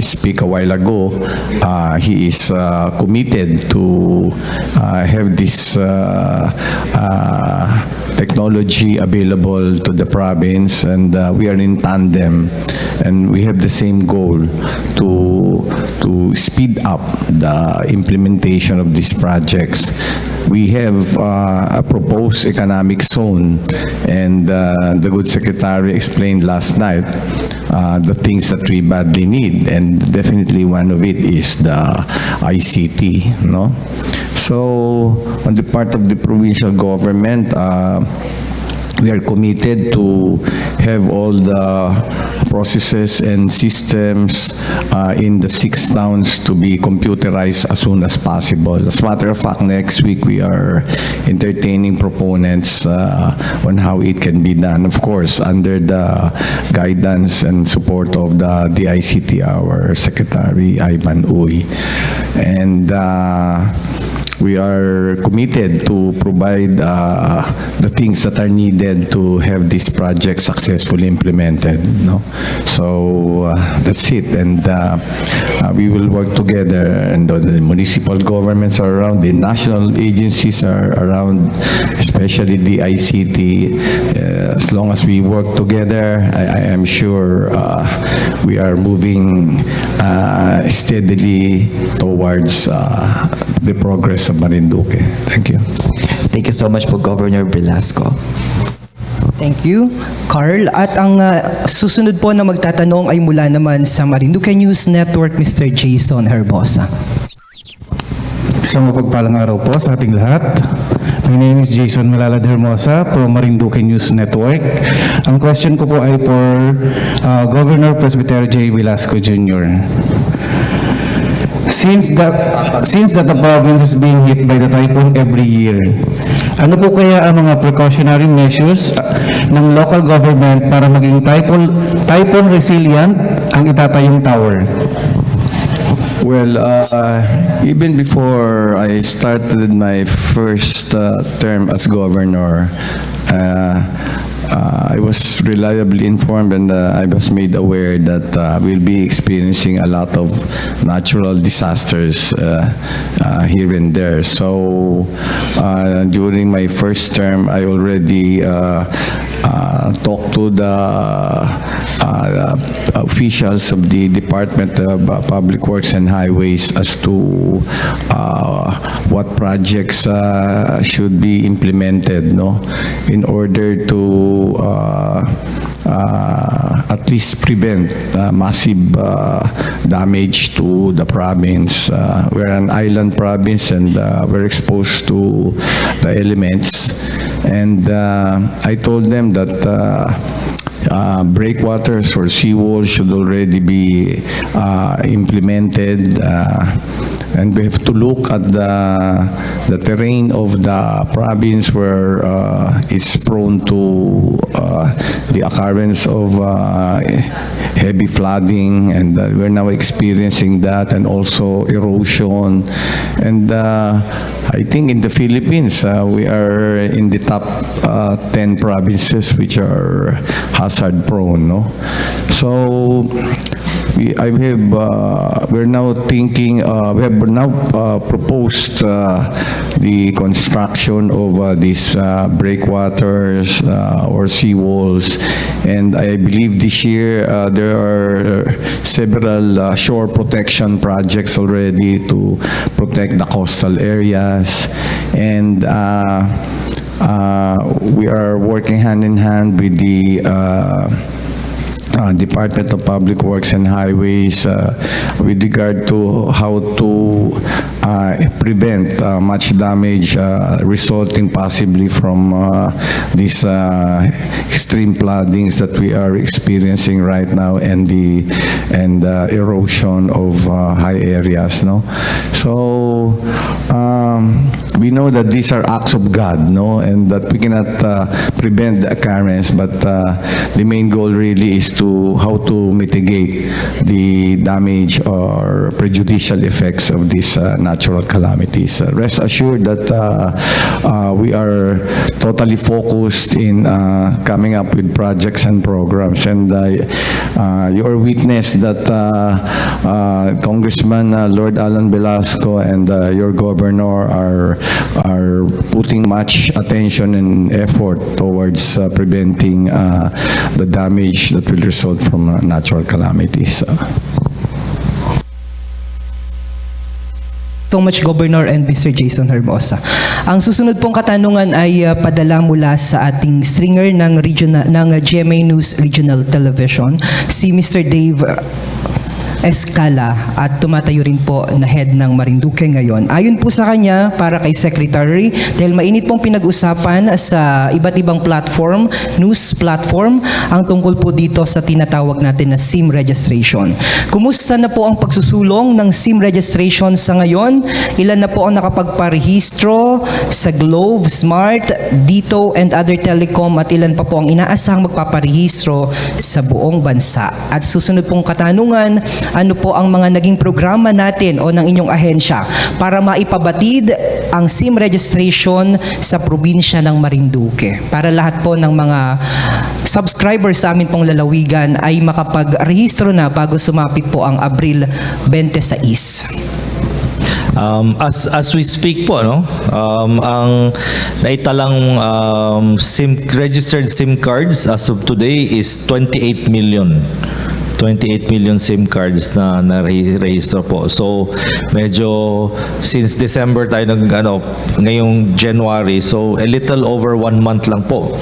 speak a while ago, he is committed to have this technology available to the province, and we are in tandem, and we have the same goal to speed up the implementation of these projects. We have a proposed economic zone, and the good secretary explained last night the things that we badly need, and definitely one of it is the ICT, no? So, on the part of the provincial government, we are committed to have all the processes and systems in the 6 towns to be computerized as soon as possible. As a matter of fact, next week we are entertaining proponents on how it can be done. Of course, under the guidance and support of the DICT, our Secretary Ivan Uy. And we are committed to provide the things that are needed to have this project successfully implemented. No? So that's it, and we will work together, and the municipal governments are around, the national agencies are around, especially the ICT. As long as we work together, I am sure we are moving steadily towards the progress of Marinduque. Thank you. Thank you so much po, Governor Velasco. Thank you, Carl. At ang susunod po na magtatanong ay mula naman sa Marinduque News Network, Mr. Jason Herbosa. Isang mapagpalang araw po sa ating lahat. My name is Jason Malala Hermosa from Marinduque News Network. Ang question ko po ay for Governor Presbyter J. Velasco Jr. Since that the province is being hit by the typhoon every year, ano po kaya ang mga precautionary measures ng local government para maging typhoon resilient ang itatayong tower? Well, even before I started my first term as governor, I was reliably informed and I was made aware that we'll be experiencing a lot of natural disasters here and there. So during my first term, I already talked to the officials of the Department of Public Works and Highways as to what projects should be implemented, no, in order to at least prevent massive damage to the province. We're an island province and we're exposed to the elements. And I told them that breakwaters or seawalls should already be implemented, and we have to look at the terrain of the province where it's prone to the occurrence of heavy flooding, and we're now experiencing that, and also erosion. And I think in the Philippines, we are in the top 10 provinces which are hazard prone, no? So we're now thinking, we have now proposed the construction of these breakwaters or seawalls, and I believe this year there are several shore protection projects already to protect the coastal areas, and we are working hand in hand with the Department of Public Works and Highways with regard to how to prevent much damage resulting possibly from these extreme floodings that we are experiencing right now, and the erosion of high areas, no? So we know that these are acts of God, no, and that we cannot prevent the occurrence, but the main goal really is to how to mitigate the damage or prejudicial effects of these natural calamities. Rest assured that we are totally focused in coming up with projects and programs, and you are witness that Congressman Lord Alan Velasco and your governor are putting much attention and effort towards preventing the damage that will result from natural calamities. So much, Governor and Mr. Jason Hermosa. Ang susunod pong katanungan ay padala mula sa ating stringer ng GMA News Regional Television, si Mr. Dave Escala, at tumatayo rin po na head ng Marinduque ngayon. Ayon po sa kanya, para kay Secretary, dahil mainit pong pinag-usapan sa iba't ibang platform, news platform, ang tungkol po dito sa tinatawag natin na SIM registration. Kumusta na po ang pagsusulong ng SIM registration sa ngayon? Ilan na po ang nakapagparehistro sa Globe, Smart, Dito, and other telecom, at ilan pa po ang inaasahang magpaparehistro sa buong bansa? At susunod pong katanungan, ano po ang mga naging programa natin o ng inyong ahensya para maipabatid ang SIM registration sa probinsya ng Marinduque, para lahat po ng mga subscribers sa amin pong lalawigan ay makapag-rehistro na bago sumapit po ang Abril 26. As we speak po, no, ang naitalang registered SIM cards as of today is 28 million SIM cards na na-register po. So medyo since December tayo ngayong January, so a little over 1 month lang po,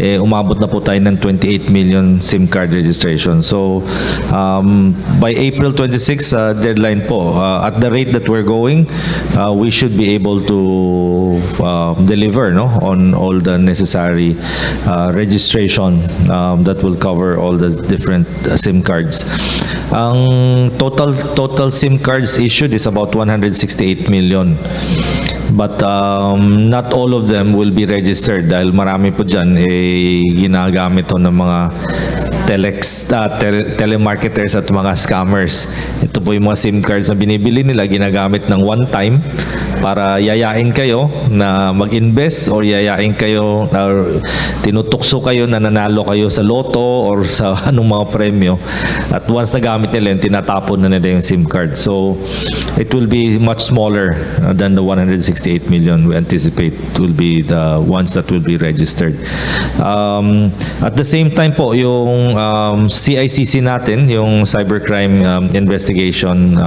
umabot na po tayo ng 28 million SIM card registration. So by April 26 deadline po, at the rate that we're going, we should be able to deliver, no, on all the necessary registration that will cover all the different SIM cards. Ang total SIM cards issued is about 168 million. But not all of them will be registered dahil marami po dyan ginagamit ng mga telemarketers at mga scammers. Ito po yung mga SIM cards na binibili nila, ginagamit ng one time para yayain kayo na mag-invest or yayain kayo or tinutukso kayo na nanalo kayo sa loto or sa anong mga premyo. At once nagamit nila yun, tinatapon na nila yung SIM card. So it will be much smaller than the 168 million we anticipate will be the ones that will be registered. At the same time po, yung CICC natin, yung Cybercrime Investigation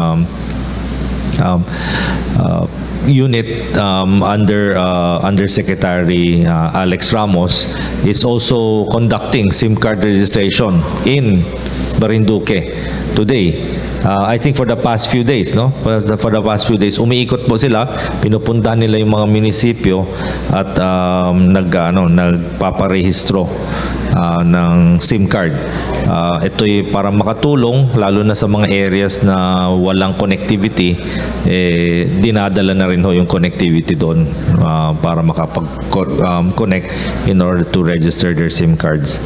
unit under Secretary Alex Ramos is also conducting SIM card registration in Marinduque today. I think for the past few days, no? For the past few days, umiikot po sila, pinupuntahan nila yung mga munisipyo at nagpaparehistro ng SIM card. Ito'y para makatulong, lalo na sa mga areas na walang connectivity, dinadala na rin ho yung connectivity doon para makapag-connect in order to register their SIM cards.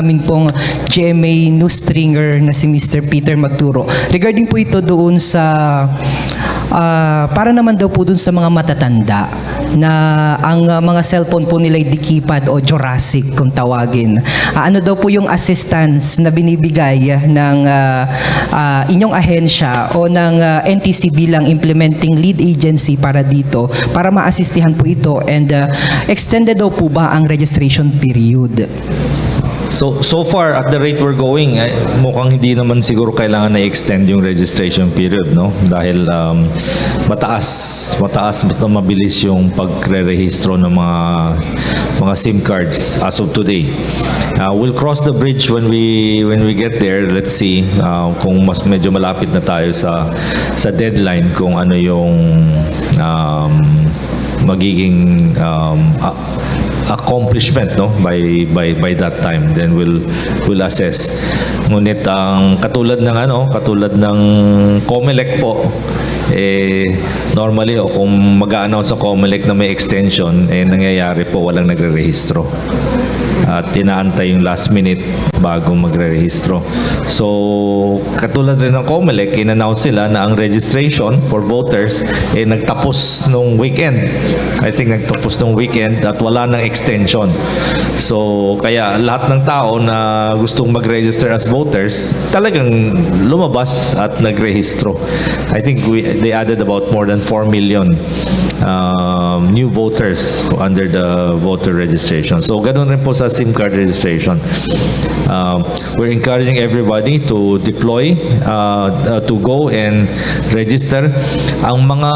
Amin pong GMA news stringer na si Mr. Peter Magturo. Regarding po ito doon sa para naman daw po doon sa mga matatanda na ang mga cellphone po nila ay dikipad o Jurassic kung tawagin. Ano daw po yung assistance na binibigay ng inyong ahensya o ng NTC bilang implementing lead agency para dito para maasistihan po ito and extended daw po ba ang registration period? So far, at the rate we're going, mukhang hindi naman siguro kailangan na extend yung registration period, no? Dahil mataas at mabilis yung pagre-rehistro ng mga SIM cards as of today. We'll cross the bridge when we get there. Let's see kung mas medyo malapit na tayo sa deadline kung ano yung magiging accomplishment, no, by that time. Then we'll assess. Ngunit ang katulad ng COMELEC po, normally kung mag-a-announce sa COMELEC na may extension, nangyayari po walang nagre-rehistro at inaantay yung last minute bago magre-rehistro. So katulad rin ng COMELEC, in-announce sila na ang registration for voters nagtapos nung weekend. I think nagtapos nung weekend at wala nang extension. So kaya lahat ng tao na gustong mag-register as voters talagang lumabas at nagrehistro. I think they added about more than 4 million new voters under the voter registration. So ganun rin po sa SIM card registration. We're encouraging everybody to deploy, to go and register. Ang mga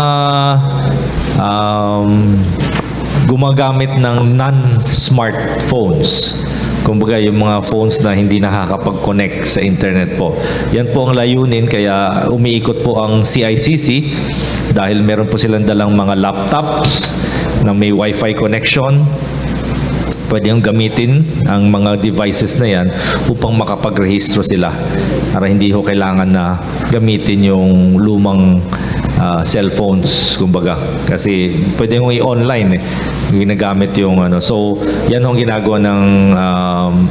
gumagamit ng non-smartphones, kumbaga yung mga phones na hindi nakakapag-connect sa internet po. Yan po ang layunin, kaya umiikot po ang CICC dahil meron po silang dalang mga laptops na may Wi-Fi connection. Pwede yung gamitin ang mga devices na yan upang makapagrehistro sila para hindi ho kailangan na gamitin yung lumang cellphones, kumbaga. Kasi pwede yung i-online ginagamit yung So, yan ang ginagawa ng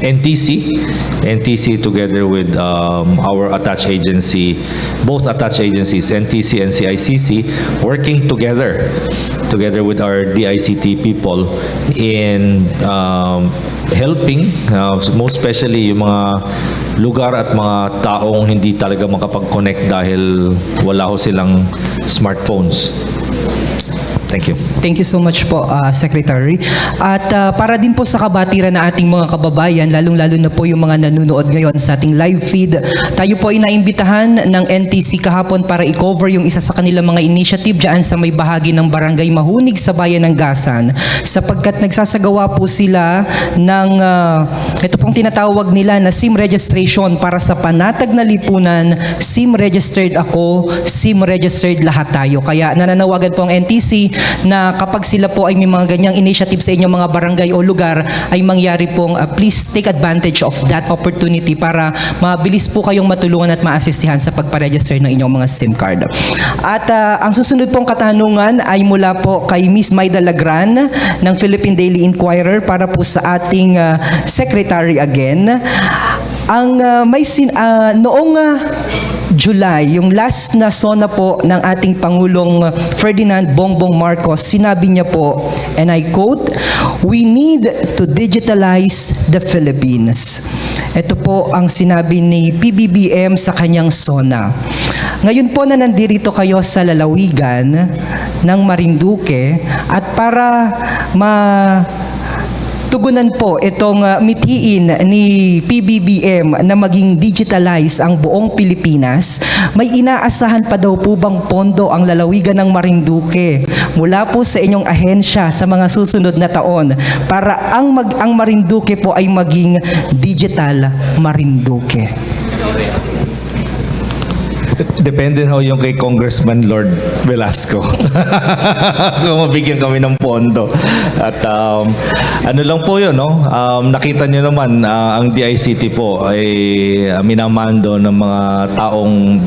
NTC together with our attached agency, both attached agencies, NTC and CICC, working together with our DICT people in helping, most especially yung mga lugar at mga taong hindi talaga makapag-connect dahil wala ho silang smartphones. Thank you. Thank you so much po, Secretary. At para din po sa kabatiran na ating mga kababayan, lalong-lalo na po yung mga nanonood ngayon sa ating live feed, tayo po ay naimbitahan ng NTC kahapon para i-cover yung isa sa kanilang mga initiative dyan sa may bahagi ng Barangay Mahunig sa Bayan ng Gasan, sapagkat nagsasagawa po sila ng ito pong tinatawag nila na SIM registration para sa panatag na lipunan. SIM registered ako, SIM registered lahat tayo. Kaya nananawagan po ang NTC na kapag sila po ay may mga ganyang initiative sa inyong mga barangay o lugar ay mangyari pong please take advantage of that opportunity para mabilis po kayong matulungan at maasistihan sa pagparegister ng inyong mga SIM card. At ang susunod pong katanungan ay mula po kay Miss Maida Lagran ng Philippine Daily Inquirer para po sa ating secretary again. Ang noong July, yung last na SONA po ng ating Pangulong Ferdinand Bongbong Marcos, sinabi niya po, and I quote, "We need to digitalize the Philippines." Ito po ang sinabi ni PBBM sa kanyang SONA. Ngayon po na nandito kayo sa lalawigan ng Marinduque at para tugunan po itong mithiin ni PBBM na maging digitalize ang buong Pilipinas, may inaasahan pa daw po bang pondo ang lalawigan ng Marinduque mula po sa inyong ahensya sa mga susunod na taon para ang Marinduque po ay maging digital Marinduque? Depende ho yung kay Congressman Lord Velasco. Kung mabigyan kami ng pondo. At ano lang po yun, no? Nakita nyo naman, ang DICT po ay minamando ng mga taong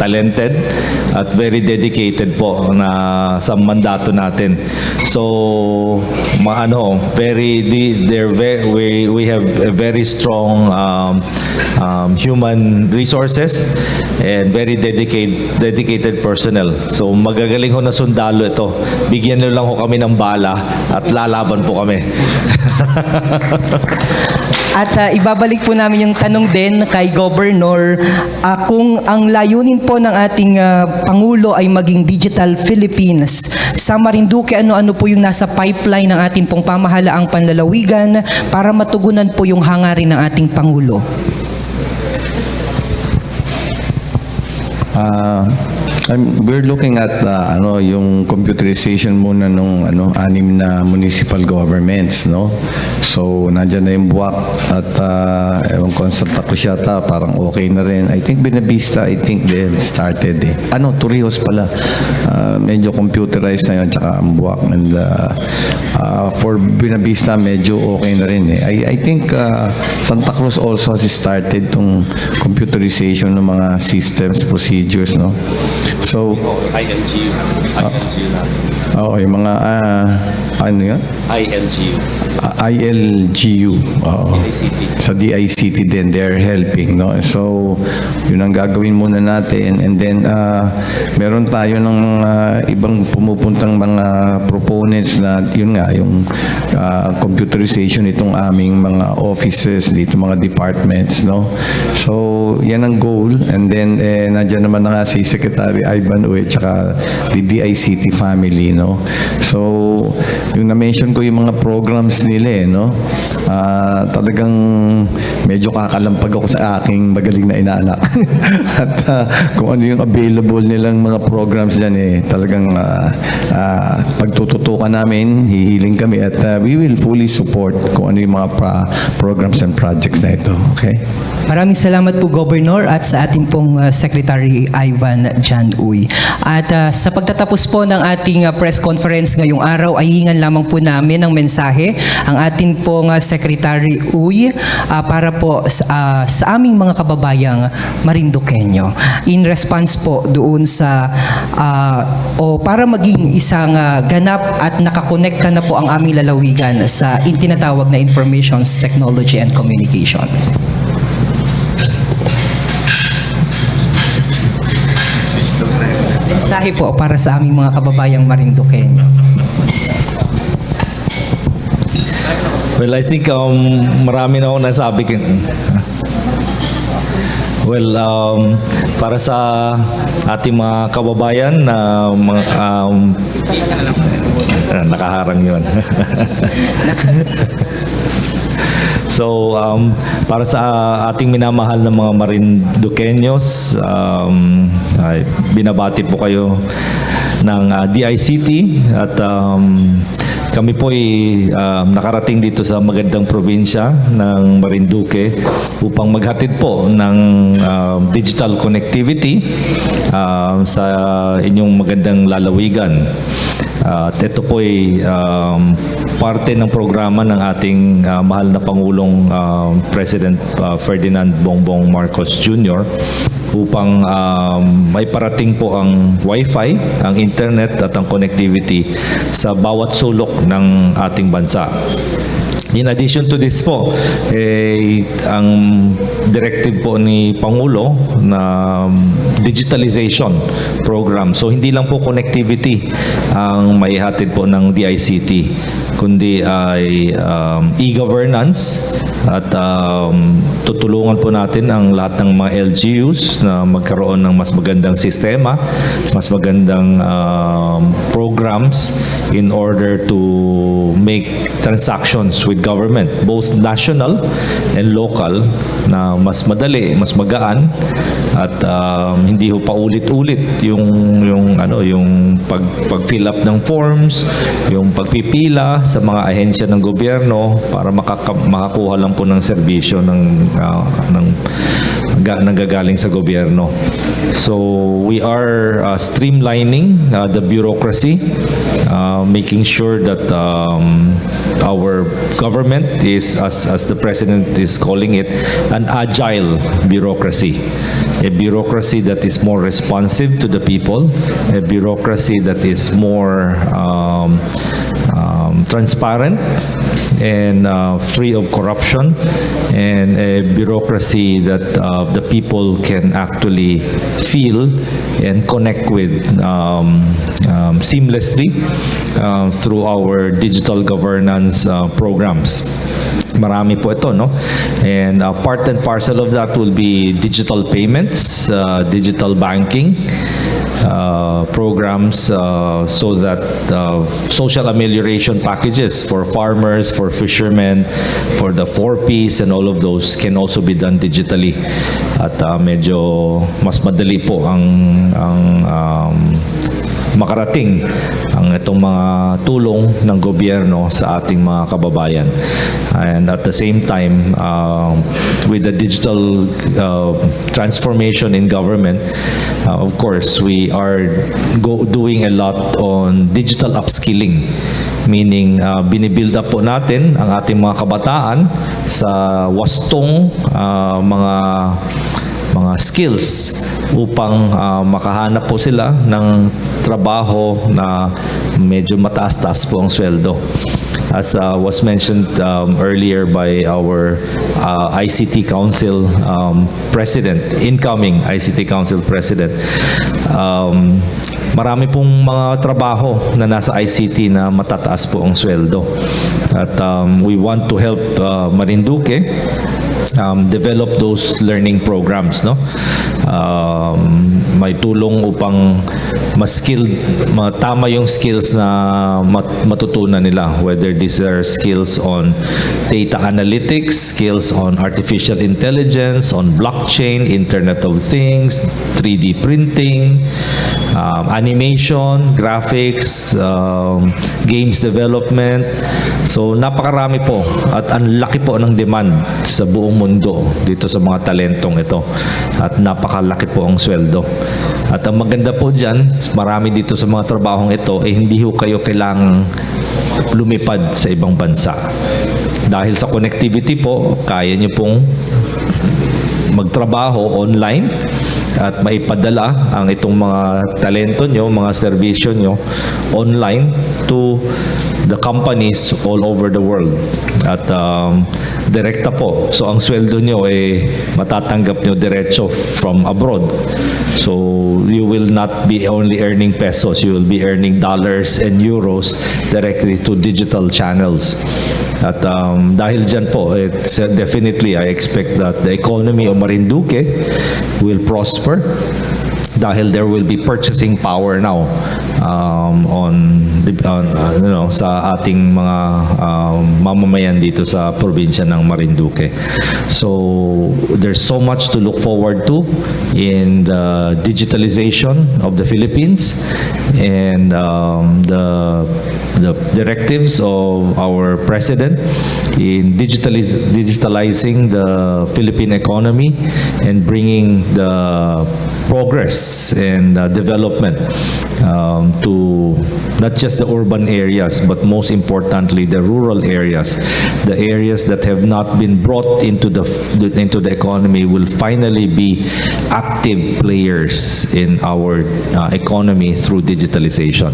talented at very dedicated po na sa mandato natin. So, we have a very strong human resources and very dedicated personnel. So magagaling ho na sundalo ito. Bigyan nyo lang ho kami ng bala at lalaban po kami. At ibabalik po namin yung tanong din kay Governor kung ang layunin po ng ating Pangulo ay maging Digital Philippines. Sa Marinduque, ano-ano po yung nasa pipeline ng ating pong pamahalaang panlalawigan para matugunan po yung hangarin ng ating Pangulo? We're looking at yung computerization muna nung 6 na municipal governments, no? So nandiyan na yung buwak at ewan ko sa Takusyata parang okay na rin. I think Binabista, they started eh. Torrijos pala. Medyo computerized na yun tsaka ang buwak. And for Binabista medyo okay na rin eh. I think Santa Cruz also has started tong computerization ng mga systems, procedures, no? So, ILGU. yung mga, ano yun? ILGU. Sa DICT din, they're helping, no? So, yun ang gagawin muna natin. And then, meron tayo ng ibang pumupuntang mga proponents na, yun nga, yung computerization itong aming mga offices, dito mga departments, no? So, yan ang goal. And then, nandiyan naman na nga si Secretary Ivan Uy, tsaka the DICT family, no? So, yung na-mention ko yung mga programs nila, no? Talagang medyo kakalampag ako sa aking magaling na inaanak. At kung ano yung available nilang mga programs dyan, talagang pagtututukan namin, hihiling kami at we will fully support kung ano yung mga programs and projects na ito. Okay? Maraming salamat po, Governor, at sa ating pong Secretary Ivan Jan Uy. At sa pagtatapos po ng ating press conference ngayong araw, ay hingan lamang po namin ng mensahe ang ating pong Secretary Uy para po sa aming mga kababayang Marinduqueño. In response po doon sa para maging isang ganap at nakakonekta na po ang aming lalawigan sa tinatawag na Information Technology and Communications. Mensahe po para sa aming mga kababayang Marinduqueño. Well, I think marami na ako nasabi. Well, para sa ating mga kababayan na nakaharang yun. So, para sa ating minamahal na mga Marinduqueños, binabati po kayo ng DICT at Kami po ay nakarating dito sa magandang probinsya ng Marinduque upang maghatid po ng digital connectivity sa inyong magandang lalawigan. At ito po ay parte ng programa ng ating mahal na Pangulong President Ferdinand Bongbong Marcos Jr. upang may parating po ang Wi-Fi, ang internet at ang connectivity sa bawat sulok ng ating bansa. In addition to this po, ang directive po ni Pangulo na digitalization program. So hindi lang po connectivity ang maihatid po ng DICT, kundi ay e-governance at tutulungan po natin ang lahat ng mga LGUs na magkaroon ng mas magandang sistema, mas magandang programs in order to make transactions with government, both national and local, na mas madali, mas magaan at hindi ho paulit-ulit yung pag-fill up ng forms, yung pagpipila sa mga ahensya ng gobyerno para makakuha lang po ng serbisyo ng nanggagaling sa gobyerno. So we are streamlining the bureaucracy, making sure that our government is, as the President is calling it, an agile bureaucracy. A bureaucracy that is more responsive to the people, a bureaucracy that is more transparent and free of corruption, and a bureaucracy that the people can actually feel and connect with seamlessly through our digital governance programs. Marami po ito, no? And part and parcel of that will be digital payments, digital banking, programs so that social amelioration packages for farmers, for fishermen, for the 4Ps and all of those can also be done digitally. At medyo mas madali po ang makarating ang itong mga tulong ng gobyerno sa ating mga kababayan. And at the same time, with the digital transformation in government, of course, we are doing a lot on digital upskilling. Meaning, binibuild up po natin ang ating mga kabataan sa wastong mga skills upang makahanap po sila ng trabaho na medyo mataas-taas po ang sweldo. As was mentioned earlier by our ICT Council President, incoming ICT Council President, marami pong mga trabaho na nasa ICT na matataas po ang sweldo. At we want to help Marinduque develop those learning programs, no? May tulong upang tama yung skills na matutunan nila, whether these are skills on data analytics, skills on artificial intelligence, on blockchain, Internet of Things, 3D printing, animation, graphics, games development. So napakarami po at ang laki po ng demand sa buong mundo dito sa mga talentong ito at napakalaki po ang sweldo. At ang maganda po dyan, marami dito sa mga trabahong ito hindi ho kayo kailangang lumipad sa ibang bansa. Dahil sa connectivity po, kaya nyo pong magtrabaho online at maipadala ang itong mga talento nyo, mga serbisyo nyo online to the companies all over the world. At direkta po. So ang sweldo nyo matatanggap nyo diretso from abroad. So you will not be only earning pesos, you will be earning dollars and euros directly to digital channels. At dahil dyan po, definitely I expect that the economy of Marinduque will prosper dahil there will be purchasing power now sa ating mga mamamayan dito sa probinsya ng Marinduque. So there's so much to look forward to in the digitalization of the Philippines and the directives of our president in digitalizing the Philippine economy and bringing the progress and development to not just the urban areas, but most importantly the rural areas. The areas that have not been brought into the economy will finally be active players in our economy through digitalization.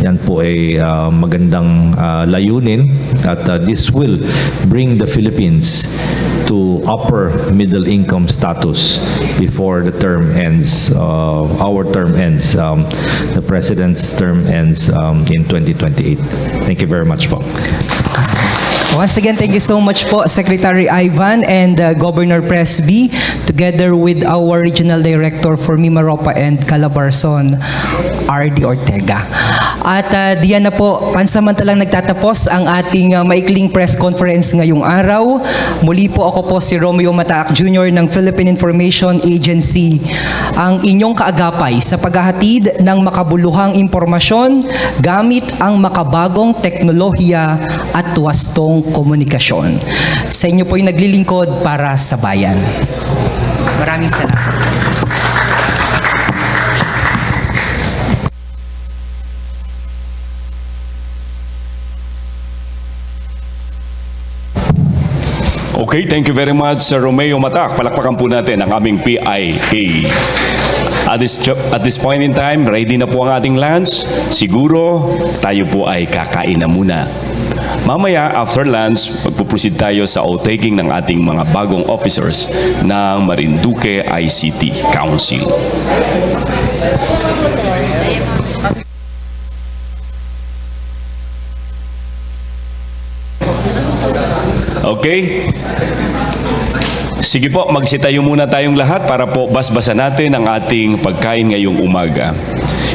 Yan po ay magandang layunin at this will bring the Philippines to upper middle income status before the term ends, our term ends, the President's term ends in 2028. Thank you very much po. Once again, thank you so much po, Secretary Ivan and Governor Presby, together with our Regional Director for Mimaropa and Calabarzon, R.D. Ortega. At diyan na po, pansamantalang nagtatapos ang ating maikling press conference ngayong araw. Muli po ako po si Romeo Mataak Jr. ng Philippine Information Agency, ang inyong kaagapay sa paghahatid ng makabuluhang impormasyon gamit ang makabagong teknolohiya at wastong komunikasyon. Sa inyo po'y naglilingkod para sa bayan. Maraming salamat. Okay, thank you very much, Sir Romeo Mataak. Palakpakan po natin ang aming PIA. At this point in time, ready na po ang ating lunch. Siguro, tayo po ay kakain na muna. Mamaya, after lunch, magpuproceed tayo sa outtaking ng ating mga bagong officers ng Marinduque ICT Council. Okay? Sige po, magsitayo muna tayong lahat para po basbasan natin ang ating pagkain ngayong umaga.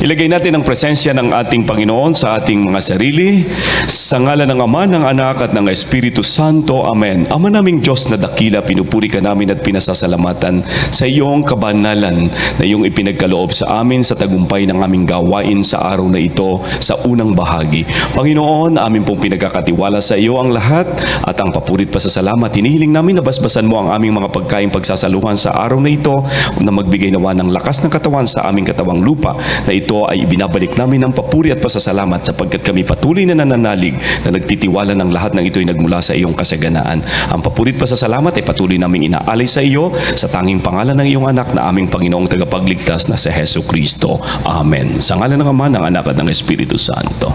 Ilagay natin ang presensya ng ating Panginoon sa ating mga sarili. Sa ngalan ng Ama, ng Anak at ng Espiritu Santo. Amen. Ama naming Diyos na dakila, pinupuri ka namin at pinasasalamatan sa iyong kabanalan na iyong ipinagkaloob sa amin sa tagumpay ng aming gawain sa araw na ito sa unang bahagi. Panginoon, amin pong pinagkakatiwala sa iyo ang lahat at ang papurit pa sa salamat. Hinihiling namin na basbasan mo ang aming mga pagkain pagsasaluhan sa araw na ito na magbigay nawa ng lakas ng katawan sa aming katawang lupa na ito ay ibinabalik namin ng papuri at pasasalamat sapagkat kami patuloy na nananalig na nagtitiwala ng lahat ng ito ay nagmula sa iyong kasaganaan. Ang papuri at pasasalamat ay patuloy naming inaalay sa iyo sa tanging pangalan ng iyong anak na aming Panginoong tagapagligtas na si Hesu Kristo. Amen. Sa ngalan ng Ama, ng Anak at ng Espiritu Santo.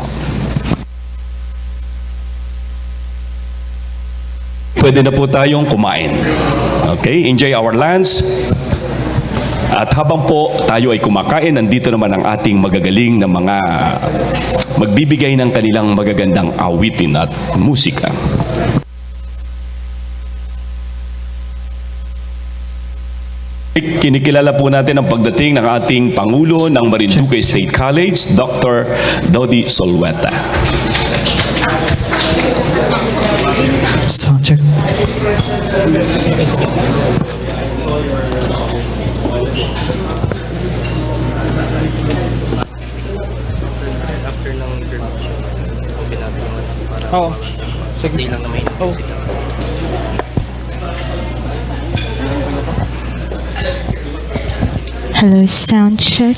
Pwede na po tayong kumain. Okay, enjoy our lunch. At habang po tayo ay kumakain, nandito naman ang ating magagaling na mga magbibigay ng kanilang magagandang awitin at musika. Kinikilala po natin ang pagdating ng ating Pangulo ng Marinduque State College, Dr. Dodi Solweta. Sound check. Oo. Sige lang naman. Oo. Hello, sound check.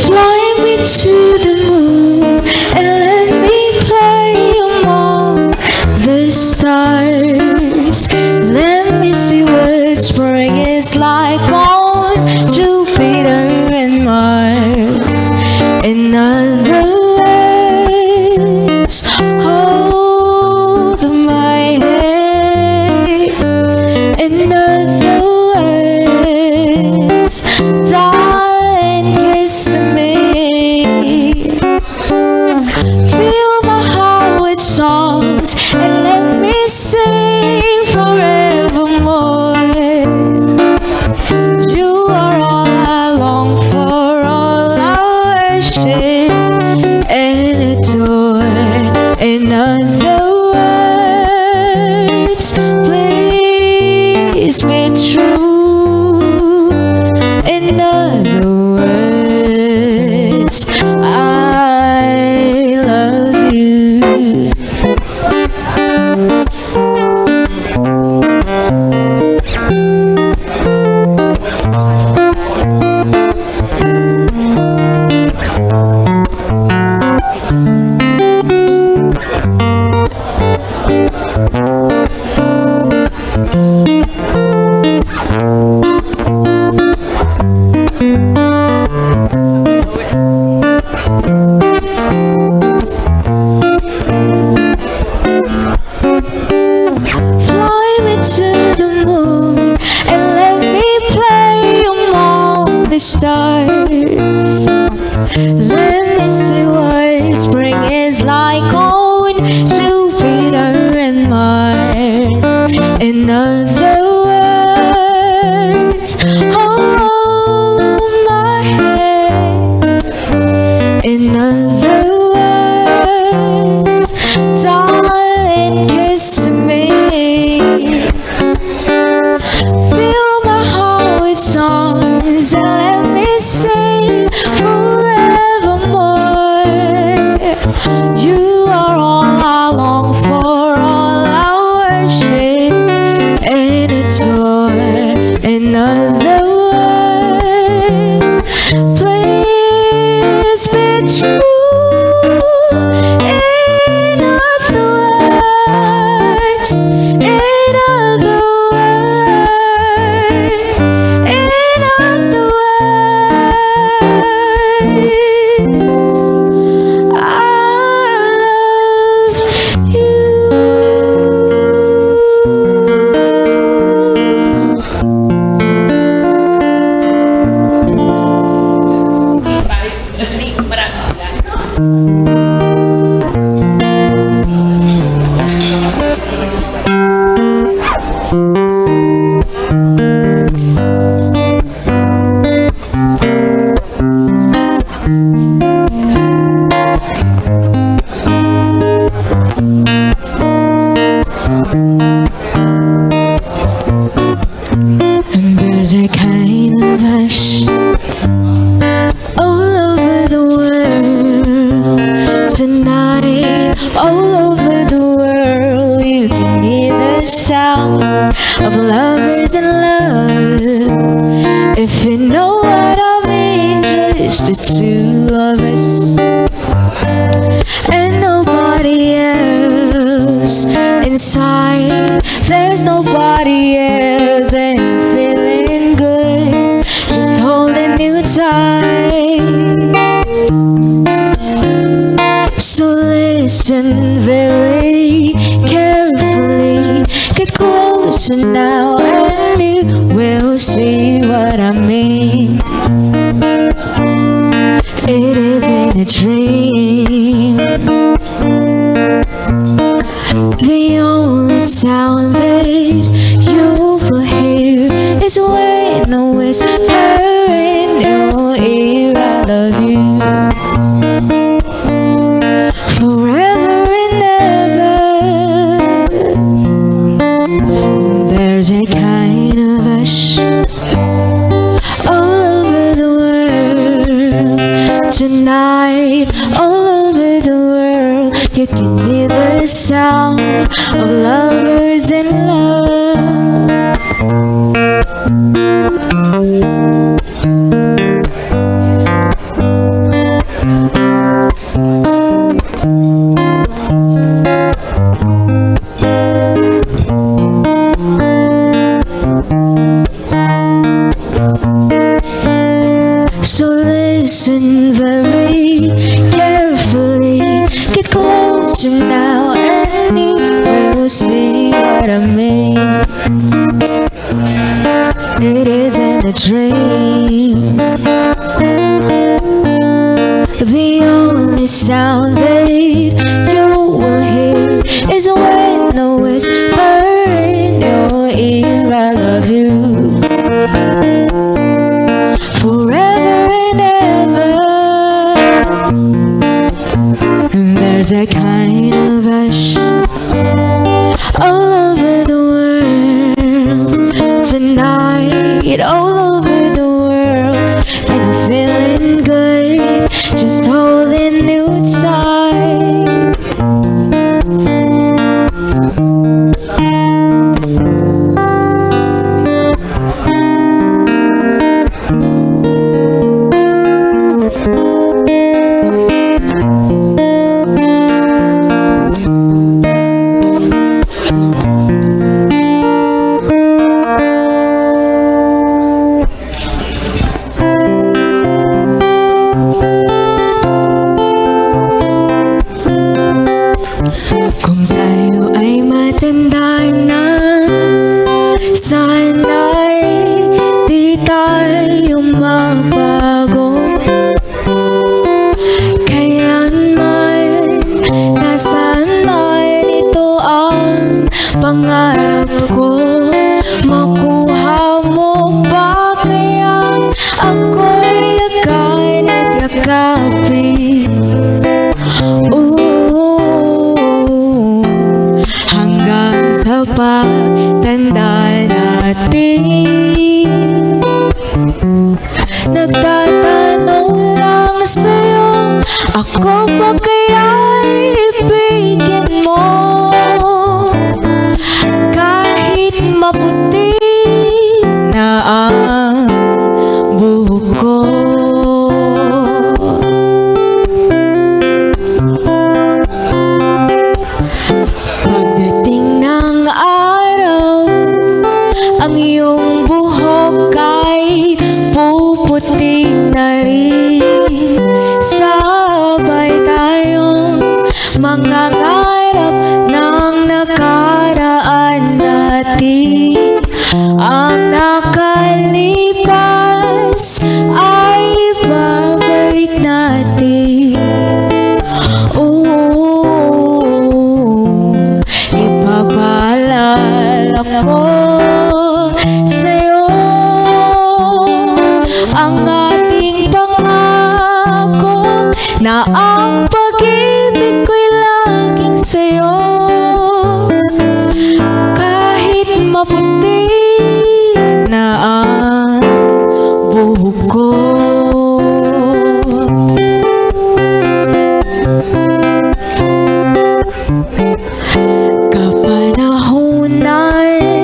Fly me to the moon and let me play among the stars. Let me see what spring is like on Jupiter and Mars. In other words, hold my hand. In other words, darling, kiss me. Fill my heart with songs and let me sing forevermore. You are all I long for, all I worship and adore. In other words, please be true. In other words, I love you. Fly me to the moon and let me play among the stars. Let me see what spring is like on Jupiter and Mars. In other words, hold my hand. In other words, darling, kiss me. Fill my heart with songs and let me sing forevermore. You are all I long for, all I worship and adore. In other words, please be true. In other words, in other words, in other words, I love you. And there's a kind of hush all over the world tonight. All over the world, you can hear the sound of lovers in love. If you know what I mean, just the two of us and nobody else inside. There's nobody else, and I'm feeling good, just holding you tight. So listen very carefully, get closer now, and you will see what I mean. It isn't a dream. The only sound that you will hear is when I whisper in your ear, I love you. Forever and ever. watch him now and you will see what I mean. It isn't a dream. The only sound that you will hear is when the whisper in your ear, I love you forever and ever. And there's a kind of hush all over the world tonight, all over the world, and I'm feeling good, just holding you tight. Kung tayo ay matanda na, sana'y di tayo magbago. Kailanman, nasaan man ito ang pangarap ko. Makuha mo ba kaya ako'y yakan at yakapin? Hanggang sa pagtanda natin, nagtatanong lang sa'yo, ako ba kaya'y ibigin mo? Kahit maputi na ang buhok ko. Pagdating ng araw, ang iyong buhok ay puputi na rin. Sabay tayong mangangarap ng nakaraan natin. Ang nakalipas ay babalik natin. Ipapaalala ko sa'yo ang ating pangako na ang pag-ibig ko'y laging sa'yo. Kahit maputi na ang buhok ko. Kapanahunan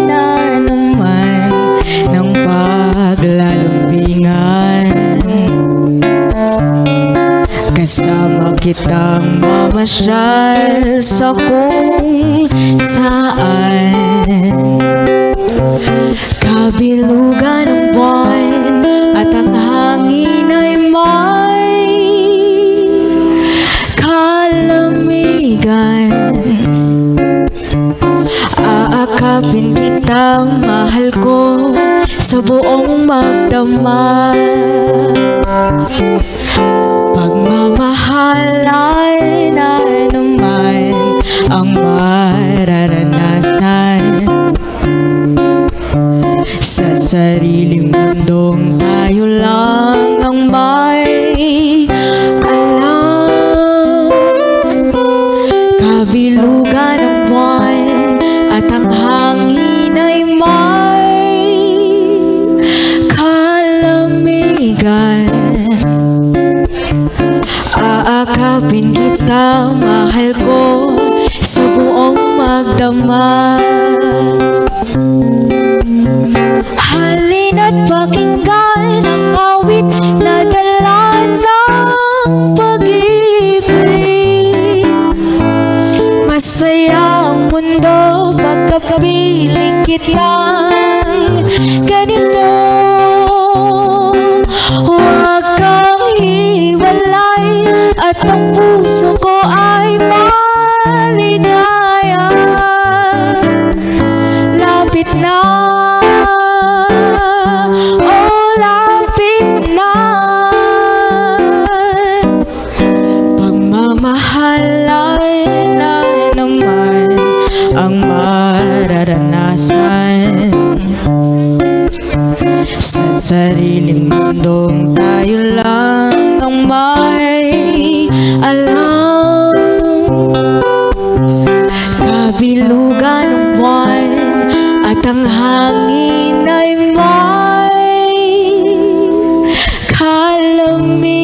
na naman ng paglalambingan, kasama kitang mamasyal sa kung saan. Kabilugan ng buwan at ang hangin ay may kalamigan. Aakapin kita, mahal ko, sa buong magdamag. Pagmamahalan na naman ang mararanasan. Sa sariling mundong tayo lang ang may alam. Kabilugan ng buwan at ang hangin ay may kalamigan. Aakapin kita, mahal ko, sa buong magdamag. Halina't pakinggan ang awit na dala ng pag-ibig. Masaya ang mundo pagkapiling kitang ganito. Huwag kang hiwalay at ang puso ko ay may sariling mundong tayo lang ang may alam. Kabilugan ng buwan at ang hangin ay may kalamigan.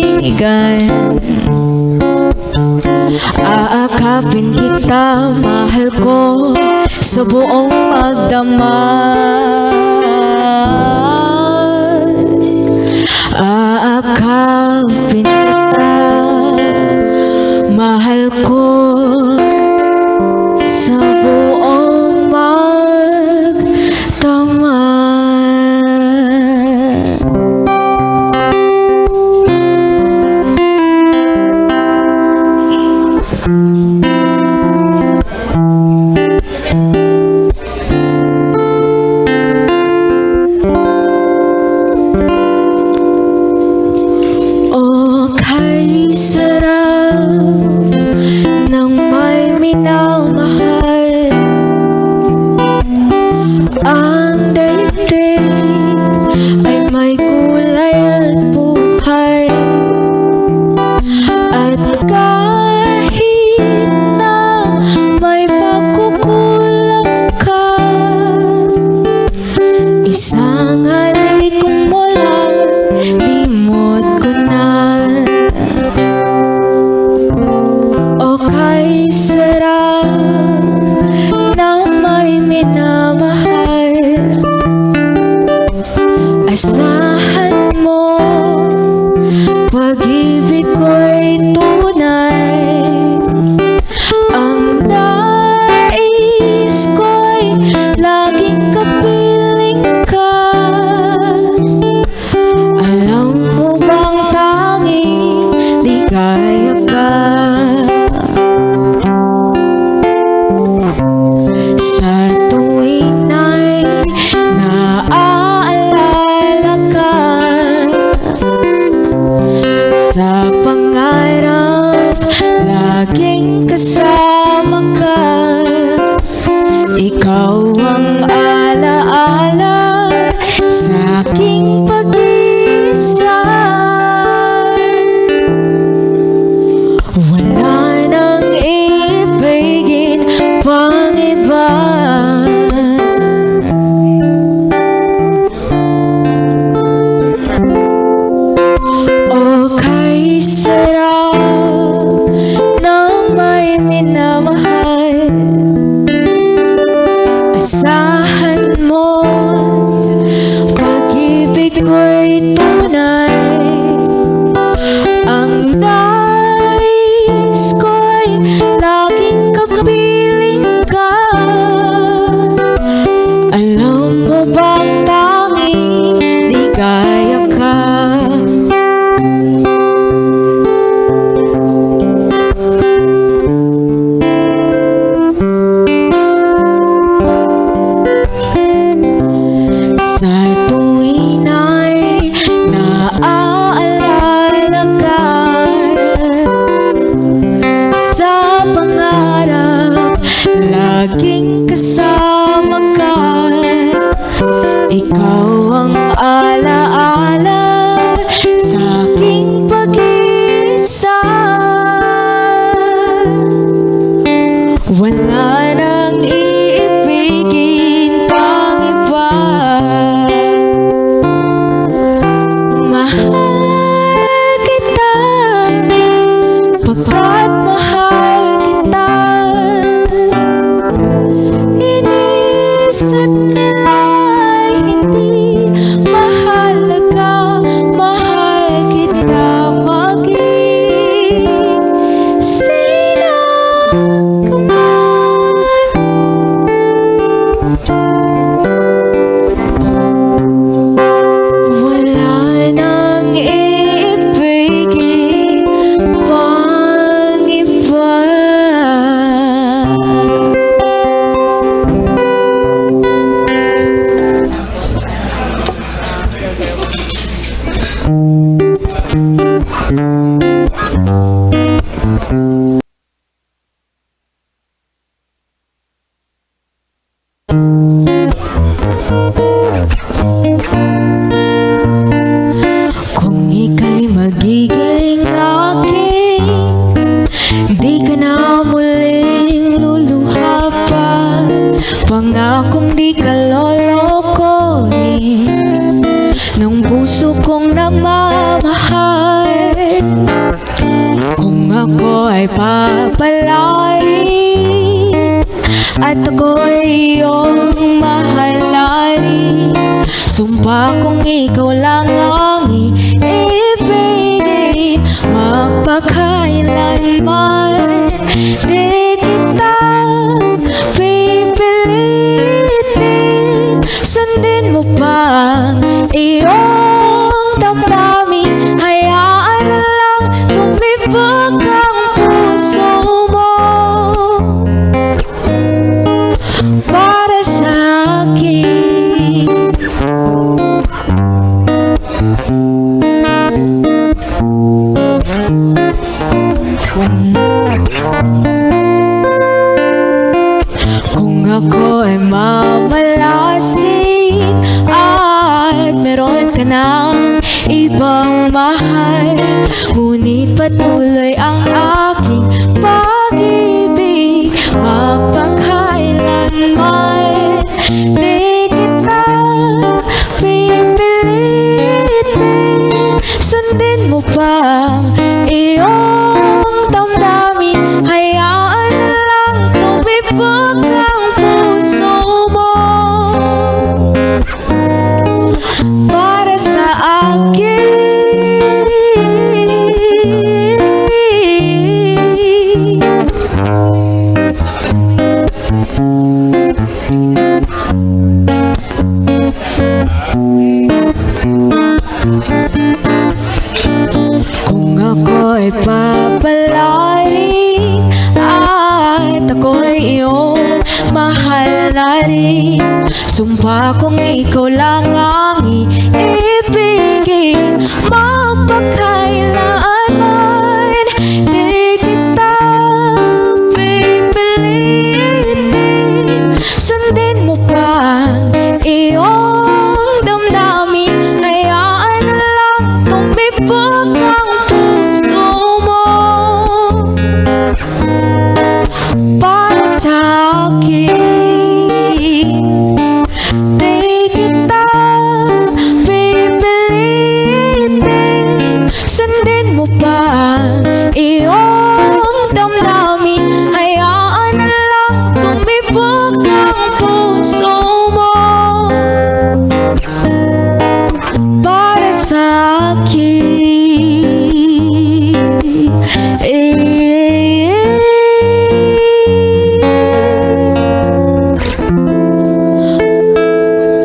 Aakapin kita, mahal ko, sa buong magdamag. Aakapin kita, mahal ko, sa buong magdamag. Okay, sarap ng may minamahal. Ang daigdig ay may kulay at buhay. At kahit na may pagkukulang ka, isang halik mo lang, limot ko na. Okay, sarap na may minamahal. Asahan mo, pag-ibig ko'y tunay. Ang nais ko'y laging kapiling ka. Alam mo bang tanging ligaya ka? Sa tuwing ay naaalala ka, sa pangarap laging kasama ka. Ikaw ang alaala sa aking pag-isa. Wala nang ibigin pang iba. Okay, sarap ng may minamahal. Asahan mo, pag-ibig ko'y tunay. Ang nais ko'y laging kapiling ka. Alam mo bang tanging ligaya ka? Sa tuwing ay naaalala ka, sa pangarap laging kasama ka. Ikaw ang alaala sa aking pag-isa. Wala nang iibigin pang iba. Mahal kita, pagmamahal kita. Inisip nila hindi mahalaga, mahal kita maging sino ka man. Wala nang iibigin pang iba. di ka lolokohin ng puso kong nagmamahal. Kung ako ay papalarin at ako ay iyong mahalari, sumpa kong ikaw lang ang ibigin, magpakailanman di kita pipilitin. Sundin mo pa iyong damdamin, hayaan na lang tumibag ang puso mo para sa akin. Kung ako ay mamalasin at meron ka ng ibang mahal, ngunit patuloy ang aking pag-ibig, magpakailanman di kita pipilitin. Sundin mo pa iyong damdamin, hayaan na lang tumibag ang puso mo para sa akin. Kung ako ay papalarin at ako ay iyong mahal na rin, sumpa kong ikaw lang ang ibigin, magpakailanman di kita pipilitin. Sundin mo pa iyong damdamin, hayaan na lang tumibag ang puso mo para sa akin. Di kita pipilitin. Sundin mo pa iyong damdamin, hayaan na lang tumibag ang puso mo para sa akin.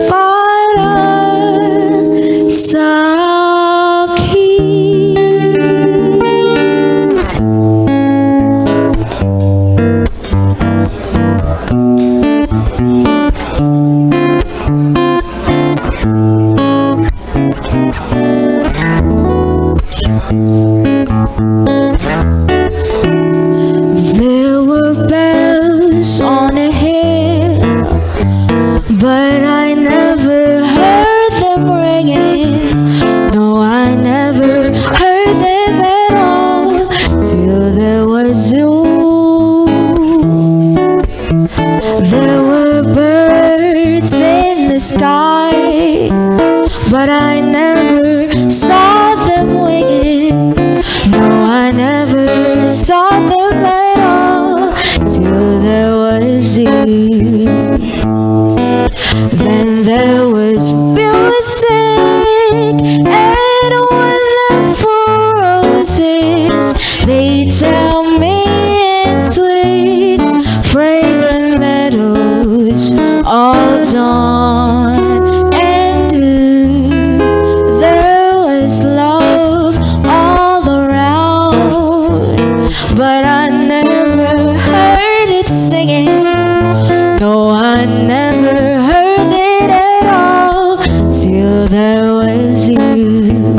Para sa There were bells on a hill, but I never heard them ringing. No, I never heard them at all till there was you. There were birds in the sky, but I never saw them winging. No, I never saw them at all till there was you. Then there was music and wonderful roses. They tell me in sweet, fragrant meadows of dawn and dew. There was love all around, but I never heard it singing. No, I never heard it at all till there was you.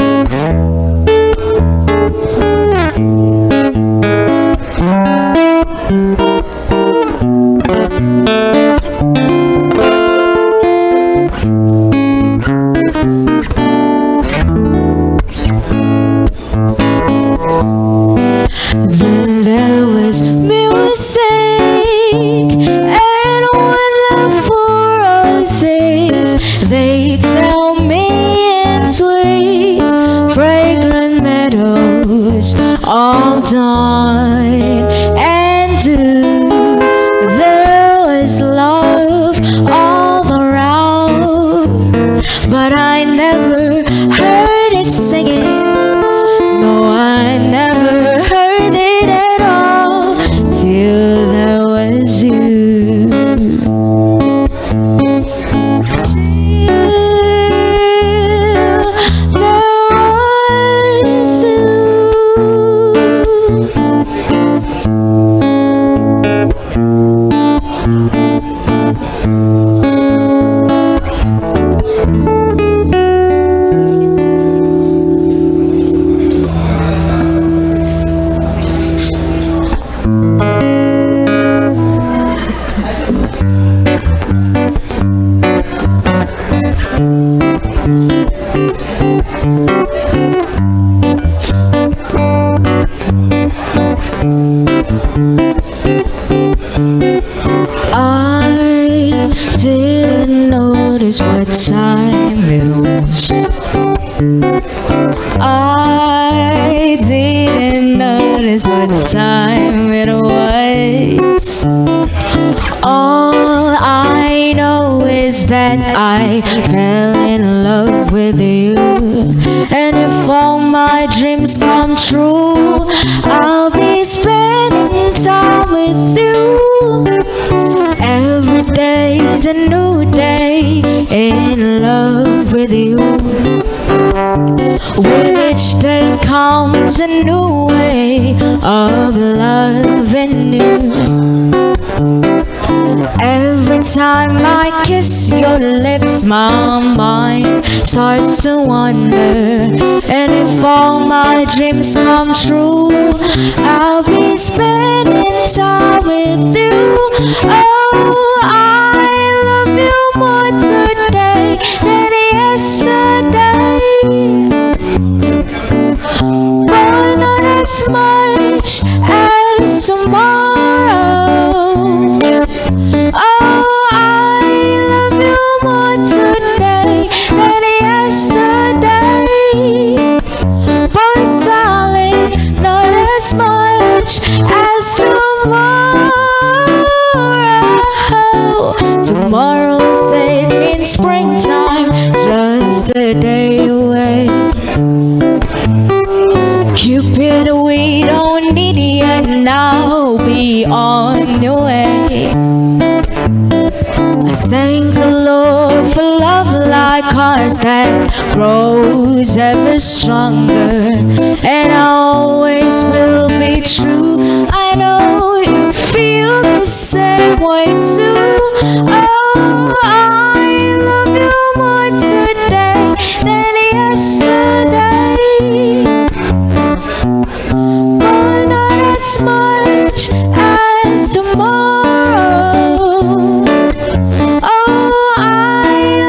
hold on and do. There was love all around, but I never heard it singing. No, I never heard it at all till there was you. I didn't notice what time it was. I didn't notice what time it was. All I know is that I fell in love with you. And if all my dreams come true, I'll be spending time with you. Every day's a new day in love with you. With each day comes a new way of loving you. Every time I kiss your lips, my mind starts to wander. And if all my dreams come true, I'll be spending time with you. Oh, I love you more today than yesterday, but not as much as tomorrow. Oh, I love you more today than yesterday, but darling, not as much as tomorrow. Tomorrow's date means springtime, just a day away. Cupid, we don't need you now, be on your way. I thank the Lord for love like ours that grows ever stronger, and always will be true. I know you feel the same way too. Oh, I love you more today than yesterday, but not as much as tomorrow. Oh, I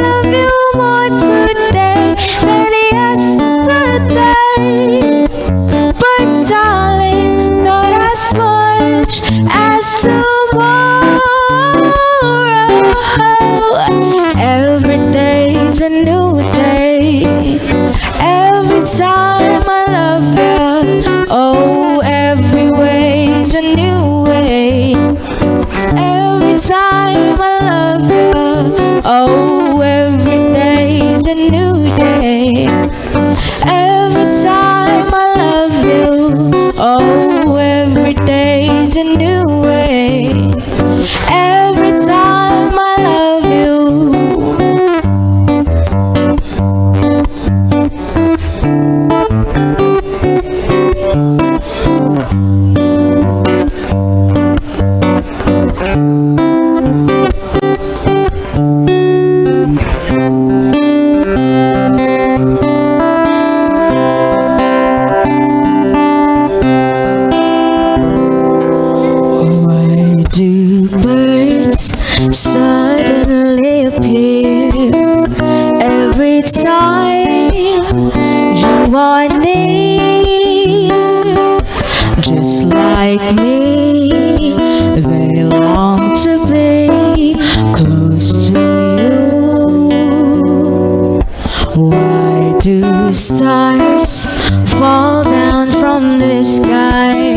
love you more today than yesterday, but darling, not as much as tomorrow. Every day's a new day, every time I love you. Oh, every way's a new way, every time I love you. Oh, every day's a new day, every time I love you. Oh, every day's a new way, every time I love you. Why do birds suddenly appear every time you are near? Just like me, they long to be close to you. Why do stars fall down from the sky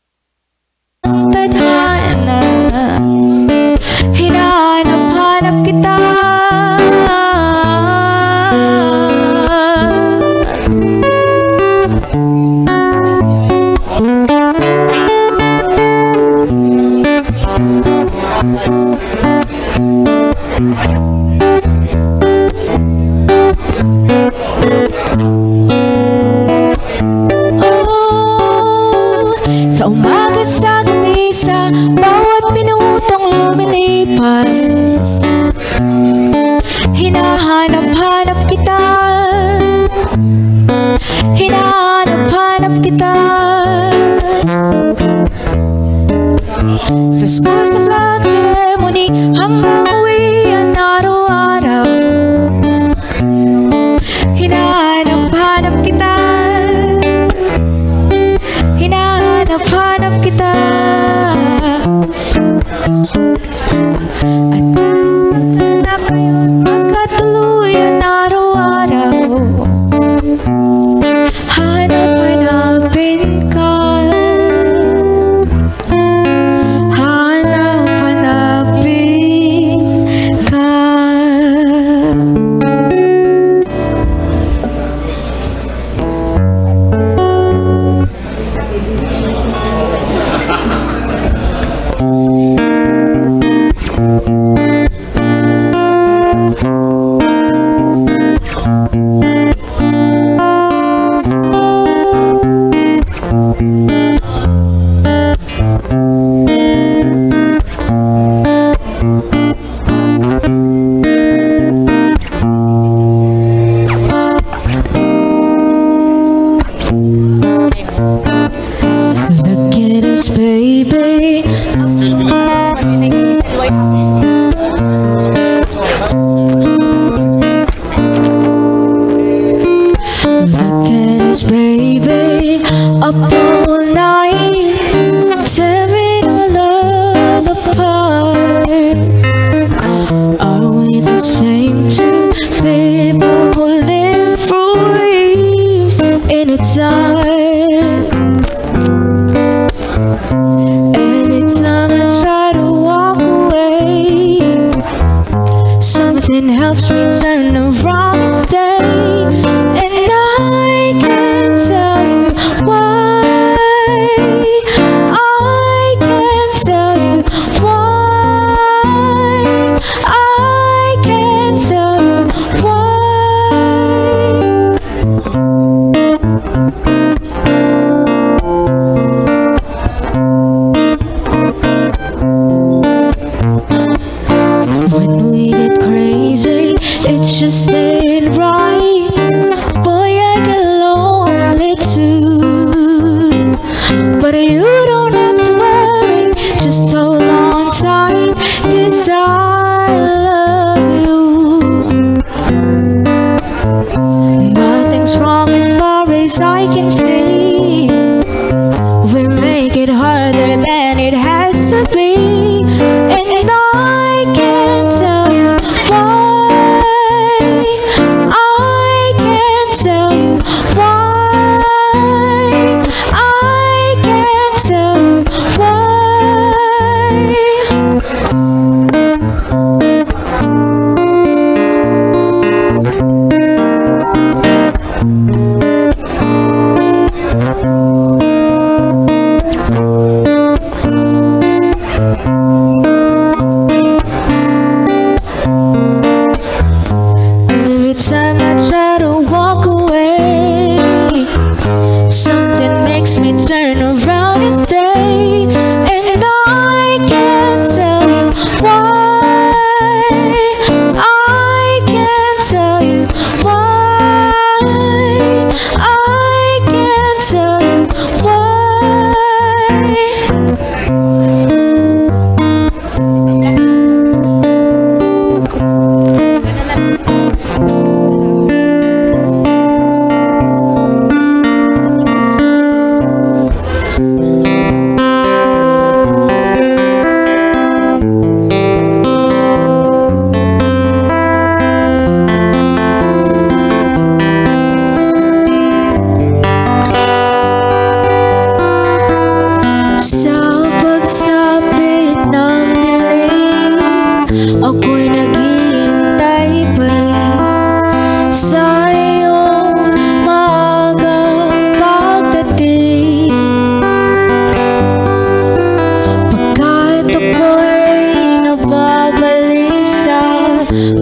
Sa umaga sa gabi, sa bawat minutong lumilipas, hinahanap-hanap kita, hinahanap-hanap kita. Sa school, sa flag ceremony, hanggang uwian araw-araw, hinahanap-hanap kita, hinahanap-hanap kita. At na kayo't magkatuluyan araw-araw, hanap-hanapin ka, hanap-hanapin ka. Look at us, baby. Look at us, baby. Up all night, tearing our love apart. Are we the same two people who live through years in a dark? Every time I try to walk away, something helps me turn around and stay. And I can't tell you why. I can't tell you why. I can't tell you why. When we get crazy, it's just that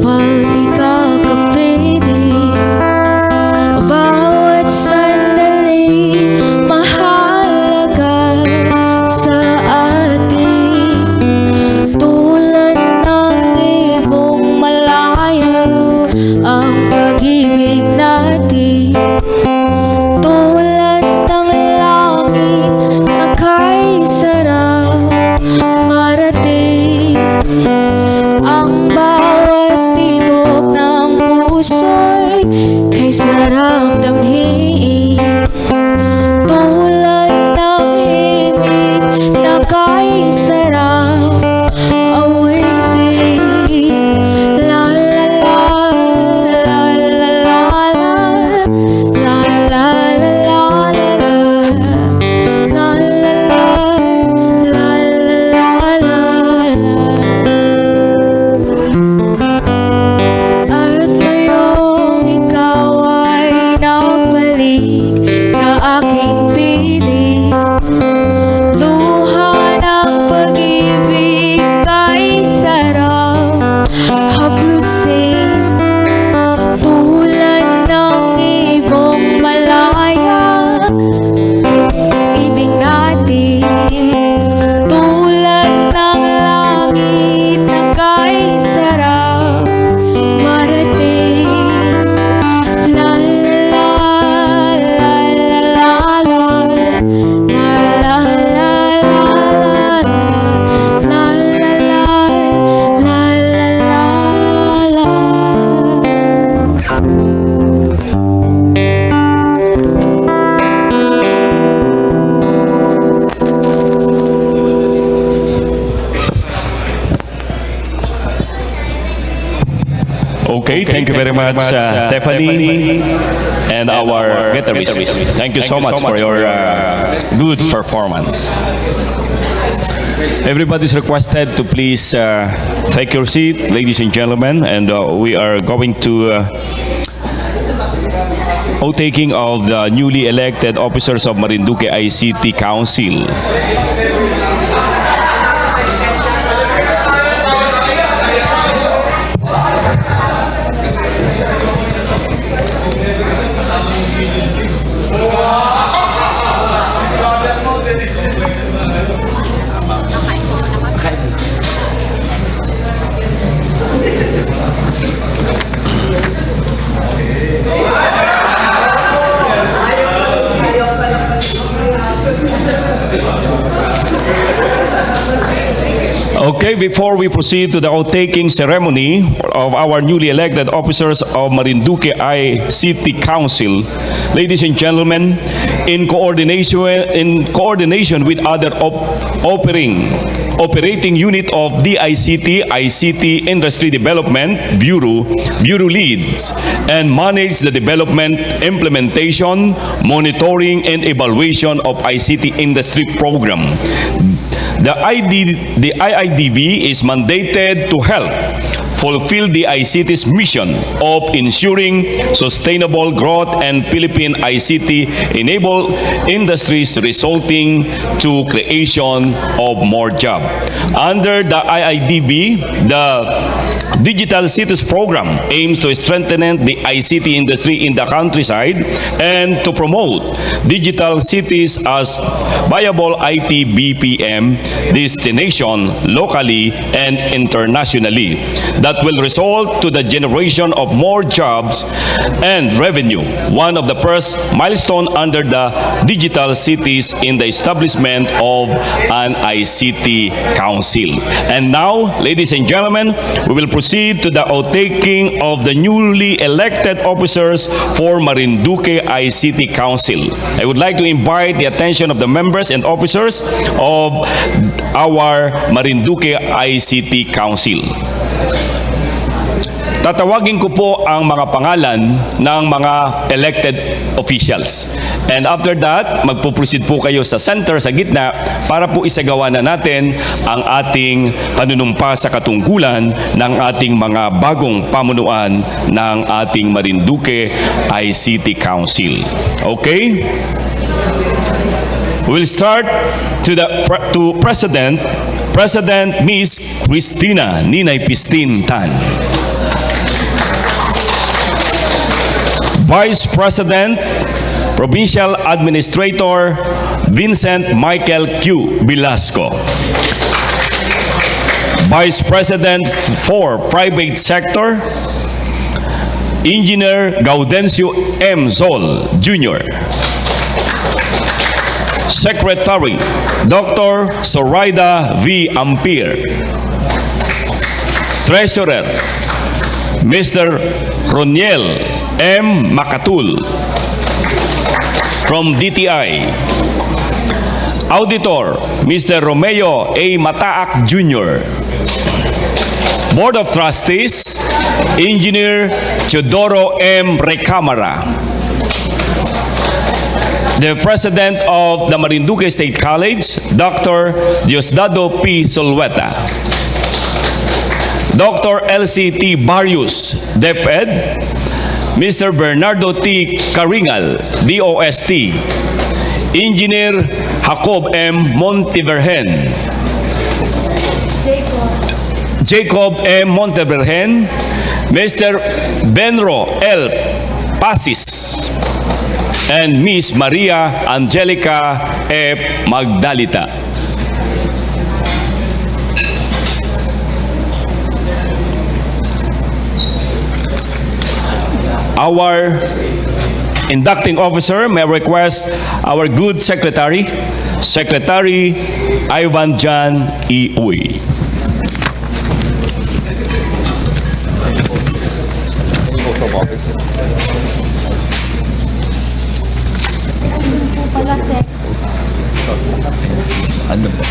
pag di ka kapiling. Bawat sandali mahalaga sa atin, tulad ng ibong malaya ang pag-ibig natin. Tulad ng langit na kay sarap marating, ang bawat tibok ng puso'y kay sarap damhin. Tulad ng himig na kay sarap awitin. La la la, la la la la, la la la la la, la la la, la la la la. At ngayong ikaw ay nabalik sa aking piling, luha ng pag-ibig kay sarap haplusin. Tulad ng ibong malaya ibig natin, tulad ng langit na kay sarap marating. La la la, la la la la, la la la la, la la la, la la Okay, thank you very much, Stephanie, and our guitarist. Thank you so much for your good performance. Everybody's requested to please take your seat, ladies and gentlemen, and we are going to taking of the newly elected officers of Marinduque ICT Council. Okay, before we proceed to the oath-taking ceremony of our newly elected officers of Marinduque ICT Council, ladies and gentlemen, in coordination with other operating unit of DICT, ICT Industry Development Bureau leads and manage the development, implementation, monitoring, and evaluation of ICT industry program. The IIDB is mandated to help fulfill the ICT's mission of ensuring sustainable growth and Philippine ICT enable industries resulting to creation of more jobs. Under the IIDB, the Digital Cities program aims to strengthen the ICT industry in the countryside and to promote digital cities as viable IT BPM destination locally and internationally that will result to the generation of more jobs and revenue. One of the first milestone under the digital cities in the establishment of an ICT council. And now, ladies and gentlemen, we will proceed to the oath-taking of the newly elected officers for Marinduque ICT Council. I would like to invite the attention of the members and officers of our Marinduque ICT Council. Tatawagin ko po ang mga pangalan ng mga elected officials. And after that, magpo-proceed po kayo sa center, sa gitna, para po isagawa na natin ang ating panunumpa sa katungkulan ng ating mga bagong pamunuan ng ating Marinduque ICT Council. Okay? We'll start to President Miss Cristina Ninay Pistin Tan. Vice President, Provincial Administrator, Vincent Michael Q. Velasco. Vice President for Private Sector, Engineer Gaudencio M. Zol, Jr. Secretary, Dr. Zoraida V. Ampere. Treasurer, Mr. Roniel M. Makatul from DTI. Auditor, Mr. Romeo A. Mataak Jr. Board of Trustees, Engineer Teodoro M. Recamara. The President of the Marinduque State College, Dr. Diosdado P. Solweta. Dr. L.C.T. Barrios, DepEd. Mr. Bernardo T. Caringal, DOST. Engineer Jacob M. Montevergen. Jacob M. Montevergen. Mr. Benro L. Pasis. And Miss Maria Angelica F. Magdalita. Our inducting officer may request our good secretary, Secretary Ivan Jan E. Uy. Ano ba?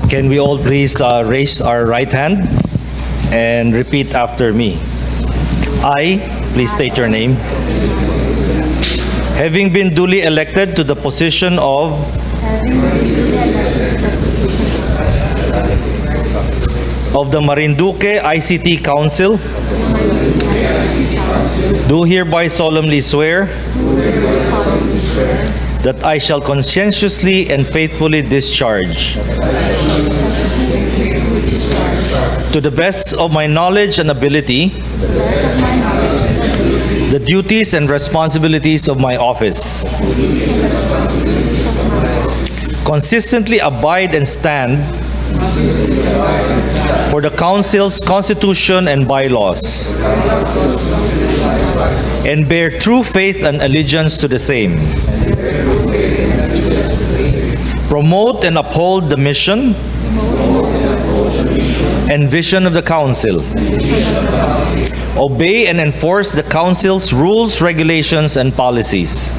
Can we all please raise our right hand and repeat after me? I, please state your name, having been duly elected to the position of the Marinduque ICT Council, do hereby solemnly swear that I shall conscientiously and faithfully discharge, to the best of my knowledge and ability, the duties and responsibilities of my office, consistently abide and stand for the Council's Constitution and bylaws, and bear true faith and allegiance to the same, promote and uphold the mission and vision of the Council, obey and enforce the Council's rules, regulations, and policies,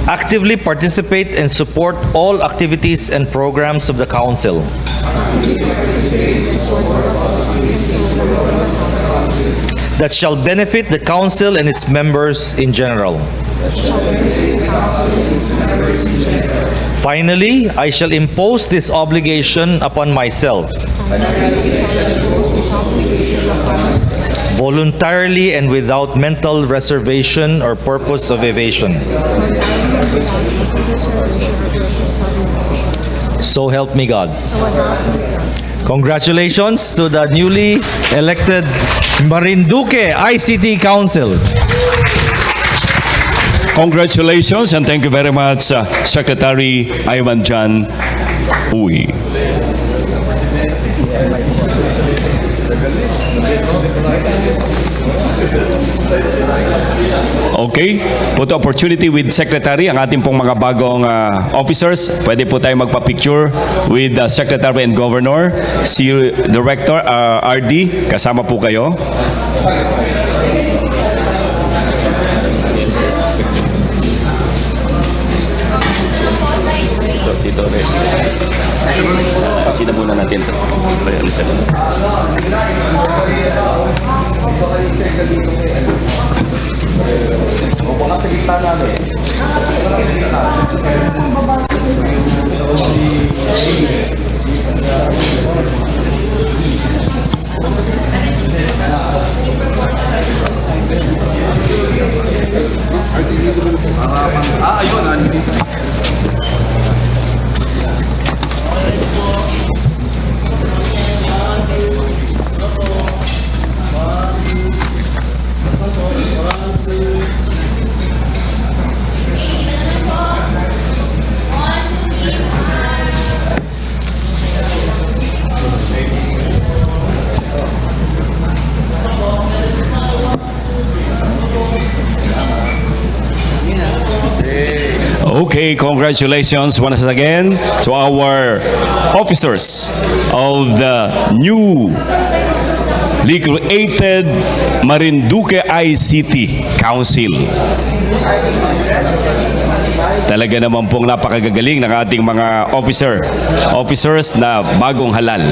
actively participate and support all activities and programs of the Council, that shall benefit the Council and its members in general. Finally, I shall impose this obligation upon myself, voluntarily and without mental reservation or purpose of evasion. So help me God. Congratulations to the newly elected Marinduque ICT Council. Congratulations and thank you very much, Secretary Ivan Jan Uy. Okay, photo opportunity with Secretary, ang ating pong mga bagong officers. Pwede po tayo magpa-picture with the Secretary and Governor, si Director RD, kasama po kayo. Dito rin. Kasi na muna natin ito. Okay, congratulations once again to our officers of the newly created Marinduque ICT Council. Talaga naman pong napakagagaling ng ating mga officers na bagong halal.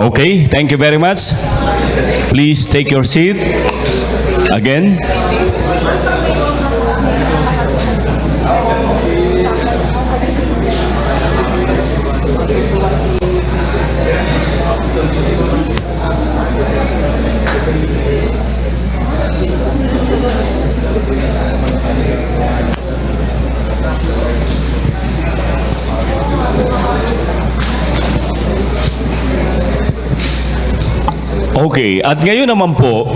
Okay, thank you very much. Please take your seat again. Okay, at ngayon naman po,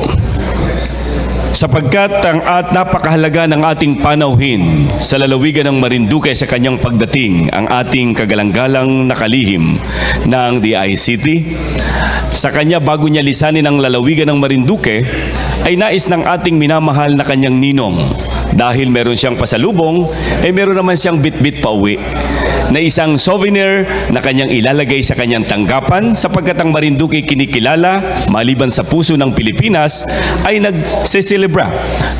sapagkat napakahalaga ng ating panauhin sa lalawigan ng Marinduque sa kanyang pagdating, ang ating kagalang-galang nakalihim ng DICT, sa kanya bago niya lisanin ang lalawigan ng Marinduque, ay nais ng ating minamahal na kanyang ninong. Dahil meron siyang pasalubong, meron naman siyang bit-bit pauwi na isang souvenir na kanyang ilalagay sa kanyang tanggapan sapagkat ang Marinduque kinikilala maliban sa puso ng Pilipinas ay nagseselebra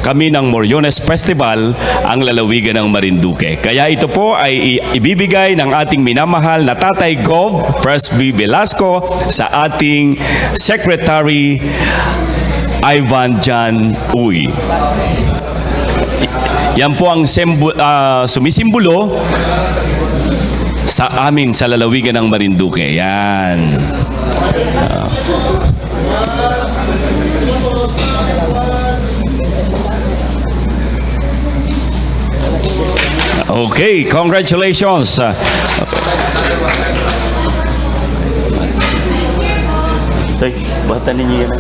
kami ng Moriones Festival ang lalawigan ng Marinduque. Kaya ito po ay ibibigay ng ating minamahal na Tatay Gov. Presby Velasco sa ating Secretary Ivan Jan Uy. Yan po ang sumisimbolo sa amin sa lalawigan ng Marinduque. Yan. Okay, congratulations. Bata ninyo yan.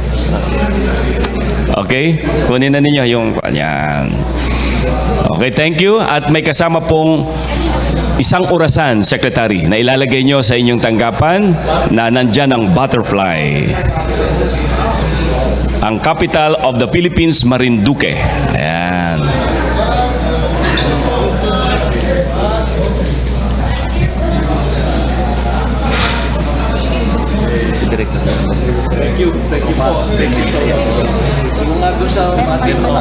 Okay, kunin na ninyo yung yan. Okay, thank you. At may kasama pong isang orasan, Secretary, na ilalagay nyo sa inyong tanggapan na nandyan ang butterfly. Ang capital of the Philippines, Marinduque. Ayan. Si Director. Thank you. Thank you po. Thank you so much. Mga doon sa ating mga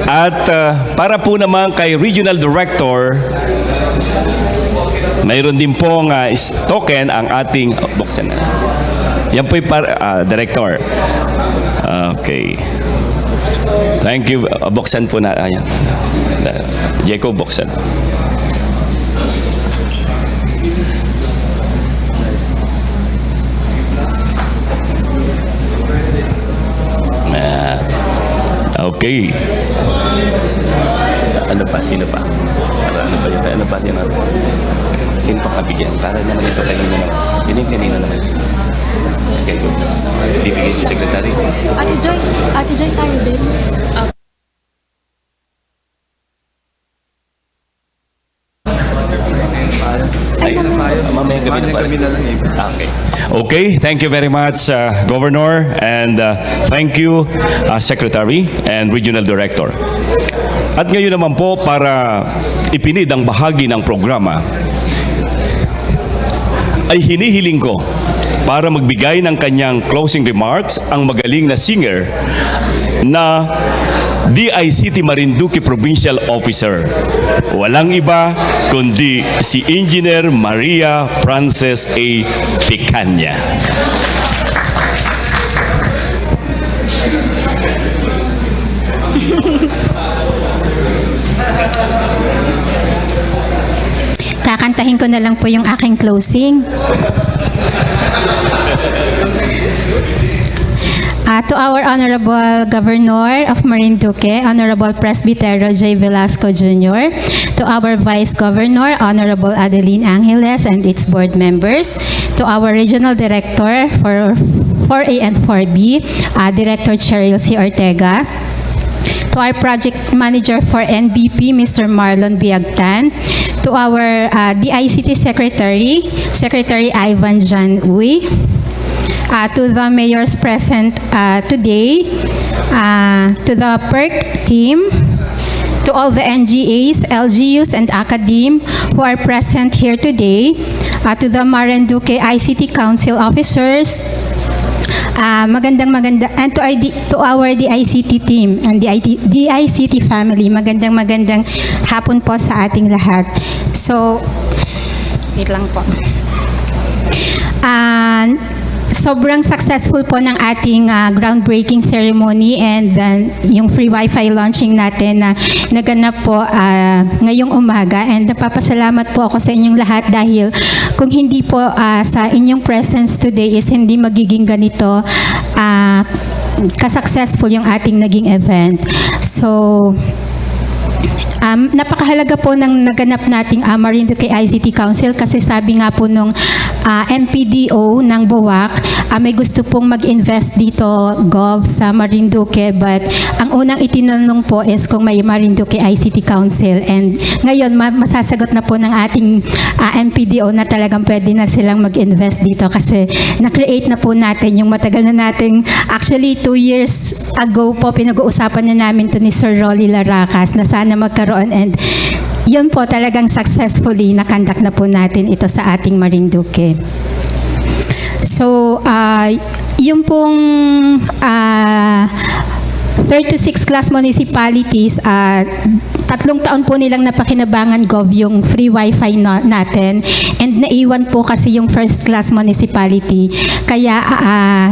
At para po naman kay Regional Director, mayroon din pong token ang ating buksan na. Yan po yung Director. Okay. Thank you. Buksan po na. Ayan. Jacob, buksan. Okay. Ano pa? Sino pa? Ano pa yun? Ano pa yun? Sino pa kabigyan? Para na naman ito kanina naman. Yun yung kanina naman. Okay. Bibigyan yung Secretary. Ate Joy tayo din. Mamayang gabi na pala. Okay. Okay, thank you very much, Governor, and thank you, Secretary and Regional Director. At ngayon naman po, para ipinid ang bahagi ng programa, ay hinihiling ko para magbigay ng kanyang closing remarks ang magaling na singer na DICT Marinduque Provincial Officer. Walang iba kundi si Engineer Maria Frances A. Picanya. Kakantahin ko na lang po yung aking closing. To our Honorable Governor of Marinduque, Honorable Presbytero J. Velasco Jr., to our Vice Governor, Honorable Adeline Angeles and its board members, to our Regional Director for 4A and 4B, Director Cheryl C. Ortega. To our project manager for NBP, Mr. Marlon Biagtan. To our DICT Secretary Ivan Jan Uy. To the mayors present today, to the PERC team, to all the NGAs, LGUs, and academe who are present here today, to the Marinduque ICT Council officers, and to our DICT team and the DICT family, magandang hapon po sa ating lahat. So, wait lang po. Sobrang successful po ng ating groundbreaking ceremony and then yung free wifi launching natin na naganap po ngayong umaga, and nagpapasalamat po ako sa inyong lahat dahil kung hindi po sa inyong presence today is hindi magiging ganito ka-successful yung ating naging event. So, napakahalaga po ng naganap nating Marinduque ICT Council kasi sabi nga po nung MPDO ng BOAC, may gusto pong mag-invest dito, Gov, sa Marinduque, but ang unang itinanong po is kung may Marinduque ICT Council, and ngayon masasagot na po ng ating MPDO na talagang pwede na silang mag-invest dito kasi na-create na po natin yung matagal na nating, actually 2 years ago po pinag-uusapan na namin to ni Sir Rolly Laracas na sana magkaroon, and yun po talagang successfully nakandak na po natin ito sa ating Marinduque. So, yung pong 36 class municipalities, 3 taon po nilang napakinabangan, Gov, yung free wifi natin, and naiwan po kasi yung first class municipality. Kaya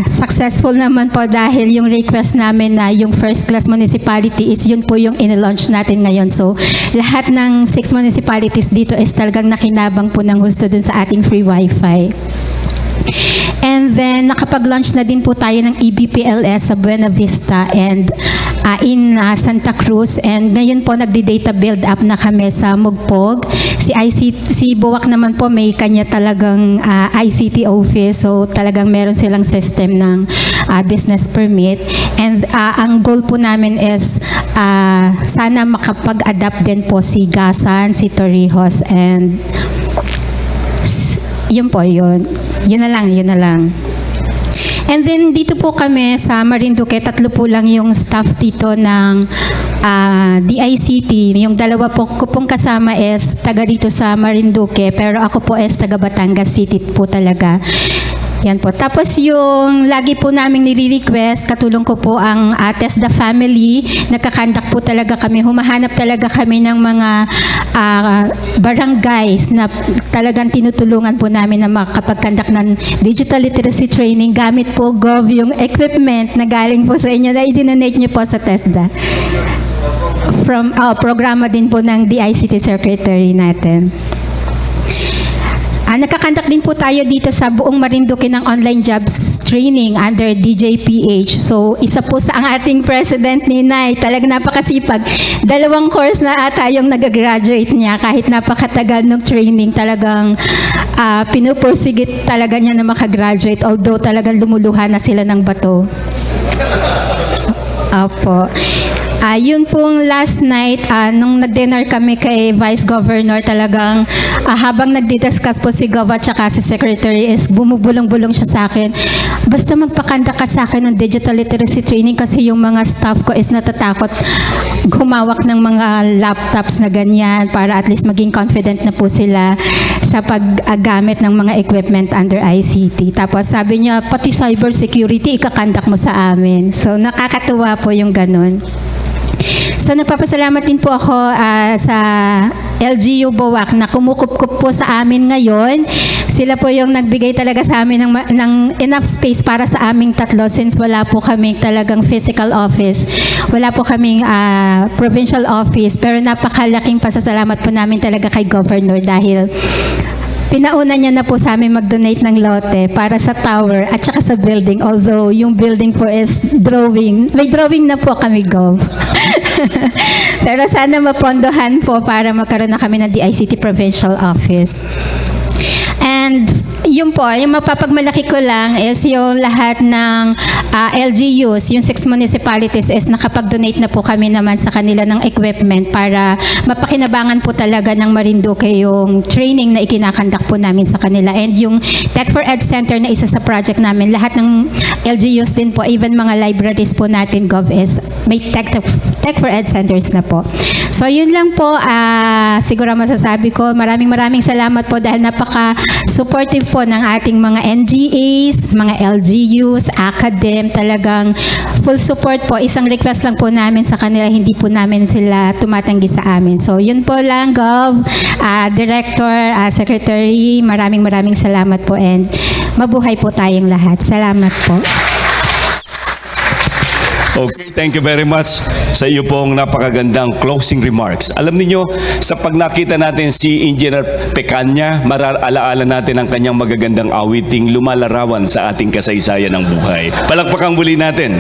successful naman po dahil yung request namin na yung first class municipality is yun po yung in-launch natin ngayon. So lahat ng 6 municipalities dito is talagang nakinabang po ng gusto dun sa ating free wifi. And then, nakapag-launch na din po tayo ng EBPLS sa Buena Vista and in Santa Cruz. And ngayon po, nagdi-data build up na kami sa Mugpog. Si BOAC naman po, may kanya talagang ICT office. So, talagang meron silang system ng business permit. And ang goal po namin is sana makapag-adapt din po si Gasan, si Torrijos, and yun po yun. Yun na lang. And then dito po kami sa Marinduque, 3 po lang yung staff dito ng DICT. Yung 2 po ko pong kasama is taga dito sa Marinduque, pero ako po is taga Batangas City po talaga. Yan po. Tapos yung lagi po namin nire-request, katulong ko po ang Test the Family. Nagkakandak po talaga kami. Humahanap talaga kami ng mga barangays na talagang tinutulungan po namin na makapagkandak ng digital literacy training gamit po, Gov, yung equipment na galing po sa inyo na i-donate nyo po sa TESDA. From programa din po ng DICT Secretary natin. Nagkakandak din po tayo dito sa buong Marinduque ng online jobs training under DJPH. So, isa po sa ang ating president ni Nay, talagang napakasipag. 2 course na ata yung nag-graduate niya kahit napakatagal ng training. Talagang pinupursigit talaga niya na makagraduate, although talagang lumuluha na sila ng bato. Opo. Yun pong last night, nung nag-dinner kami kay Vice Governor, talagang habang nagdi-discuss po si Gov at saka si Secretary is bumubulong-bulong siya sa akin. Basta magpakanda ka sa akin ng digital literacy training kasi yung mga staff ko is natatakot humawak ng mga laptops na ganyan para at least maging confident na po sila sa paggamit ng mga equipment under ICT. Tapos sabi niya, pati cyber security, ikakandak mo sa amin. So nakakatuwa po yung ganun. So nagpapasalamat din po ako sa LGU BOAC na kumukup-kup po sa amin ngayon. Sila po yung nagbigay talaga sa amin ng enough space para sa aming 3 since wala po kaming talagang physical office. Wala po kaming provincial office, pero napakalaking pasasalamat po namin talaga kay Governor dahil pinauna niya na po sa amin mag-donate ng lote para sa tower at saka sa building. Although yung building po is drawing. May drawing na po kami, Gov. Pero sana mapondohan po para magkaroon na kami ng DICT Provincial Office. And yun po, yung mapapagmalaki ko lang is yung lahat ng LGUs, yung 6 municipalities is nakapag-donate na po kami naman sa kanila ng equipment para mapakinabangan po talaga ng Marinduque yung training na ikinakandak po namin sa kanila. And yung Tech for Ed Center na isa sa project namin, lahat ng LGUs din po, even mga libraries po natin, GovS, may Tech for Ed Centers na po. So yun lang po, siguro masasabi ko, maraming salamat po dahil napaka-supportive po ng ating mga NGAs, mga LGUs, academ, talagang full support po. Isang request lang po namin sa kanila, hindi po namin sila tumatanggi sa amin. So yun po lang, Gov, Director, Secretary, maraming salamat po and mabuhay po tayong lahat. Salamat po. Okay, thank you very much sa iyo pong napakagandang closing remarks. Alam niyo, sa pag nakita natin si Engineer Pecanya, maralaala natin ang kanyang magagandang awiting lumalarawan sa ating kasaysayan ng buhay. Palakpakan muli natin.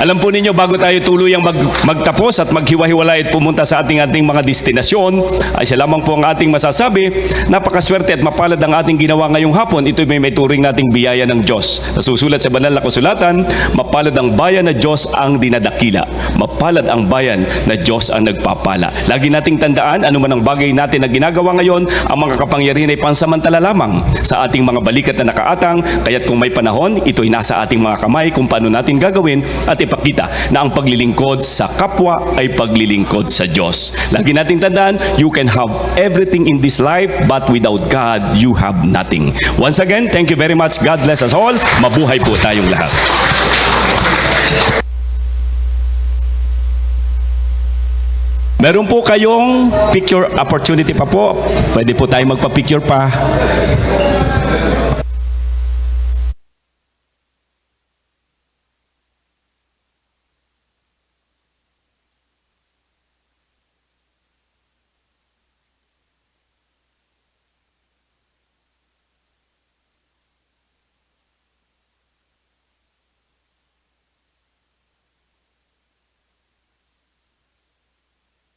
Alam po ninyo, bago tayo tuluyang magtapos at maghiwa-hiwalay at pumunta sa ating mga destinasyon, ay siya lamang po ang ating masasabi, napakaswerte at mapalad ang ating ginawa ngayong hapon. Ito may turing nating biyaya ng Diyos. Nasusulat sa banal na kasulatan, mapalad ang bayan na Diyos ang dinadakila. Mapalad ang bayan na Diyos ang nagpapala. Lagi nating tandaan, ano man ang bagay natin na ginagawa ngayon, ang mga kapangyarihan ay pansamantala lamang sa ating mga balikat na nakaatang, kaya't kung may panahon, ito'y nasa ating mga kamay kung paano natin gagawin at ipakita na ang paglilingkod sa kapwa ay paglilingkod sa Diyos. Lagi nating tandaan, you can have everything in this life, but without God, you have nothing. Once again, thank you very much. God bless us all. Mabuhay po tayong lahat. Meron po kayong picture opportunity pa po. Pwede po tayo magpa-picture pa.